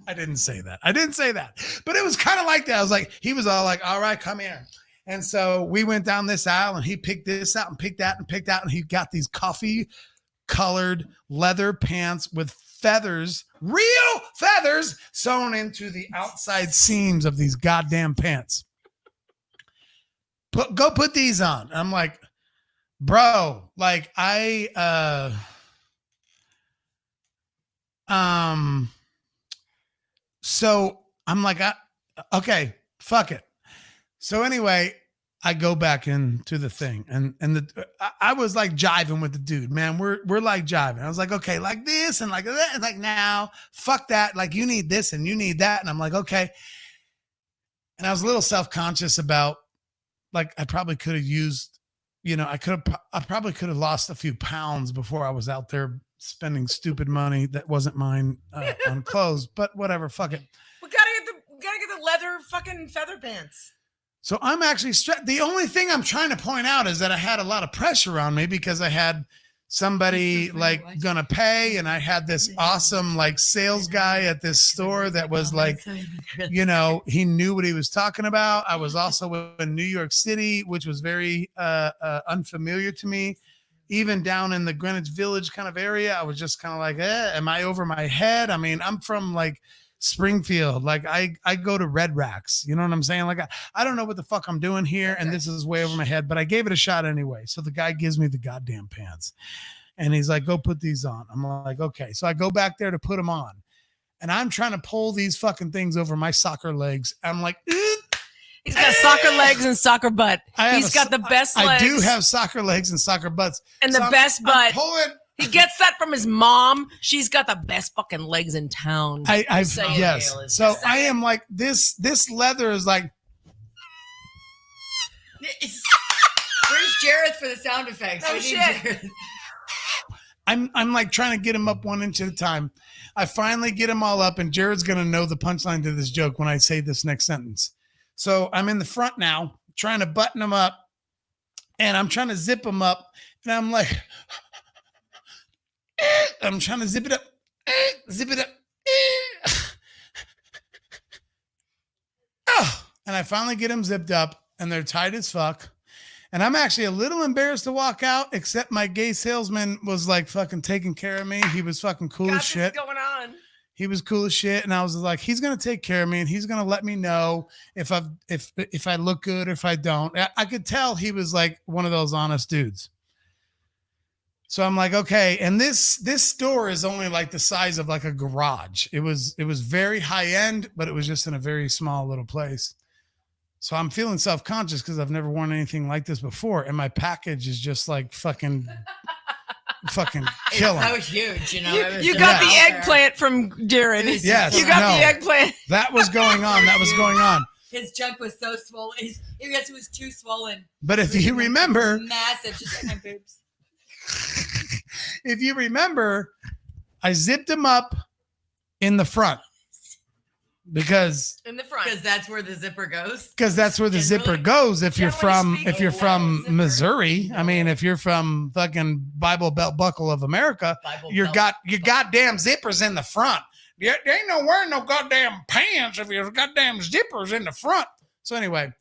I didn't say that. But it was kind of like that. I was like, he was all like, all right, come here. And so we went down this aisle and he picked this out and picked that and picked out. And he got these coffee colored leather pants with feathers, real feathers sewn into the outside seams of these goddamn pants. Go put these on. And I'm like, bro, like so I'm like, okay, fuck it. So anyway, I go back into the thing and I was like jiving with the dude, man. We're like jiving. I was like, okay, like this and like that. And like, now fuck that. Like, you need this and you need that. And I'm like, okay. And I was a little self-conscious about, like, I probably could have used, I probably could have lost a few pounds before I was out there spending stupid money that wasn't mine on clothes, but whatever, fuck it. We gotta get the leather fucking feather pants. So I'm actually the only thing I'm trying to point out is that I had a lot of pressure on me because I had somebody like gonna pay, and I had this awesome like sales guy at this store that was like, he knew what he was talking about. I was also in New York City, which was very unfamiliar to me. Even down in the Greenwich Village kind of area, I was just kind of like, am I over my head? I mean, I'm from like Springfield. Like I go to Red Racks. You know what I'm saying? Like, I don't know what the fuck I'm doing here. And this is way over my head, but I gave it a shot anyway. So the guy gives me the goddamn pants and he's like, go put these on. I'm like, okay. So I go back there to put them on and I'm trying to pull these fucking things over my soccer legs. I'm like, he's got soccer legs and soccer butt. He's got the best legs. I do have soccer legs and soccer butts. And the best butt. He gets that from his mom. She's got the best fucking legs in town. I've saying, yes. Gail, is So just I am like this leather is like Where's Jareth for the sound effects? Oh, We need shit. Jareth. I'm like trying to get him up 1 inch at a time. I finally get him all up, and Jared's gonna know the punchline to this joke when I say this next sentence. So I'm in the front now, trying to button him up, and I'm trying to zip him up, and I'm like, I'm trying to zip it up, zip it up. Oh, and I finally get him zipped up, and they're tight as fuck. And I'm actually a little embarrassed to walk out, except my gay salesman was like fucking taking care of me. He was fucking cool as shit. What's going on? He was cool as shit. And I was like, he's going to take care of me, and he's going to let me know if I look good or if I don't. I could tell he was like one of those honest dudes. So I'm like, okay. And this store is only like the size of like a garage. It was very high end, but it was just in a very small little place. So I'm feeling self-conscious because I've never worn anything like this before. And my package is just like fucking killing. That was huge, you know. You got the eggplant from Jared. Yes, You got no. the eggplant. That was going on. That was going on. His junk was so swollen. I guess it was too swollen. But if you remember, Massive, just like my boobs. if you remember, I zipped him up in the front because In the front. Because that's where the zipper goes. that's where the zipper goes. If you're Generally from speaking, zipper. Missouri, I No. mean, if you're from fucking Bible Belt Buckle of America, Bible your belt. goddamn zippers in the front. You ain't no wearing no goddamn pants if your goddamn zippers in the front. So anyway,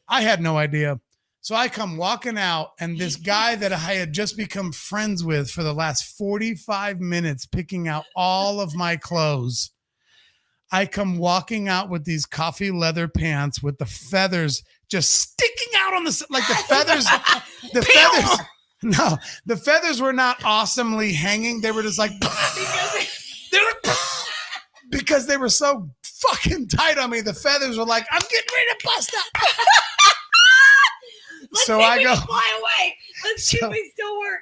I had no idea. So I come walking out, and this guy that I had just become friends with for the last 45 minutes, picking out all of my clothes. I come walking out with these coffee leather pants with the feathers just sticking out on the, like the feathers, no, the feathers were not awesomely hanging. They were just like, because they were so fucking tight on me. The feathers were like, I'm getting ready to bust up. So I go fly away. Let's see if we still work.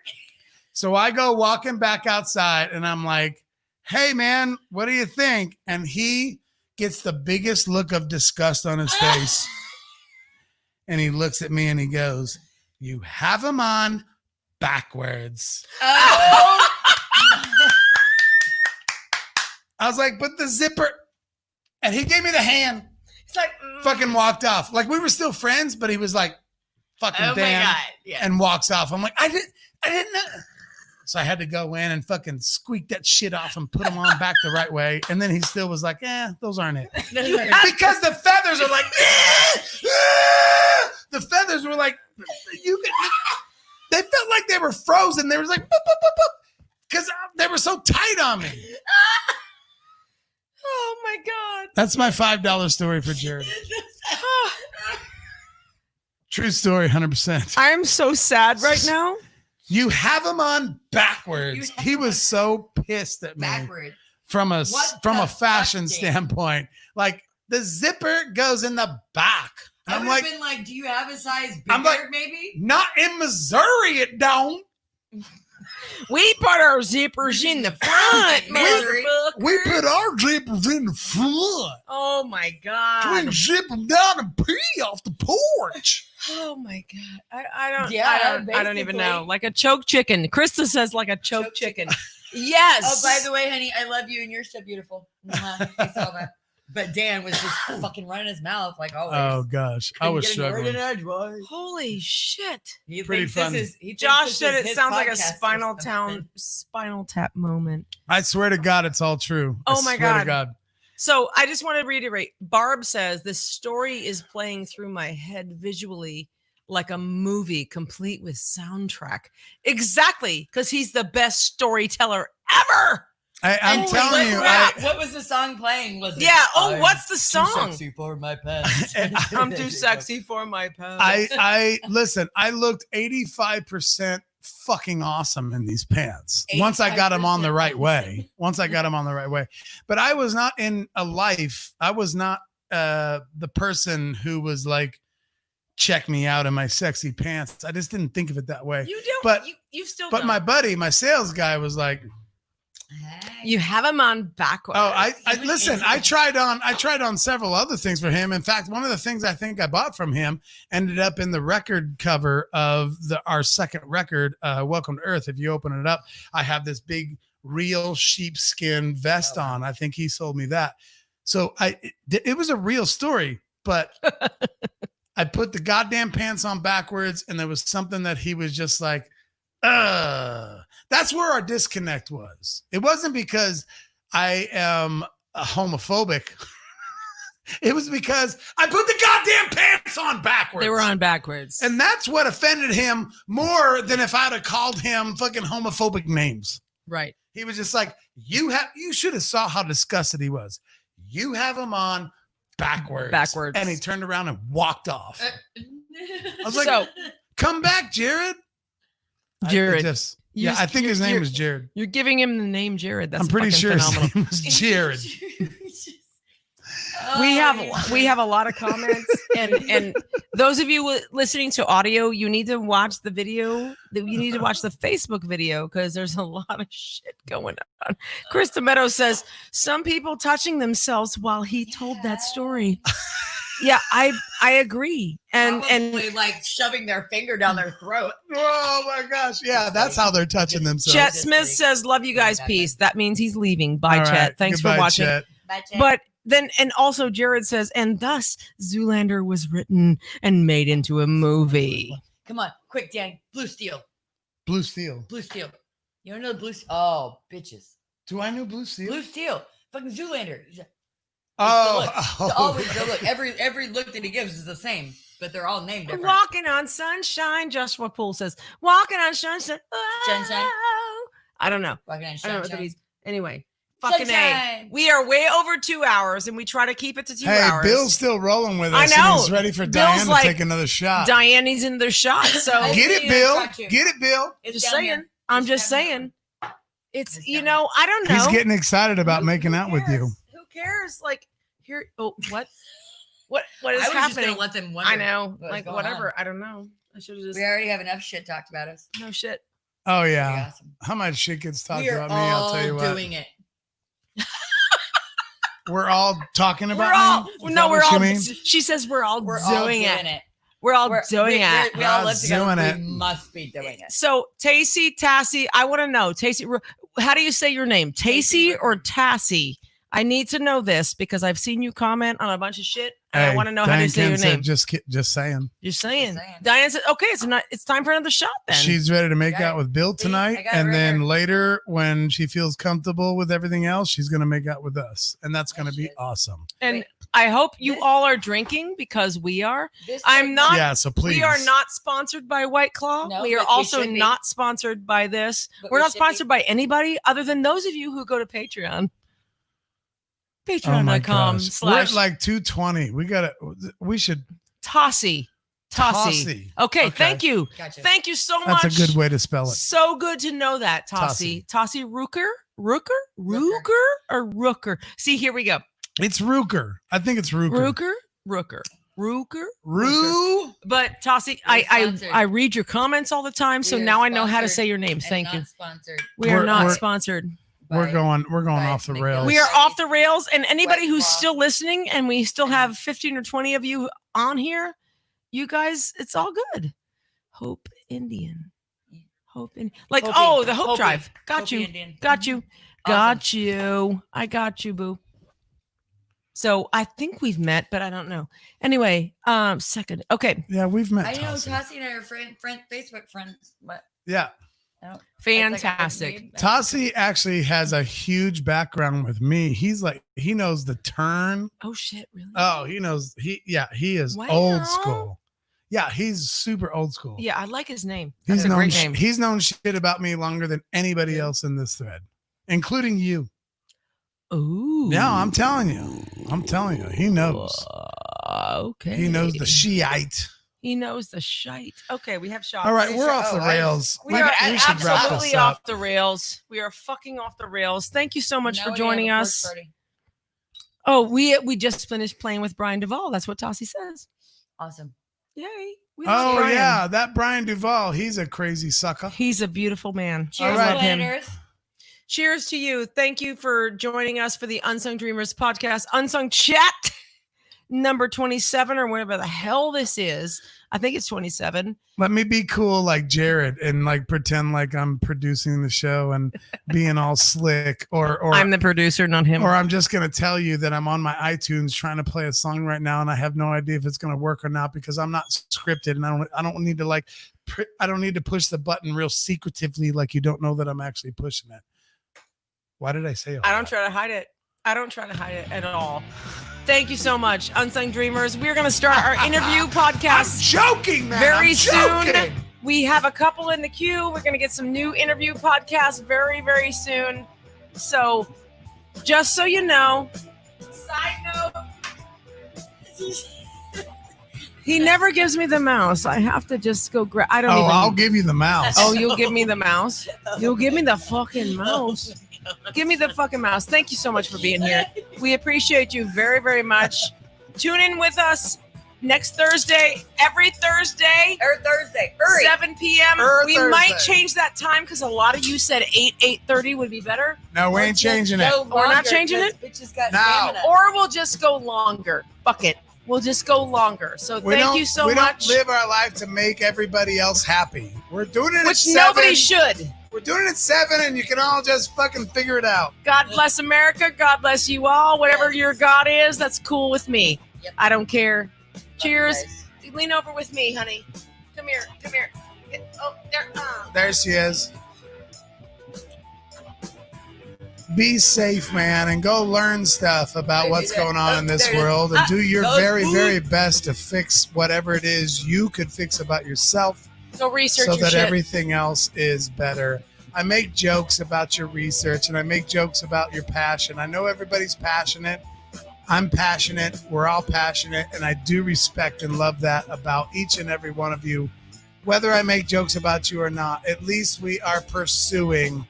So I go walking back outside, and I'm like, hey man, what do you think? And he gets the biggest look of disgust on his face. And he looks at me and he goes, you have them on backwards. Oh. I was like, but the zipper. And he gave me the hand, It's like, fucking walked off. Like we were still friends, but he was like, fucking Oh my damn. God. Yeah. And walks off. I'm like, I didn't know. So I had to go in and fucking squeak that shit off and put them on back the right way. And then he still was like, those aren't it. Because the feathers are like, the feathers were like, they felt like they were frozen. They were like, because they were so tight on me. oh my God. That's my $5 story for Jared. True story, 100%. I am so sad right now. You have him on backwards. He was so pissed at me Backwards. from a What from the a fashion fuck, Dave? standpoint. Like the zipper goes in the back. I I'm would like, have been like, do you have a size bigger, I'm like- maybe? not in Missouri, it don't. We put our zippers in the front, Missouri. motherfucker. We put our zippers in the front. Oh my We God. zip them down and pee off the porch. Oh my God. Yeah, I don't even know. basically. Like a choke chicken. Krista says like a choke Choke chicken. Yes. Oh, by the way, honey, I love you and you're so beautiful. Mwah. I saw that. But Dan was just fucking running his mouth like always. Oh gosh, I Couldn't was get any word in struggling. edgewise. Holy shit. He Pretty thinks this funny. is- he thinks Josh this said is it his sounds like a podcast or spinal tap moment. I swear to God, it's all true. I Oh my swear to God. God. So I just want to reiterate. Barb says this story is playing through my head visually like a movie complete with soundtrack. Exactly, because he's the best storyteller ever. I'm Holy telling you, crap. What was the song playing? Was it? Yeah. Oh, I'm what's the too song? sexy for my pants. I'm too sexy for my pants. I listen, I looked 85% fucking awesome in these pants. Once I got them on the right way. Once I got them on the right way. But I was not in a life. I was not the person who was like check me out in my sexy pants. I just didn't think of it that way. You don't. But you still. but don't. my buddy, my sales guy, was like, You have him on backwards. "Oh, I listen. I tried on several other things for him. In fact, one of the things I think I bought from him ended up in the record cover of our second record, Welcome to Earth. If you open it up, I have this big real sheepskin vest on. I think he sold me that. So it was a real story, but I put the goddamn pants on backwards, and there was something that he was just like, that's where our disconnect was. It wasn't because I am homophobic. It was because I put the goddamn pants on backwards. They were on backwards. And that's what offended him more than if I'd have called him fucking homophobic names. Right. He was just like, you should have saw how disgusted he was. You have him on backwards. Backwards. And he turned around and walked off. I was like, So- come back, Jared. Jared. I think his name was Jared. You're giving him the name Jared. That's I'm pretty fucking sure phenomenal. his name was Jared. We have a lot of comments, and those of you listening to audio, you need to watch the video. You need to watch the Facebook video because there's a lot of shit going on. Krista Meadows says some people touching themselves while he told that story. Yeah, I agree, and Probably like shoving their finger down their throat. Oh my gosh. Yeah, that's how they're touching themselves. Chet Smith says, "Love you guys, peace." That means he's leaving. Bye, All Chet. right. Thanks Goodbye, for watching. Chet. But then, and also Jared says, and thus Zoolander was written and made into a movie. Come on, quick, Dan. Blue Steel. Blue Steel. Blue Steel. You don't know Blue Steel? Oh, bitches. Do I know Blue Steel? Blue Steel. Fucking Zoolander. Oh, Always the look. Every look that he gives is the same, but they're all named different. Walking on sunshine. Joshua Poole says, walking on sunshine. Sunshine. I don't know. Walking on I don't know what that sunshine. means. Anyway, fucking A. Sunshine. We are way over 2 hours, and we try to keep it to 2 hey, hours. Bill's still rolling with I us. know. And he's ready for Bill's Diane like, to take another shot. Diane needs another shot. So I Get it, see Bill. got you. Get it, Bill. It's just down saying. here. I'm It's just down here. saying. It's, It's you down know, I don't know. He's getting excited about Who making out with you. cares? Who cares? Like, here, what is I was just happening? gonna let them wonder. I know, what was like going whatever. on. I don't know. I should have just We already have enough shit talked about us. no shit. Oh, Pretty yeah. awesome. How much shit gets talked We are about me? I'll all tell you what. doing it. We're all talking about We're all me? Is no, that we're what you all. mean? She says we're all We're all doing doing it. it. We're all We're- doing we- it. We all We're live together. doing We it. must be doing it. So Tacey, Tassie, I want to know, Tacey, how do you say your name? Tacey or Tassie? I need to know this because I've seen you comment on a bunch of shit, and I Hey, want to know how to Diane say your Kemp said, name. Just saying. You're saying. saying. Diane said, "Okay, it's time for another shot then." She's ready to make Got out it. with Bill See, tonight. I got it And right then here. later, when she feels comfortable with everything else, she's going to make out with us. And that's going to be shit. awesome. and Wait, I hope you this- all are drinking because we are. this I'm segment- not- Yeah, so please. We are not sponsored by White Claw. No, we are but we also should be. not sponsored by this. But We're we not should be. sponsored by anybody other than those of you who go to Patreon. Oh my Patreon.com gosh. We're at / like 220. We should. Tossie. Tossie. Okay, Okay. thank you. Gotcha. Thank you so That's much. a good way to spell it. So good to know that, Tossie. Tossie Rooker? Or Rooker? See, here we go. It's Rooker. I think it's Rooker. Rooker. Roo. But Tossie, We're I sponsored. read your comments all the time, so We are now I know how to sponsored say your name. And Thank not you. Sponsored. We are not we're- sponsored. We're by- going by off the McGill. rails. We are off the rails, and anybody White who's Claw. still listening, and we still have 15 or 20 of you on here, you guys, it's all good. Hope Indian. Like, Hopi. oh, the Hope Hopi. Drive. Got Hopi you. Indian. Got you. Awesome. Got you. I got you, boo. So I think we've met, but I don't know. Anyway, second. Okay. Yeah, we've met I know Tossie. Tassie and I are Facebook friends. But Yeah. I don't. Fantastic. Tossie actually has a huge background with me. He knows the turn. Oh shit, really? Oh, he knows. He is Wow. old school. Yeah, he's super old school. Yeah, I like his name. He's That's a known great name. he's known shit about me longer than anybody else in this thread, including you. Ooh. Yeah, I'm telling you. He knows. Okay. He knows the Shiite. He knows the shite. Okay, we have shots. All right, we're off the Oh, I- rails. We are we should wrap absolutely this off up. the rails. We are fucking off the rails. Thank you so much Now for we joining have a us. porch party. Oh, we just finished playing with Brian Duvall. That's what Tossie says. Awesome. Yay. We love Oh Brian. yeah, that Brian Duvall. He's a crazy sucker. He's a beautiful man. Cheers, All right. planet Earth. Cheers to you. Thank you for joining us for the Unsung Dreamers podcast, Unsung Chat number 27 or whatever the hell this is. I think it's 27. Let me be cool like Jared and like pretend like I'm producing the show and being all slick, or I'm the producer, not him. Or I'm just gonna tell you that I'm on my iTunes trying to play a song right now, and I have no idea if it's gonna work or not because I'm not scripted, and I don't need to like I don't need to push the button real secretively like you don't know that I'm actually pushing it. Why did I say all I don't that? try to hide it. I don't try to hide it at all. Thank you so much, Unsung Dreamers. We're going to start our interview podcast I'm joking, man. very I'm soon. joking. We have a couple in the queue. We're going to get some new interview podcasts very, very soon. So, just so you know, side note, he never gives me the mouse. I have to just go grab. I don't even. I'll give you the mouse. Oh, you'll give me the mouse? You'll give me the fucking mouse. Give me the fucking mouse. Thank you so much for being here. We appreciate you very, very much. Tune in with us next Thursday, every Thursday, Or Thursday. 7 p.m. We might change that time because a lot of you said 8:30 would be better. No, we ain't changing it. We're not changing it? Bitches got No. stamina. Or we'll just go longer. Fuck it. We'll just go longer. So thank you so we much. don't live our life to make everybody else happy. We're doing it at Which 7. nobody should. We're doing it at 7, and you can all just fucking figure it out. God bless America. God bless you all. Whatever Yes. your God is, that's cool with me. Yep. I don't care. Love you Cheers. guys. Lean over with me, honey. Come here. Come here. Oh, there. There she is. Be safe, man, and go learn stuff about what's going on in this world, and do your very, very best to fix whatever it is you could fix about yourself, Go research so your that shit. everything else is better. I make jokes about your research, and I make jokes about your passion. I know everybody's passionate. I'm passionate. We're all passionate, and I do respect and love that about each and every one of you. Whether I make jokes about you or not, at least we are pursuing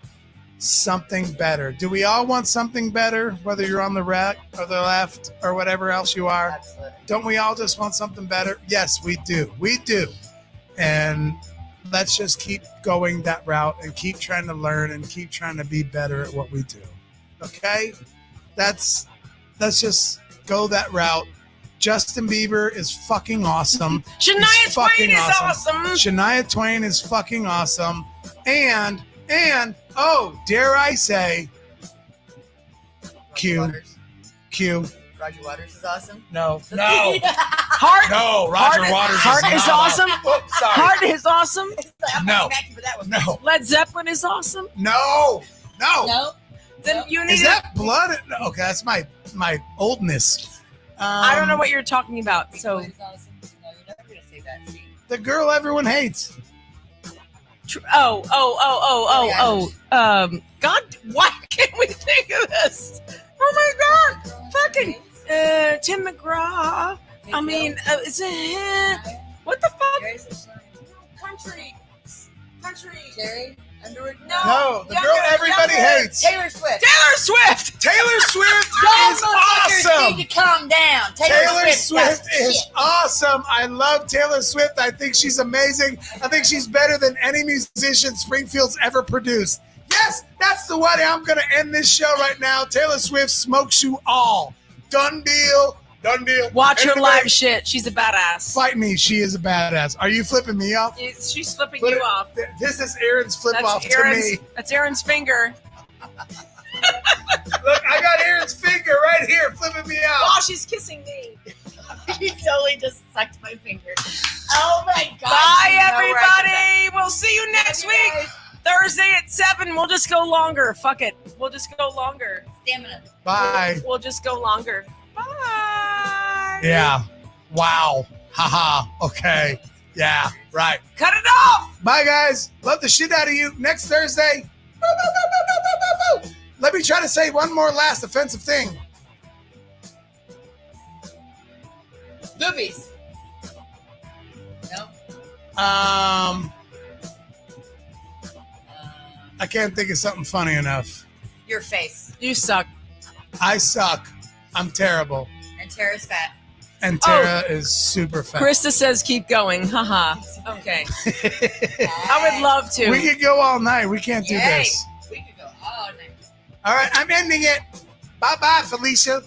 something better. Do we all want something better, whether you're on the right or the left or whatever else you are? Absolutely. Don't we all just want something better? Yes, we do. We do. And let's just keep going that route and keep trying to learn and keep trying to be better at what we do. Okay? Let's just go that route. Justin Bieber is fucking awesome. Shania He's Twain fucking is awesome. Shania Twain is fucking awesome. And oh, dare I say, Q. Roger Waters is awesome. No. Heart. No, Roger Waters Heart is not awesome. Oh, sorry. Heart is awesome. No. For that one. No. Led Zeppelin is awesome. No. No. Then you need Is to. that blood? No, okay, that's my oldness. I don't know what you're talking about. So Pink Floyd is awesome. No, you're never gonna say that. See? The girl everyone hates. Oh. God, why can't we think of this? Oh my God. Fucking Tim McGraw. I mean, it's what the fuck? Country. Jerry Underwood. No, the younger, girl everybody younger. hates. Taylor Swift. Taylor Swift. Taylor Swift Y'all is motherfuckers awesome. need to calm down. Taylor Swift got is shit. awesome. I love Taylor Swift. I think she's amazing. I think she's better than any musician Springfield's ever produced. Yes, that's the way I'm going to end this show right now. Taylor Swift smokes you all. Done deal. Done deal. Watch her Anybody live shit. She's a badass. Fight me. She is a badass. Are you flipping me off? She's flipping Flip- you off. This is Aaron's flip off That's to Aaron's. me. That's Aaron's finger. Look, I got Aaron's finger right here flipping me out. Oh, she's kissing me. You totally just sucked my finger. Oh my God. Bye, You know where I everybody. We'll see you next Love you week. Thursday at 7. We'll just go longer. Fuck it. We'll just go longer. can- Stamina. Bye. We'll just go longer. Bye. Yeah. Wow. Haha. Okay. Yeah. Right. Cut it off. Bye, guys. Love the shit out of you. Next Thursday. Boo, boo, boo, boo, boo, boo, boo, boo. Let me try to say one more last offensive thing. Boobies. No. I can't think of something funny enough. Your face. You suck. I suck. I'm terrible. And Tara's fat. And Tara is super fat. Krista says keep going. Haha. Okay. I would love to. We could go all night. We can't do Yay. this. We could go all night. All right, I'm ending it. Bye-bye, Felicia.